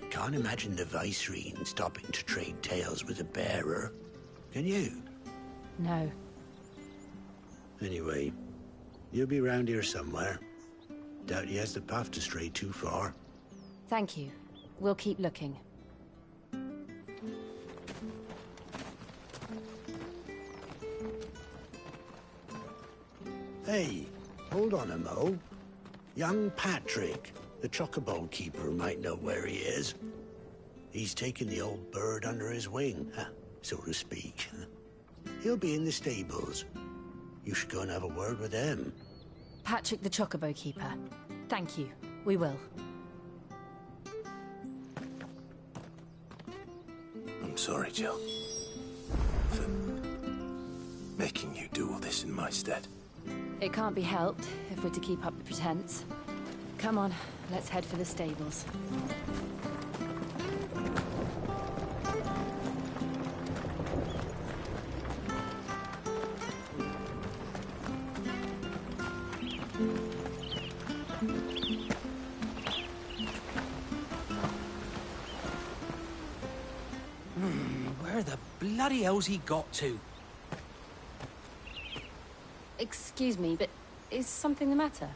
Can't imagine the Viceroy stopping to trade tales with a bearer. Can you? No. Anyway, you'll be round here somewhere. Doubt he has the path to stray too far. Thank you. We'll keep looking. Hey, hold on a mo. Young Patrick, the chocobo keeper, might know where he is. He's taken the old bird under his wing, so to speak. He'll be in the stables. You should go and have a word with him. Patrick the chocobo keeper. Thank you. We will. I'm sorry, Jill. For making you do all this in my stead. It can't be helped if we're to keep up the pretense. Come on, let's head for the stables. Where the bloody hell's he got to? Excuse me, but is something the matter?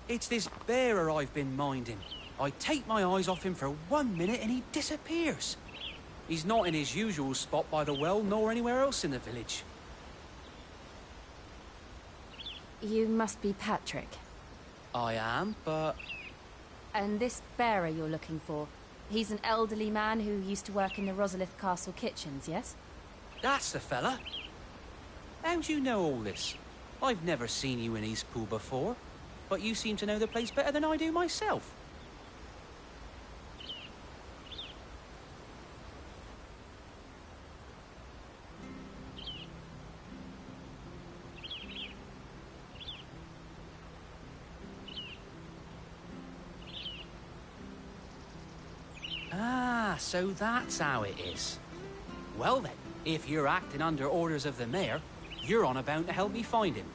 It's this bearer I've been minding. I take my eyes off him for 1 minute and he disappears. He's not in his usual spot by the well, nor anywhere else in the village. You must be Patrick. I am, but... And this bearer you're looking for, he's an elderly man who used to work in the Rosalith Castle kitchens, yes? That's the fella. How'd you know all this? I've never seen you in Eastpool before, but you seem to know the place better than I do myself. Ah, so that's how it is. Well then, if you're acting under orders of the mayor, you're on about to help me find him.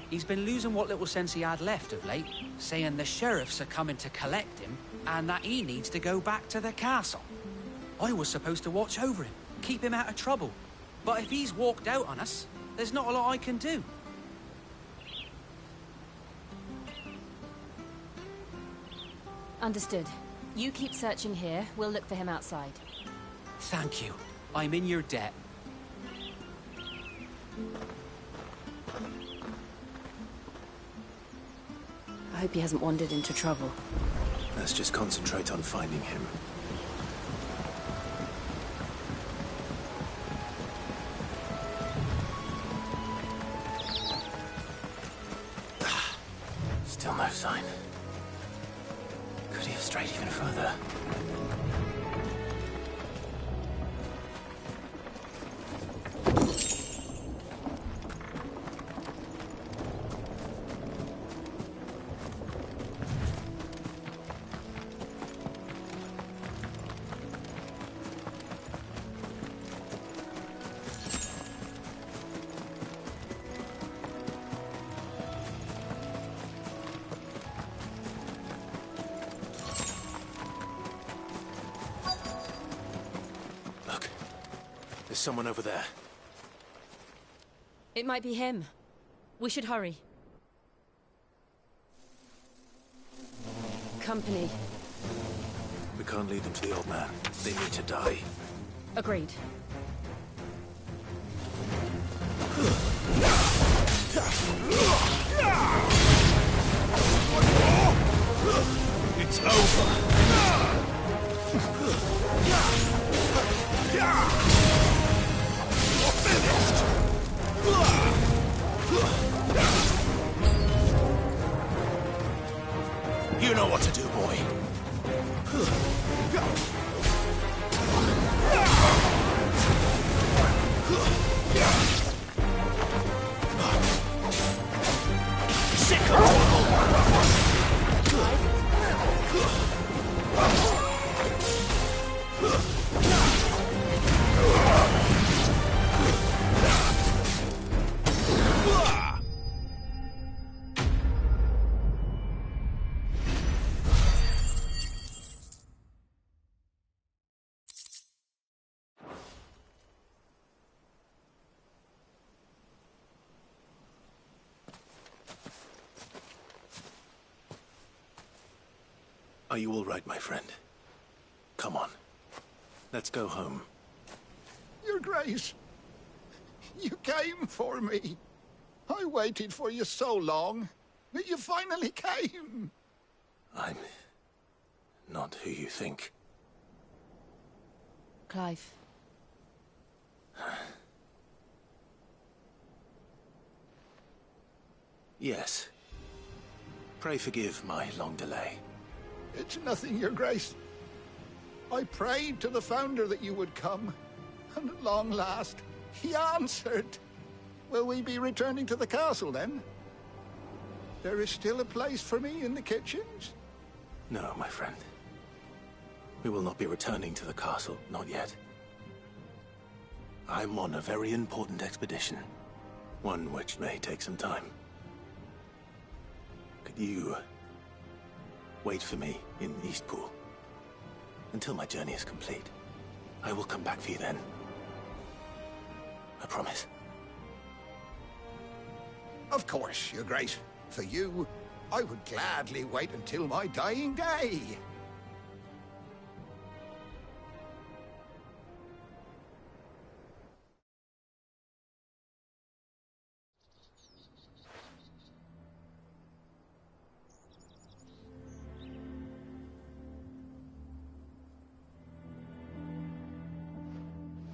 He's been losing what little sense he had left of late, saying the sheriffs are coming to collect him and that he needs to go back to the castle. I was supposed to watch over him, keep him out of trouble. But if he's walked out on us, there's not a lot I can do. Understood. You keep searching here, we'll look for him outside. Thank you. I'm in your debt. I hope he hasn't wandered into trouble. Let's just concentrate on finding him. Still no sign. Could he have strayed even further? There's someone over there. It might be him. We should hurry. Company. We can't lead them to the old man. They need to die. Agreed. It's over. You know what to do, boy. Are you all right, my friend? Come on. Let's go home. Your Grace, you came for me. I waited for you so long, but you finally came. I'm not who you think. Clive. Yes. Pray forgive my long delay. It's nothing, Your Grace. I prayed to the Founder that you would come, and at long last, he answered. Will we be returning to the castle, then? There is still a place for me in the kitchens? No, my friend. We will not be returning to the castle, not yet. I'm on a very important expedition, one which may take some time. Could you wait for me in Eastpool until my journey is complete? I will come back for you then. I promise. Of course, Your Grace. For you, I would gladly wait until my dying day.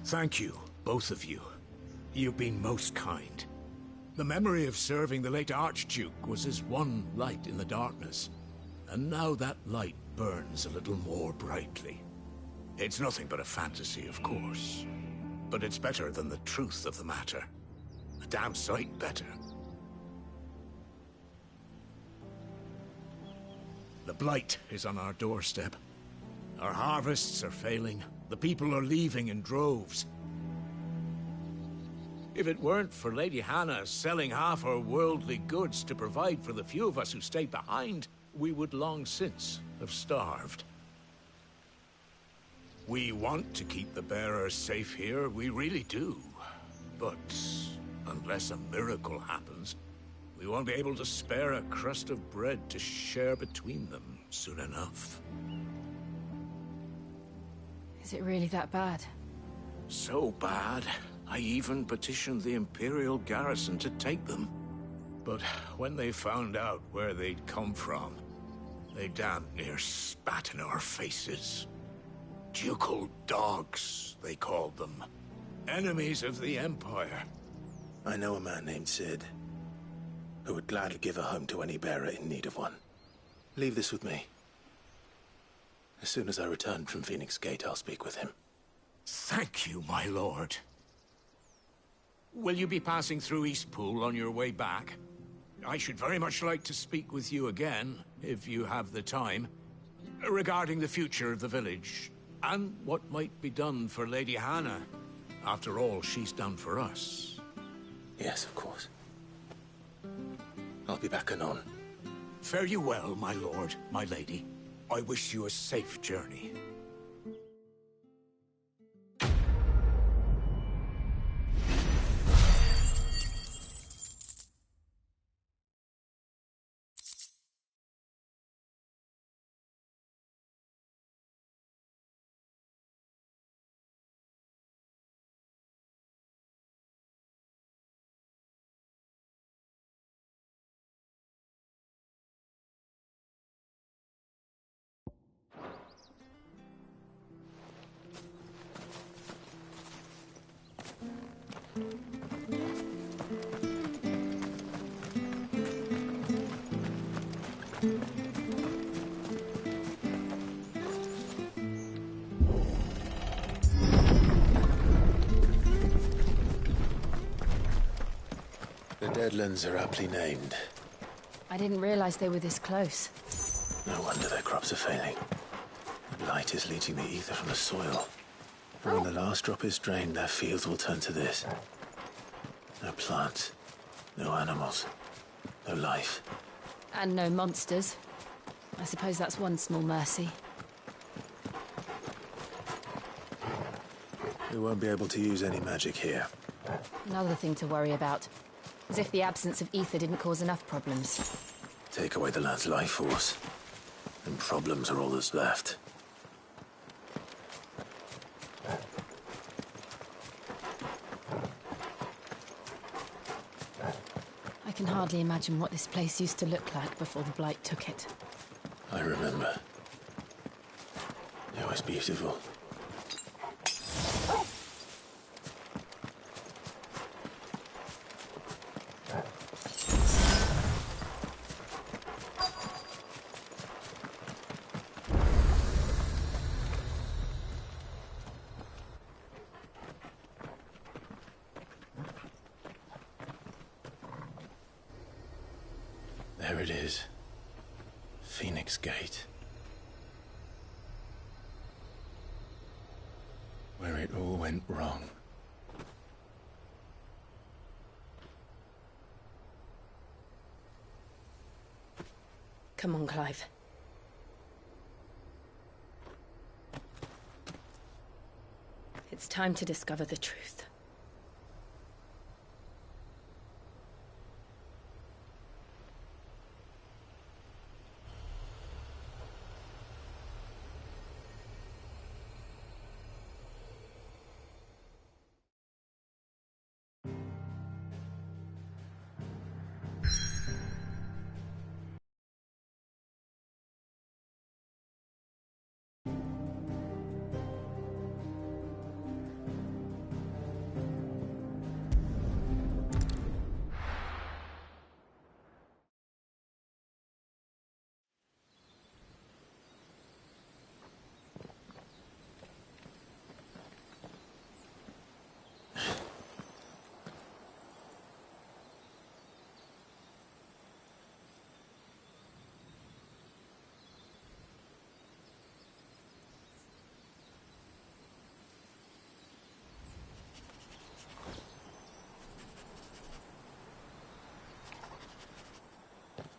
Thank you, both of you. You've been most kind. The memory of serving the late Archduke was as one light in the darkness, and now that light burns a little more brightly. It's nothing but a fantasy, of course, but it's better than the truth of the matter. A damn sight better. The Blight is on our doorstep. Our harvests are failing. The people are leaving in droves. If it weren't for Lady Hannah selling half her worldly goods to provide for the few of us who stayed behind, we would long since have starved. We want to keep the bearers safe here, we really do. But unless a miracle happens, we won't be able to spare a crust of bread to share between them soon enough. Is it really that bad? So bad, I even petitioned the Imperial garrison to take them. But when they found out where they'd come from, they damn near spat in our faces. Ducal dogs, they called them. Enemies of the Empire. I know a man named Cid, who would gladly give a home to any bearer in need of one. Leave this with me. As soon as I return from Phoenix Gate, I'll speak with him. Thank you, my lord. Will you be passing through Eastpool on your way back? I should very much like to speak with you again, if you have the time, regarding the future of the village, and what might be done for Lady Hannah. After all, she's done for us. Yes, of course. I'll be back anon. Fare you well, my lord, my lady. I wish you a safe journey. The Deadlands are aptly named. I didn't realize they were this close. No wonder their crops are failing. The blight is leaching the ether from the soil. And when the last drop is drained, their fields will turn to this. No plants, no animals, no life. And no monsters. I suppose that's one small mercy. We won't be able to use any magic here. Another thing to worry about. As if the absence of ether didn't cause enough problems. Take away the lad's life force, and problems are all that's left. I can hardly imagine what this place used to look like before the Blight took it. I remember. It was beautiful. There it is. Phoenix Gate. Where it all went wrong. Come on, Clive. It's time to discover the truth.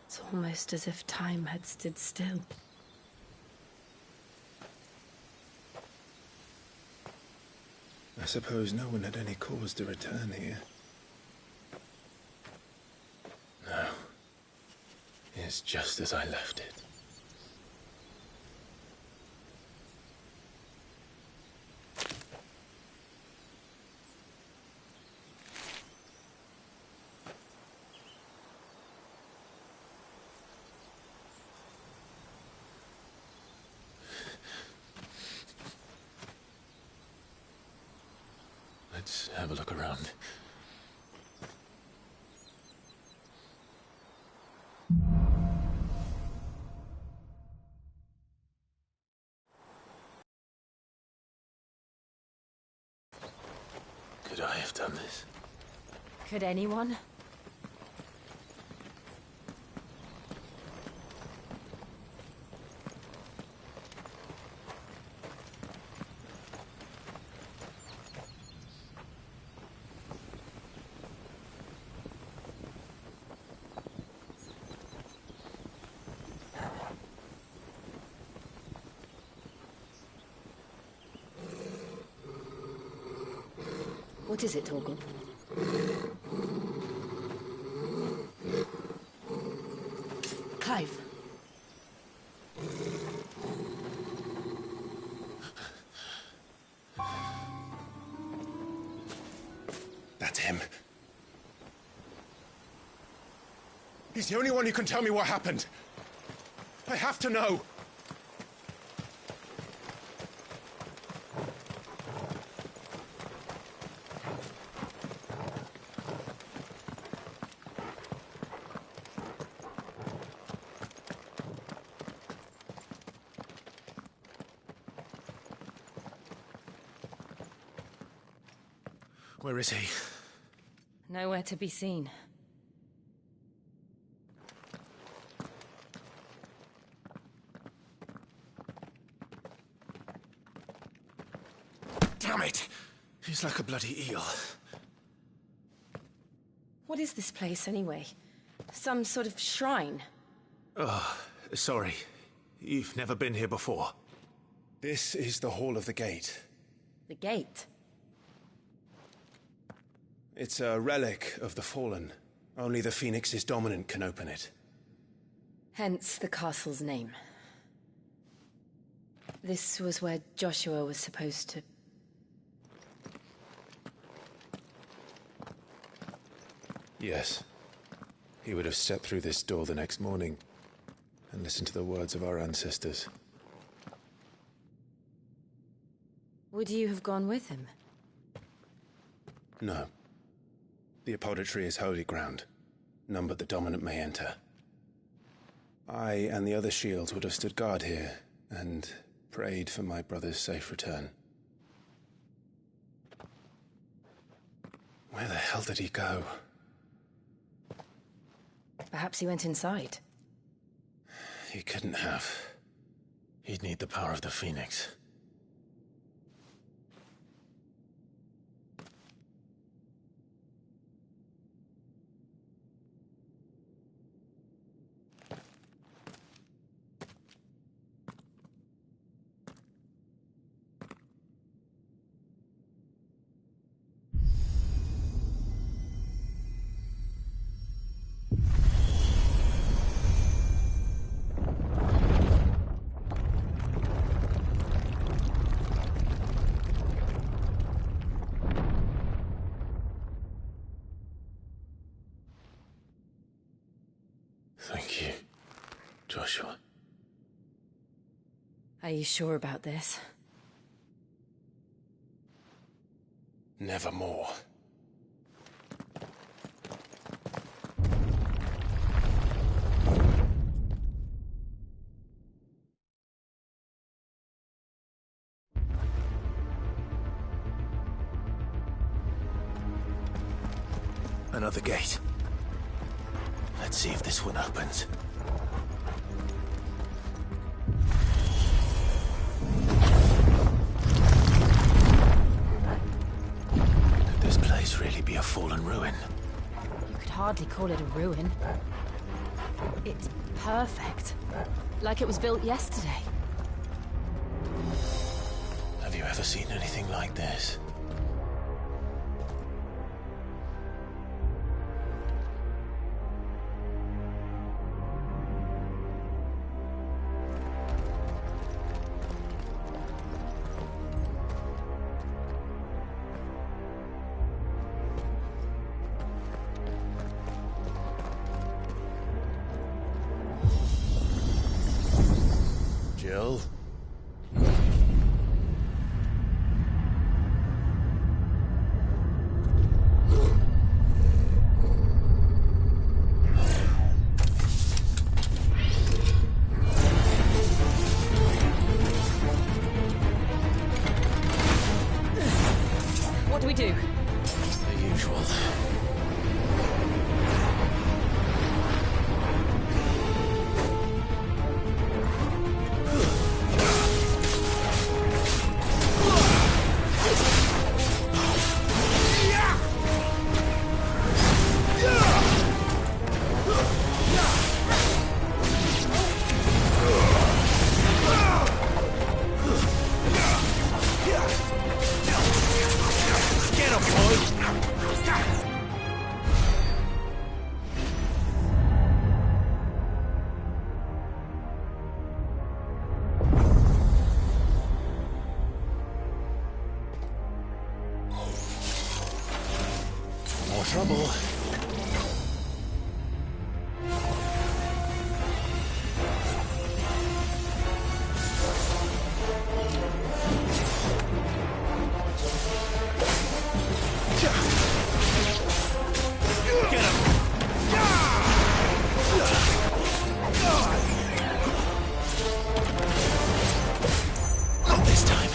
It's almost as if time had stood still. I suppose no one had any cause to return here. No. It's just as I left it. Let's have a look around. Could I have done this? Could anyone? What is it, Torgal? Clive. That's him. He's the only one who can tell me what happened. I have to know. Where is he? Nowhere to be seen. Damn it! He's like a bloody eel. What is this place, anyway? Some sort of shrine? Oh, sorry. You've never been here before. This is the Hall of the Gate. The gate? It's a relic of the Fallen. Only the Phoenix's dominant can open it. Hence the castle's name. This was where Joshua was supposed to... Yes. He would have stepped through this door the next morning and listened to the words of our ancestors. Would you have gone with him? No. The Apodatory is holy ground. None but the dominant may enter. I and the other shields would have stood guard here and prayed for my brother's safe return. Where the hell did he go? Perhaps he went inside. He couldn't have. He'd need the power of the Phoenix. Are you sure about this? Nevermore. Another gate. Let's see if this one opens. Could this place really be a fallen ruin? You could hardly call it a ruin. It's perfect. Like it was built yesterday. Have you ever seen anything like this? Jill? What do we do? The usual. More trouble. Not this time.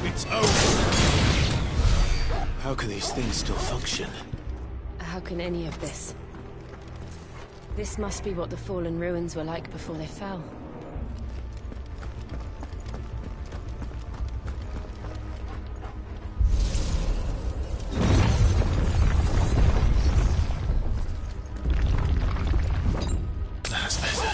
It's over. How can these things still function? How can any of this? This must be what the fallen ruins were like before they fell. That's better.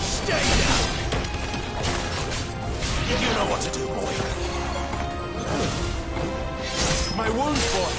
Stay down! You know what to do, boy. My wound, boy.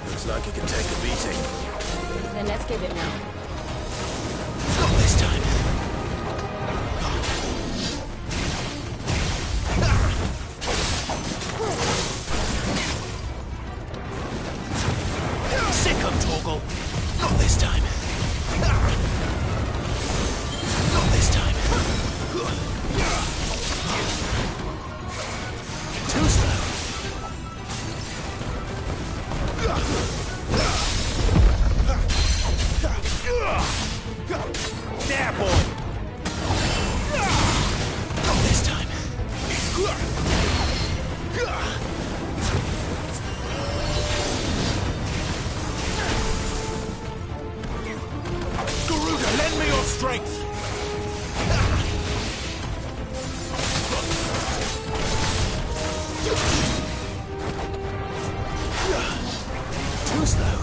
Looks like it can take a beating. Then let's give it one. Not this time. There, boy! Not this time. Garuda, lend me your strength! Too slow.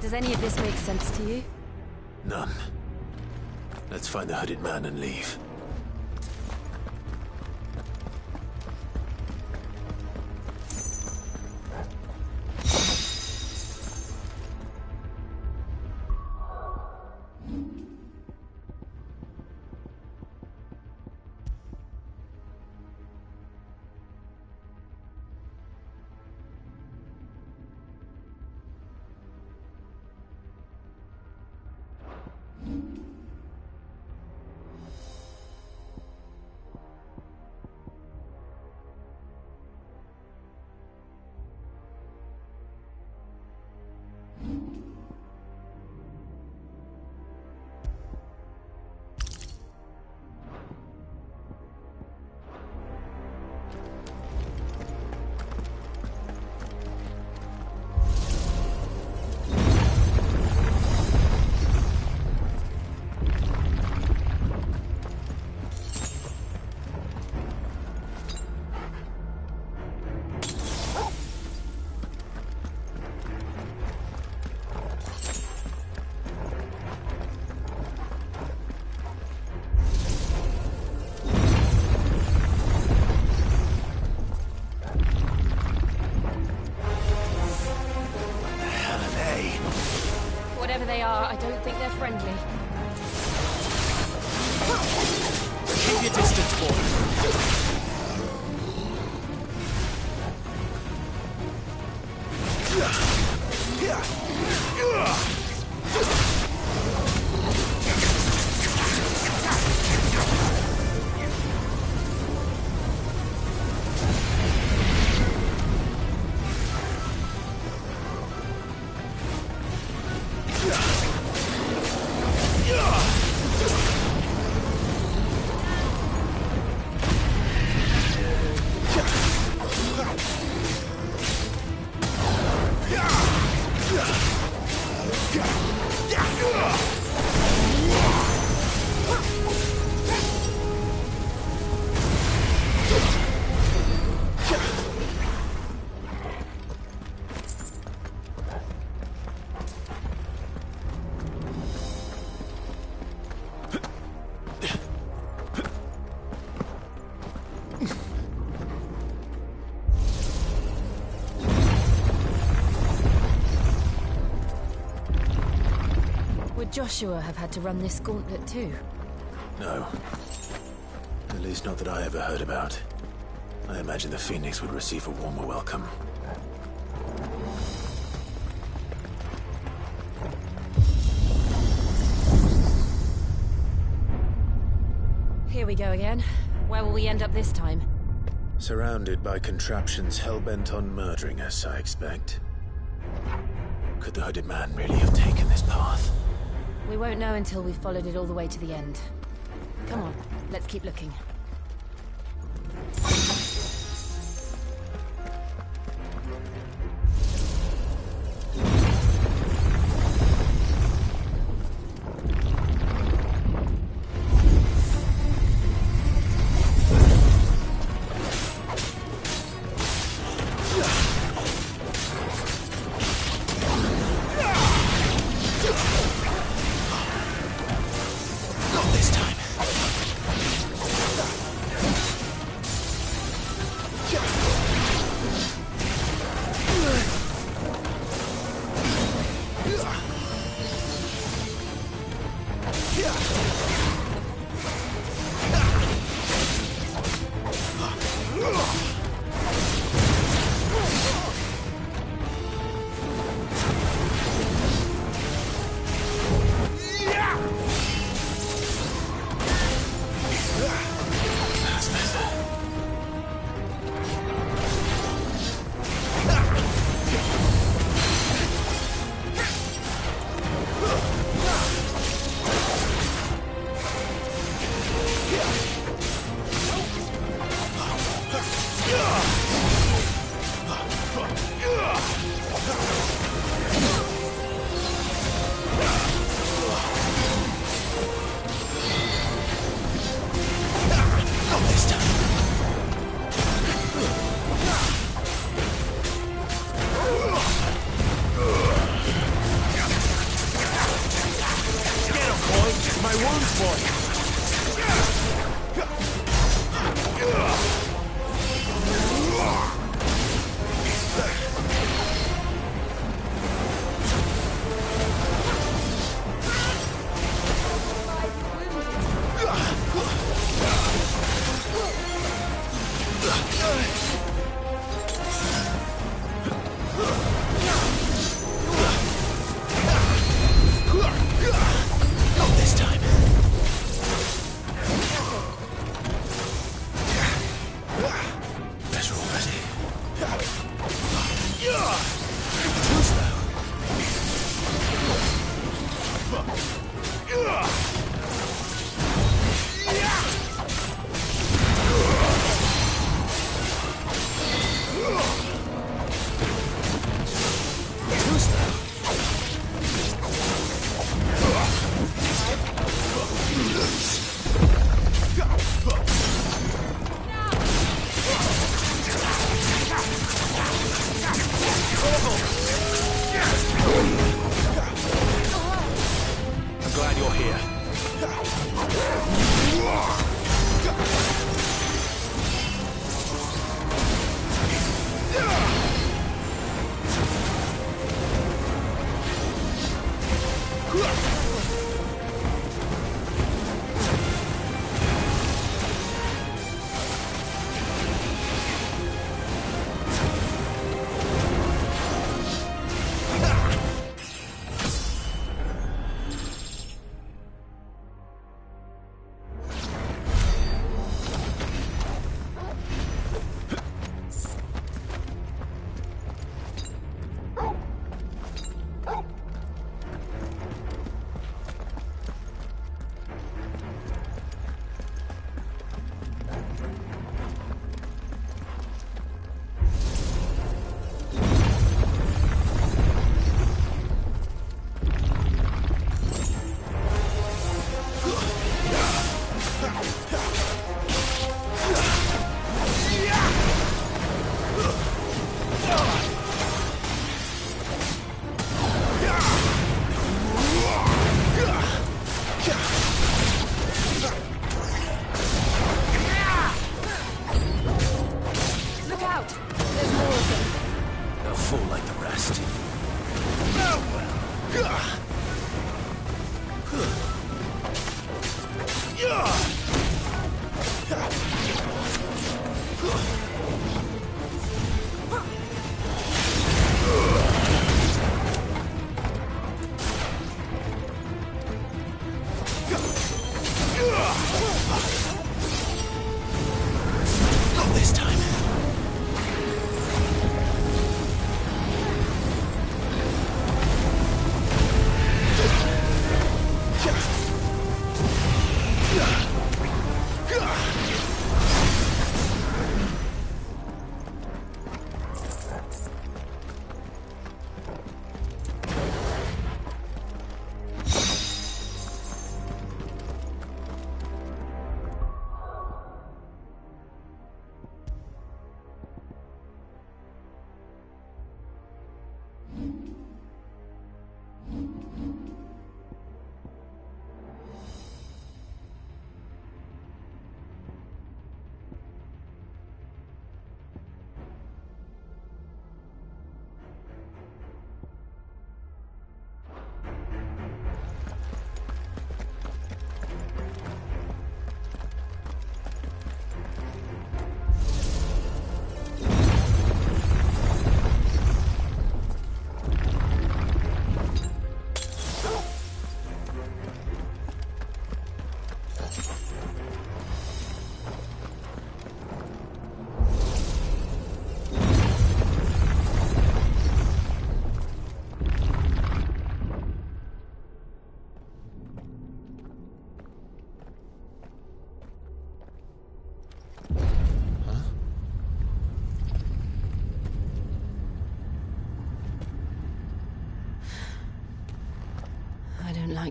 Does any of this make sense to you? None. Let's find the hooded man and leave. Whatever they are, I don't think they're friendly. Keep your distance, boy. Would Joshua have had to run this gauntlet too? No. At least not that I ever heard about. I imagine the Phoenix would receive a warmer welcome. Here we go again. Where will we end up this time? Surrounded by contraptions hell-bent on murdering us, I expect. Could the hooded man really have taken this path? We won't know until we've followed it all the way to the end. Come on, let's keep looking.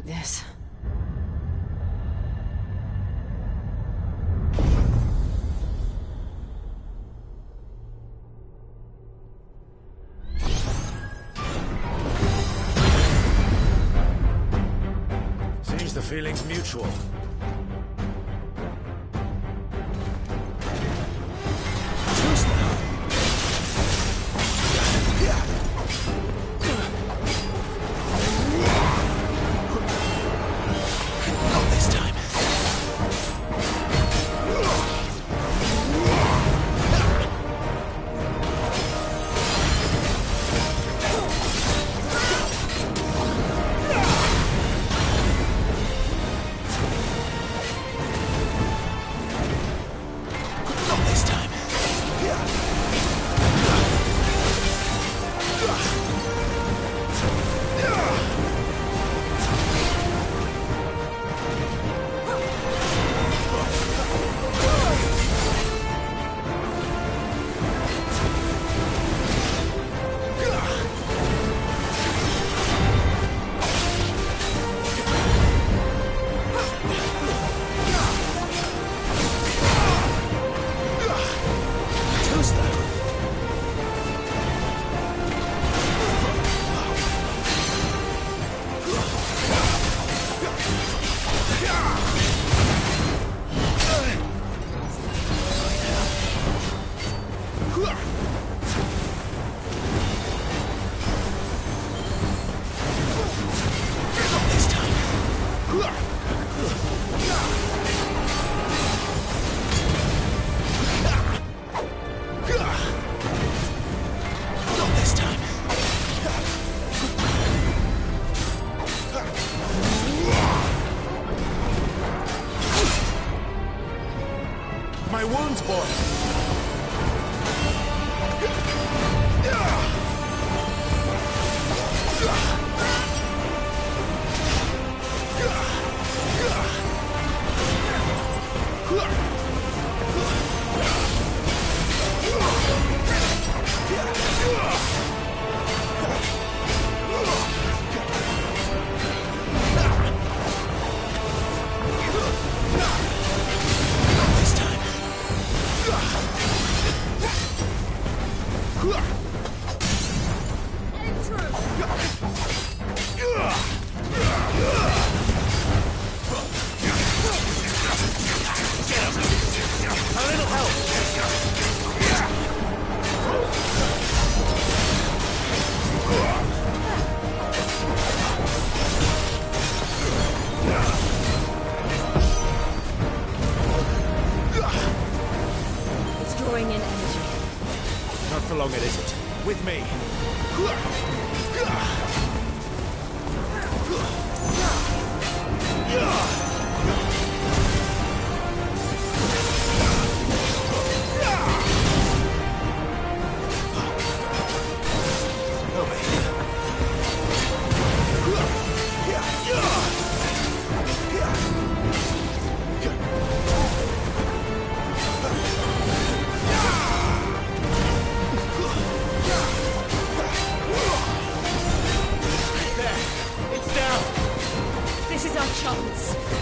like this. Seems the feeling's mutual. My wounds, boy! It's drawing in energy. Not for long, it isn't. With me. This is our chance.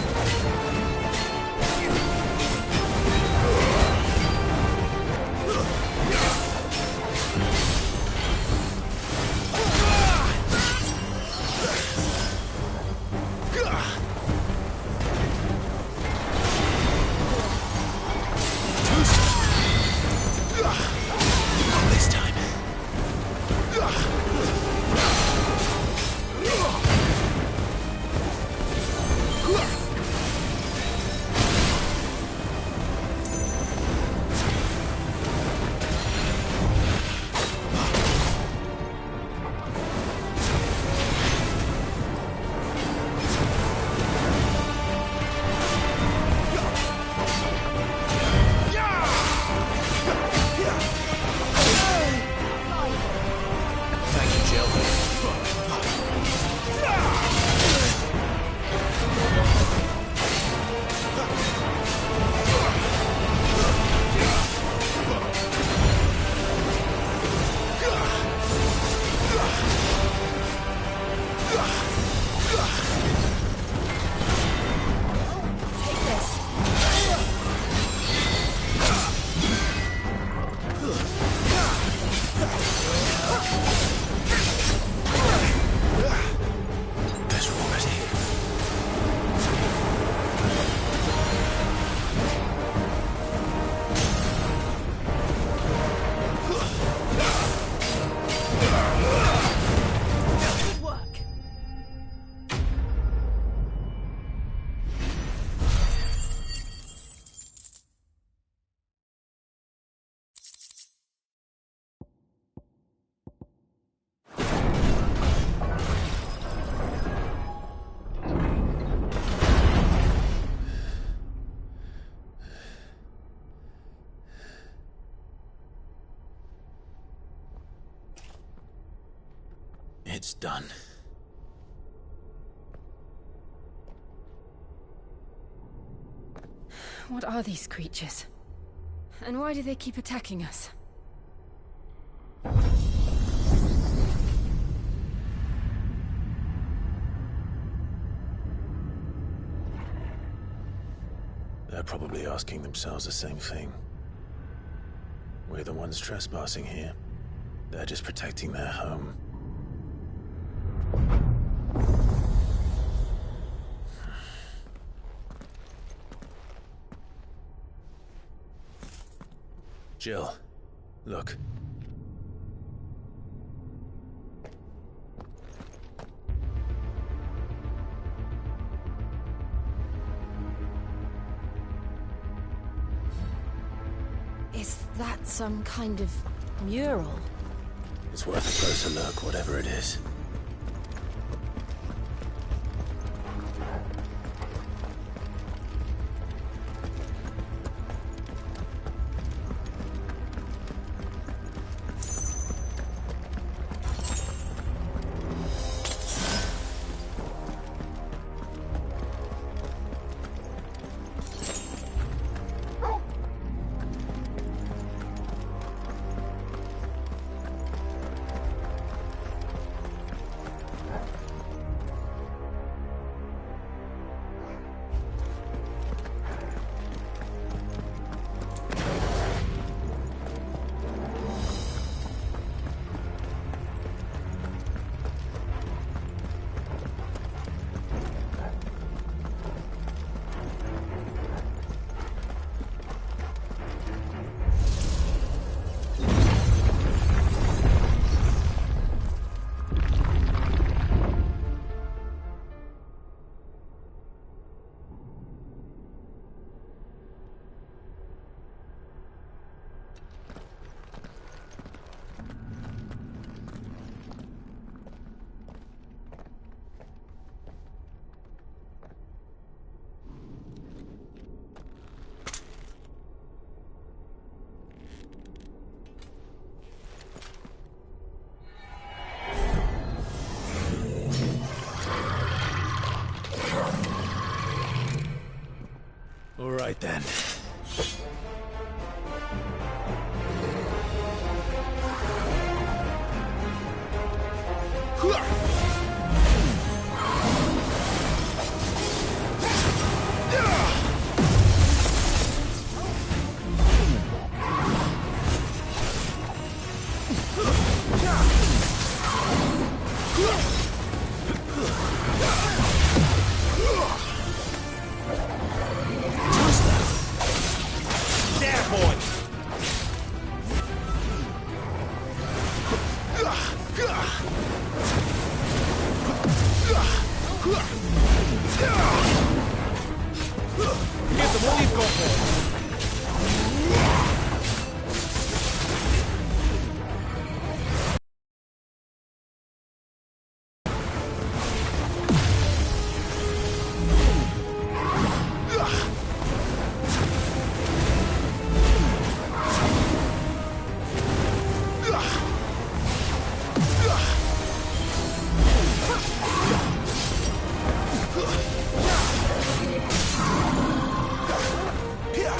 It's done. What are these creatures? And why do they keep attacking us? They're probably asking themselves the same thing. We're the ones trespassing here. They're just protecting their home. Jill, look. Is that some kind of mural? It's worth a closer look, whatever it is. All right then. Yeah.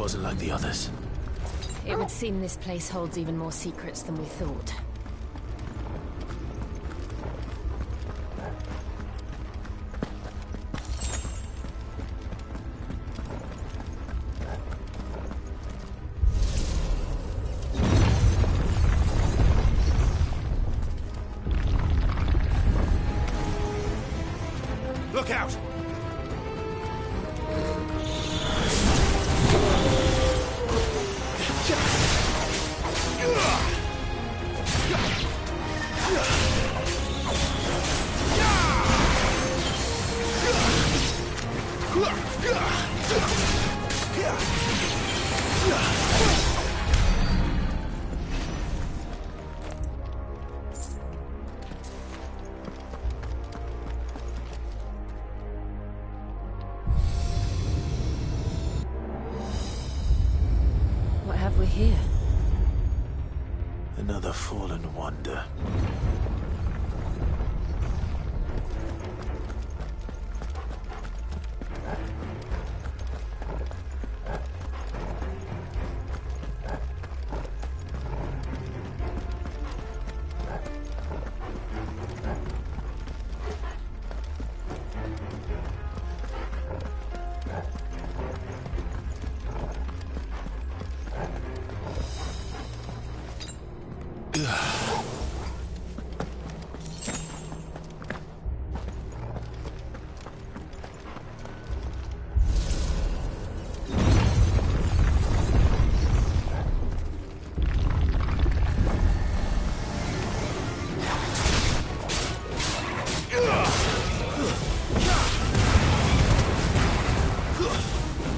wasn't like the others. It would seem this place holds even more secrets than we thought. Look out! What have we here? Another fallen wonder.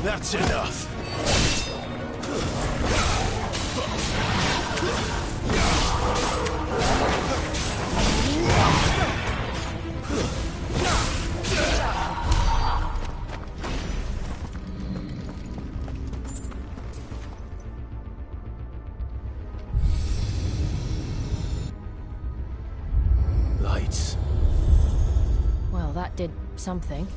That's enough. Lights. Well, that did something.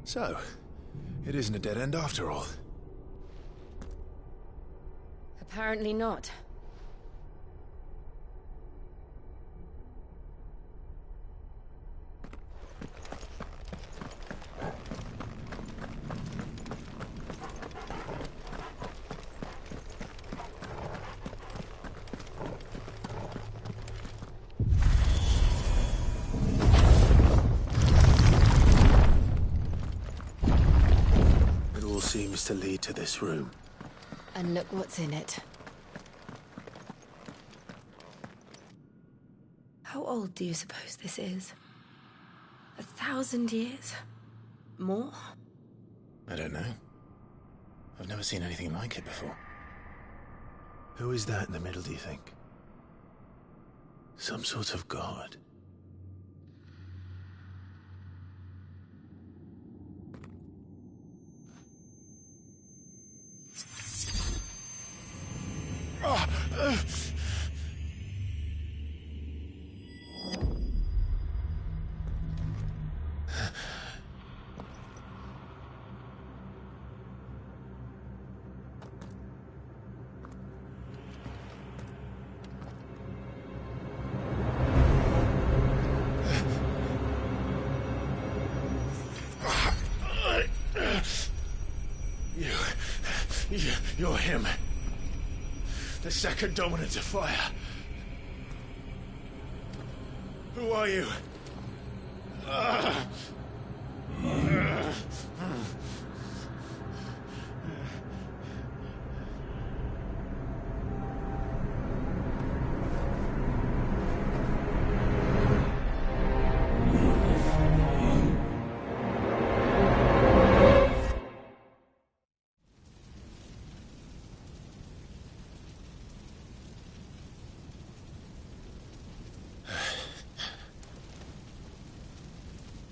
So, it isn't a dead end after all. Apparently not. Seems to lead to this room. And look what's in it. How old do you suppose this is? 1,000 years? More? I don't know. I've never seen anything like it before. Who is that in the middle, do you think? Some sort of god? You're him. The second dominant of fire. Who are you?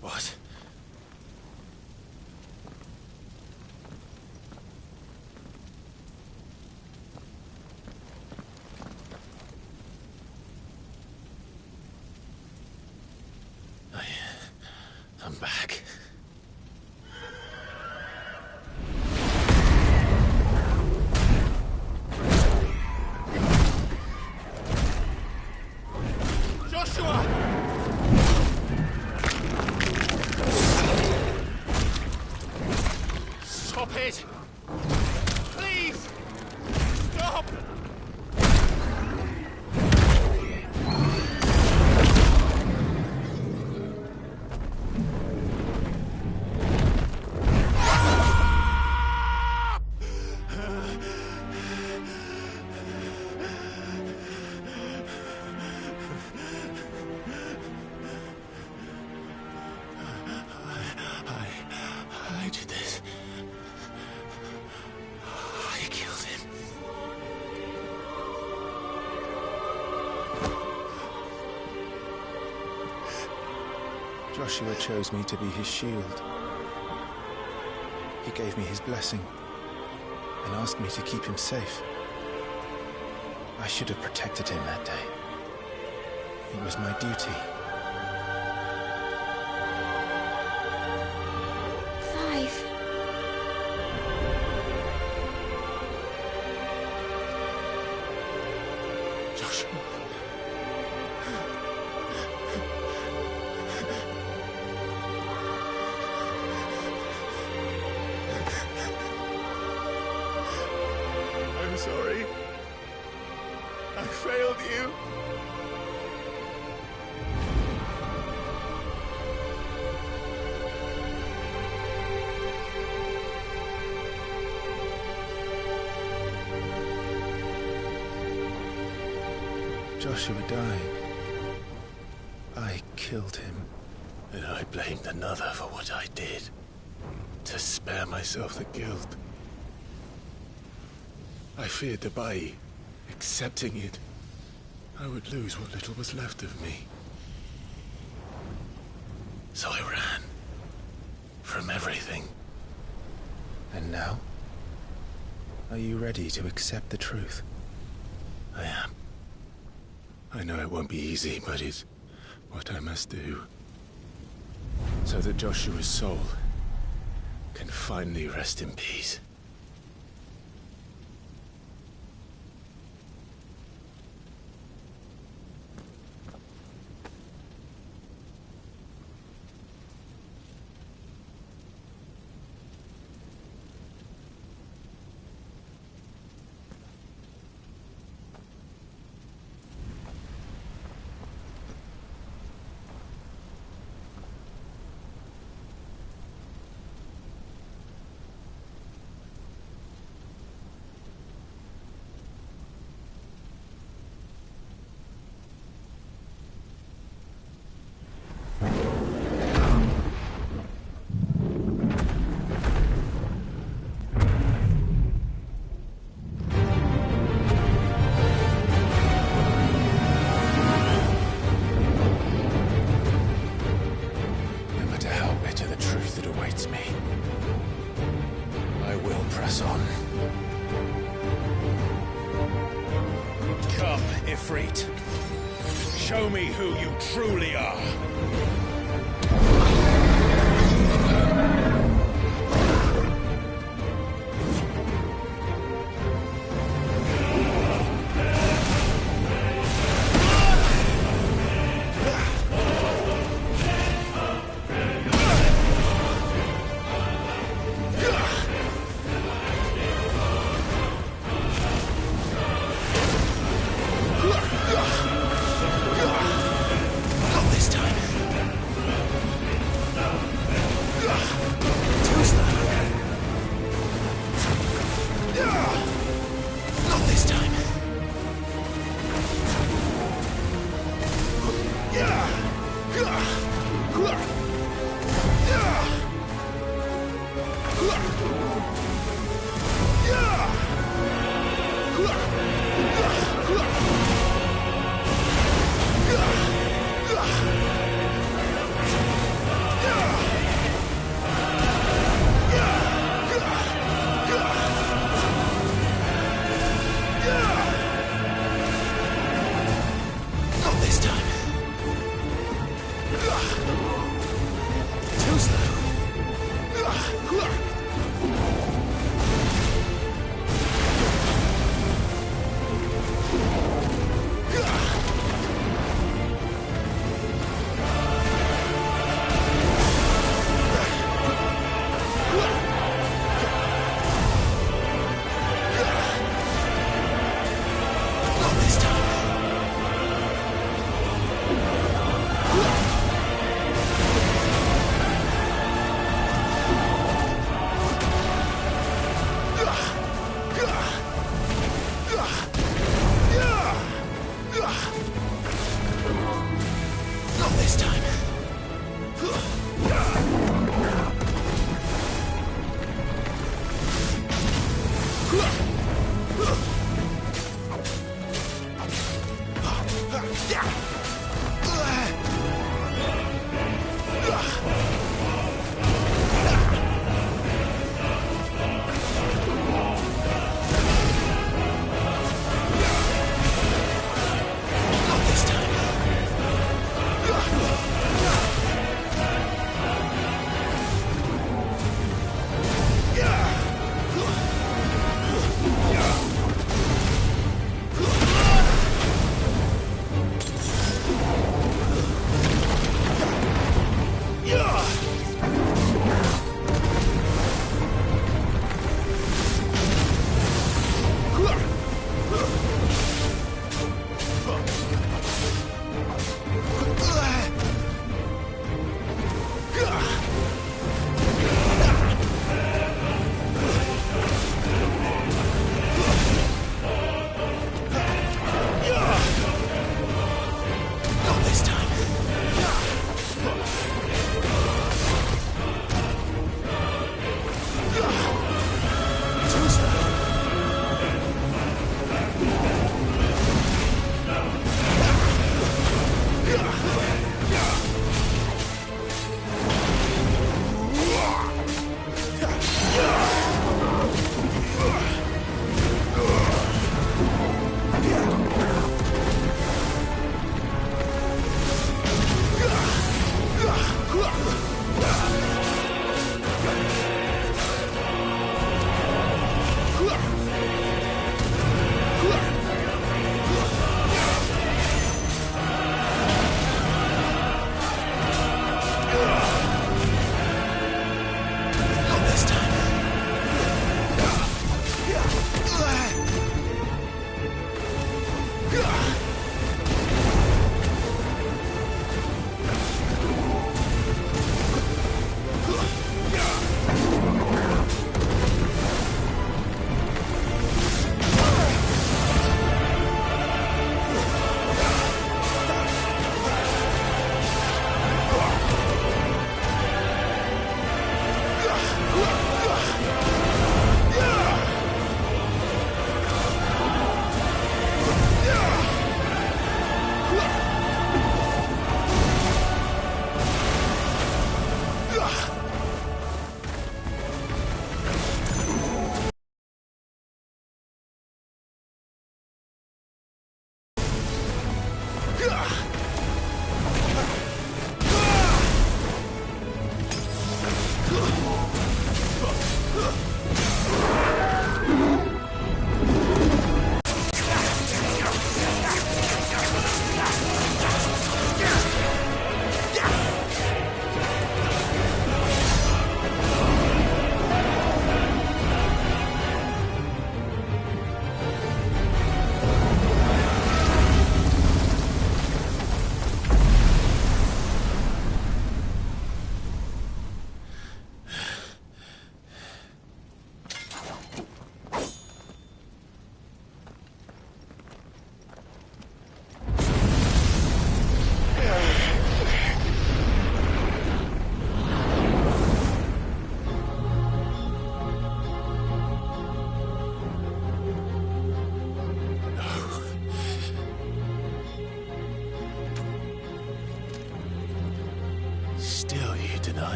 What? I'm back. Joshua! Stop it! Please! Stop! I did this. I killed him. Joshua chose me to be his shield. He gave me his blessing and asked me to keep him safe. I should have protected him that day. It was my duty. Five. Joshua. I'm sorry. I failed you. Joshua died. I killed him. And I blamed another for what I did. To spare myself the guilt. I feared that by accepting it, I would lose what little was left of me. So I ran. From everything. And now? Are you ready to accept the truth? I am. I know it won't be easy, but it's what I must do. So that Joshua's soul can finally rest in peace. Ifrit. Show me who you truly are. Not this time.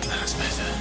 That's better.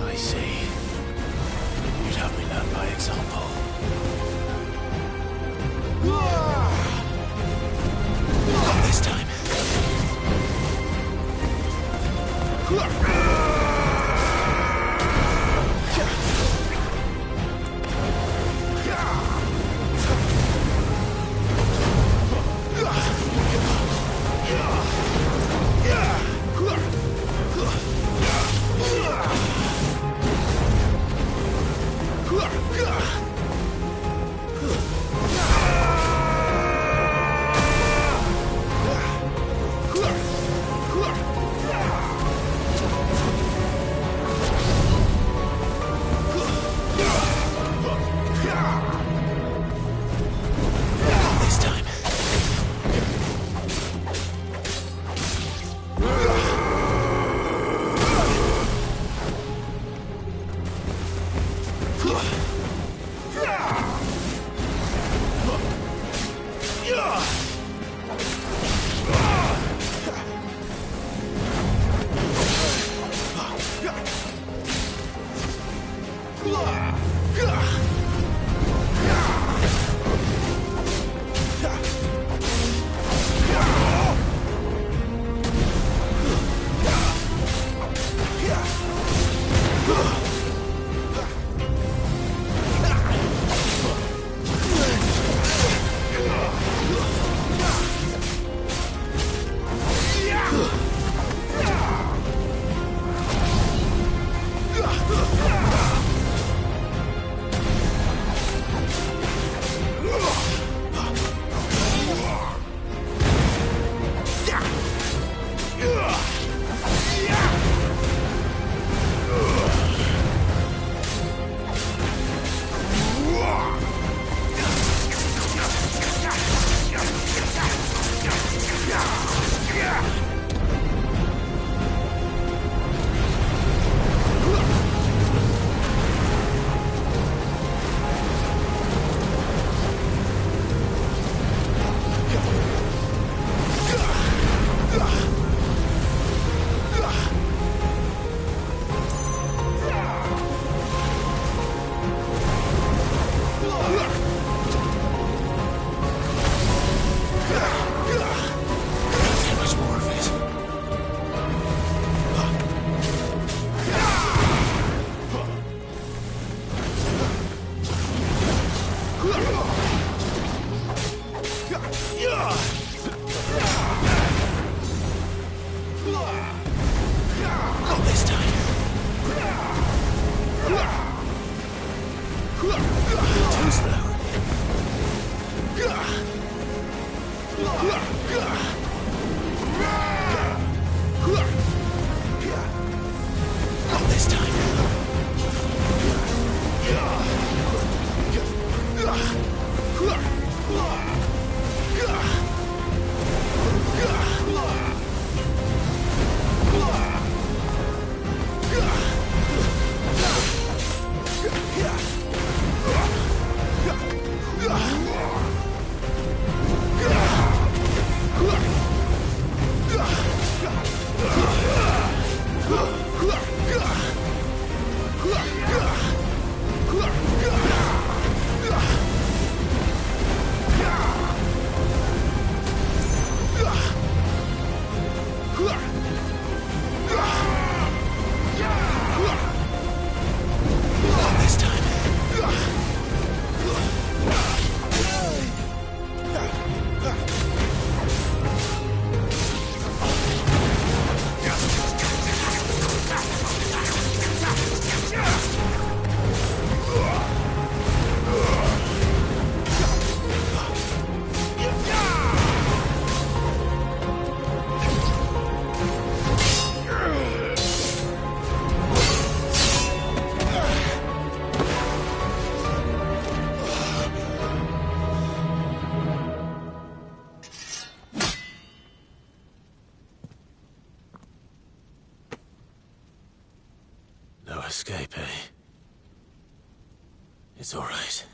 I see. You'd have me learn by example. Not this time. This time. It's all right.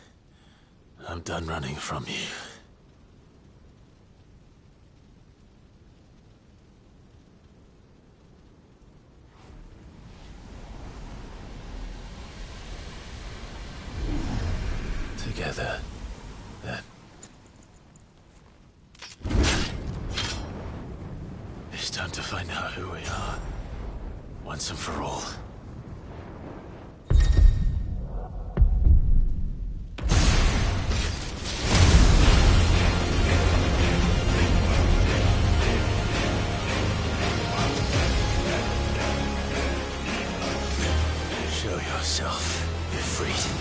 I'm done running from you. Together, then. It's time to find out who we are, once and for all. Show yourself, Ifrit.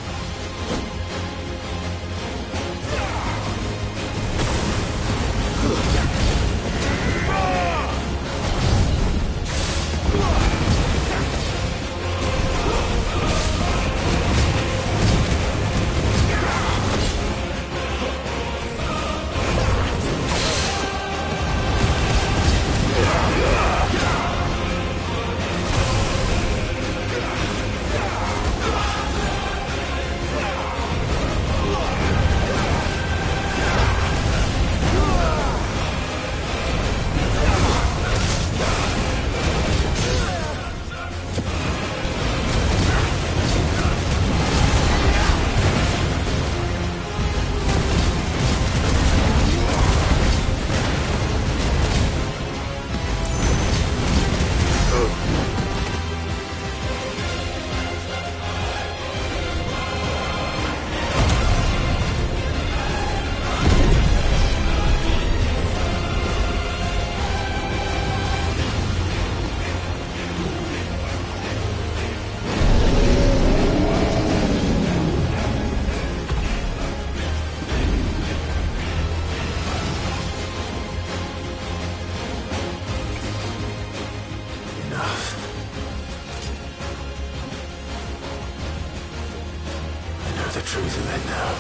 The truth of it now.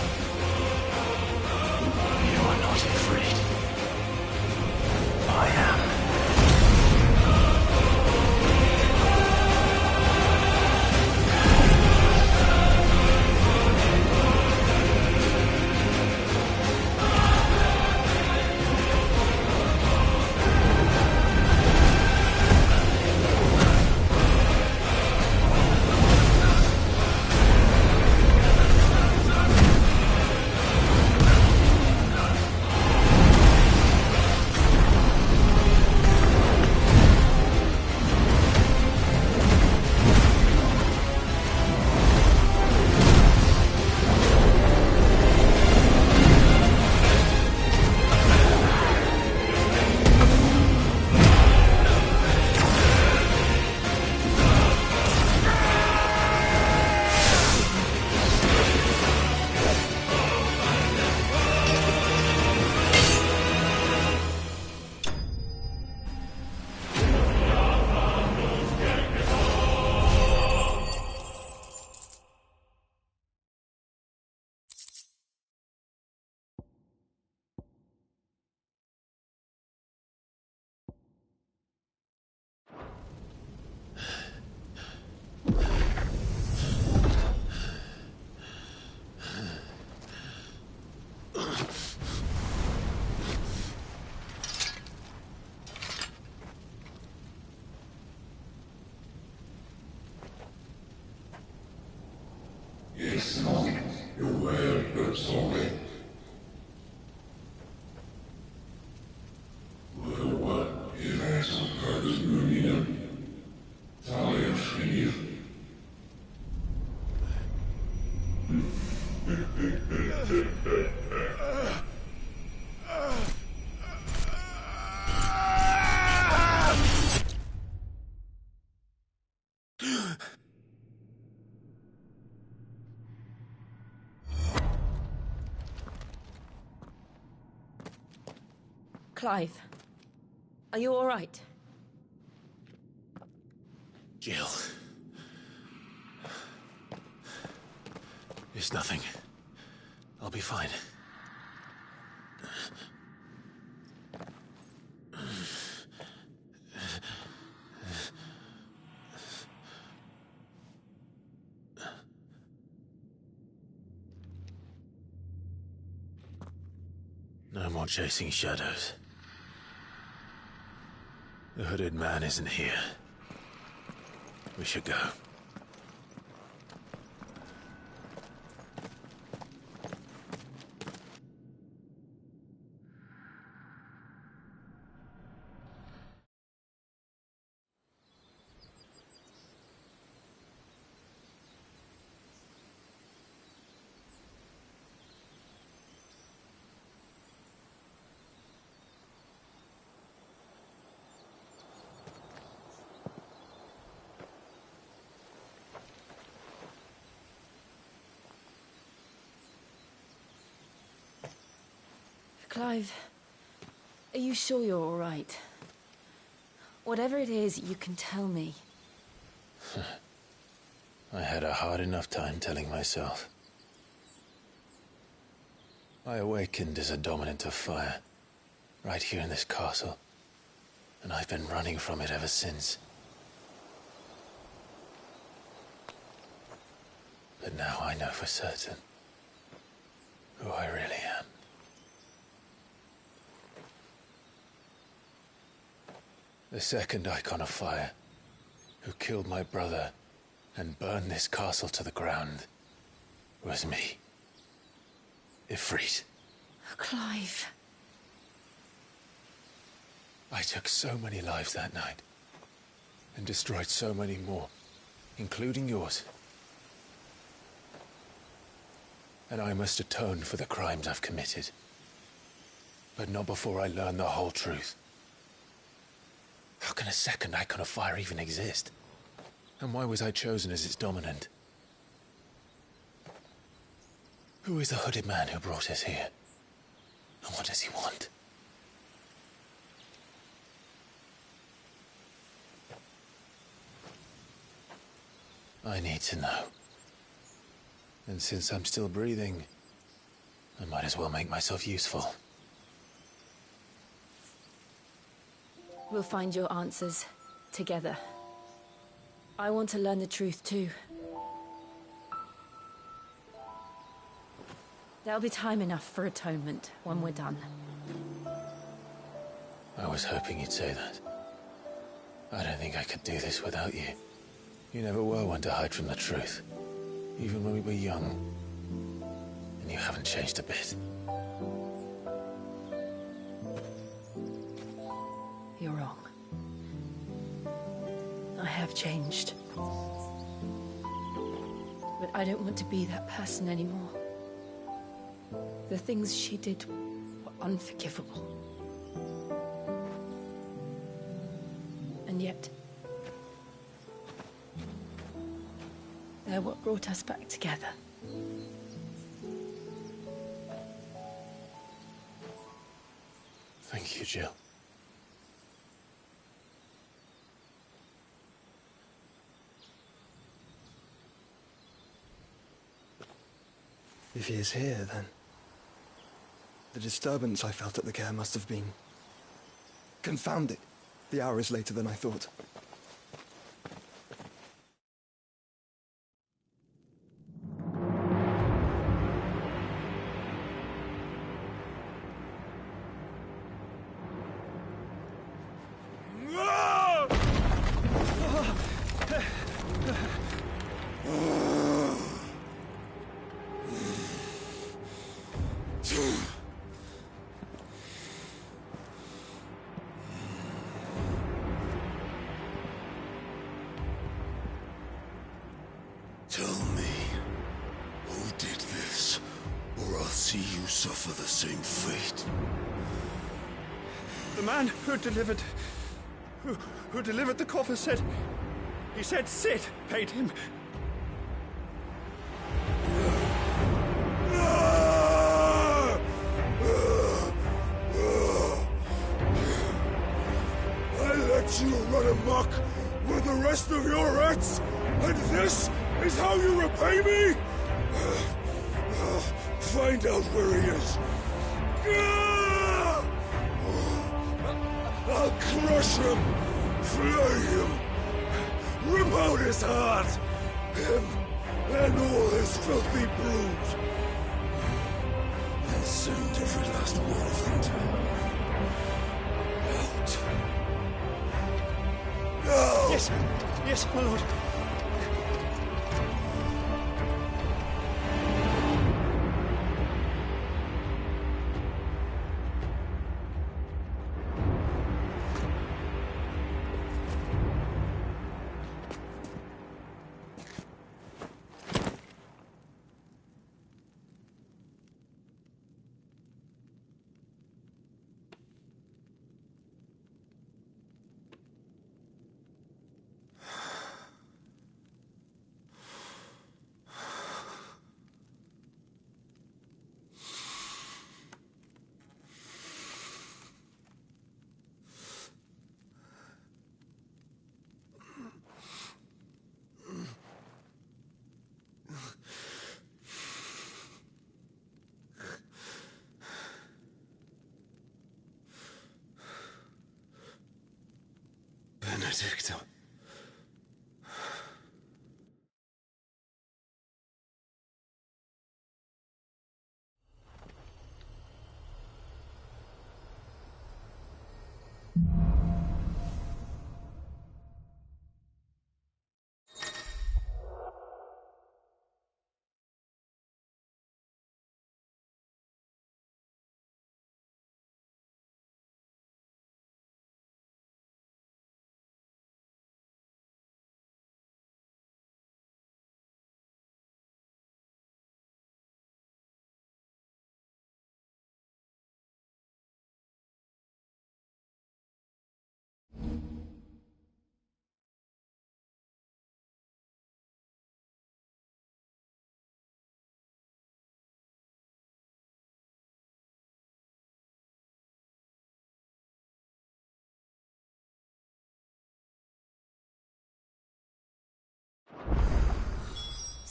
You are not afraid. I am. Clive, are you all right? Jill. It's nothing. I'll be fine. No more chasing shadows. The hooded man isn't here. We should go. Clive, are you sure you're all right? Whatever it is, you can tell me. I had a hard enough time telling myself. I awakened as a dominant of fire, right here in this castle, and I've been running from it ever since. But now I know for certain who I really am. The second Icon of Fire, who killed my brother and burned this castle to the ground, was me. Ifrit. Clive. I took so many lives that night, and destroyed so many more, including yours. And I must atone for the crimes I've committed. But not before I learn the whole truth. How can a second Icon of Fire even exist? And why was I chosen as its dominant? Who is the hooded man who brought us here? And what does he want? I need to know. And since I'm still breathing, I might as well make myself useful. We'll find your answers together. I want to learn the truth too. There'll be time enough for atonement when we're done. I was hoping you'd say that. I don't think I could do this without you. You never were one to hide from the truth, even when we were young. And you haven't changed a bit. You're wrong. I have changed. But I don't want to be that person anymore. The things she did were unforgivable. And yet, they're what brought us back together. Thank you, Jill. If he is here, then the disturbance I felt at the care must have been confounded. The hour is later than I thought. Tell me, who did this, or I'll see you suffer the same fate. The man who delivered the coffer said... He said Sid paid him. I let you run amok with the rest of your rats, and this is how you repay me? Find out where he is. I'll crush him, flay him, rip out his heart, him and all his filthy brood. And Send every last one of them to out. Yes, yes, my lord. Benedicto.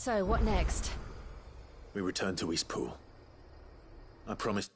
So, what next? We return to Eastpool. I promised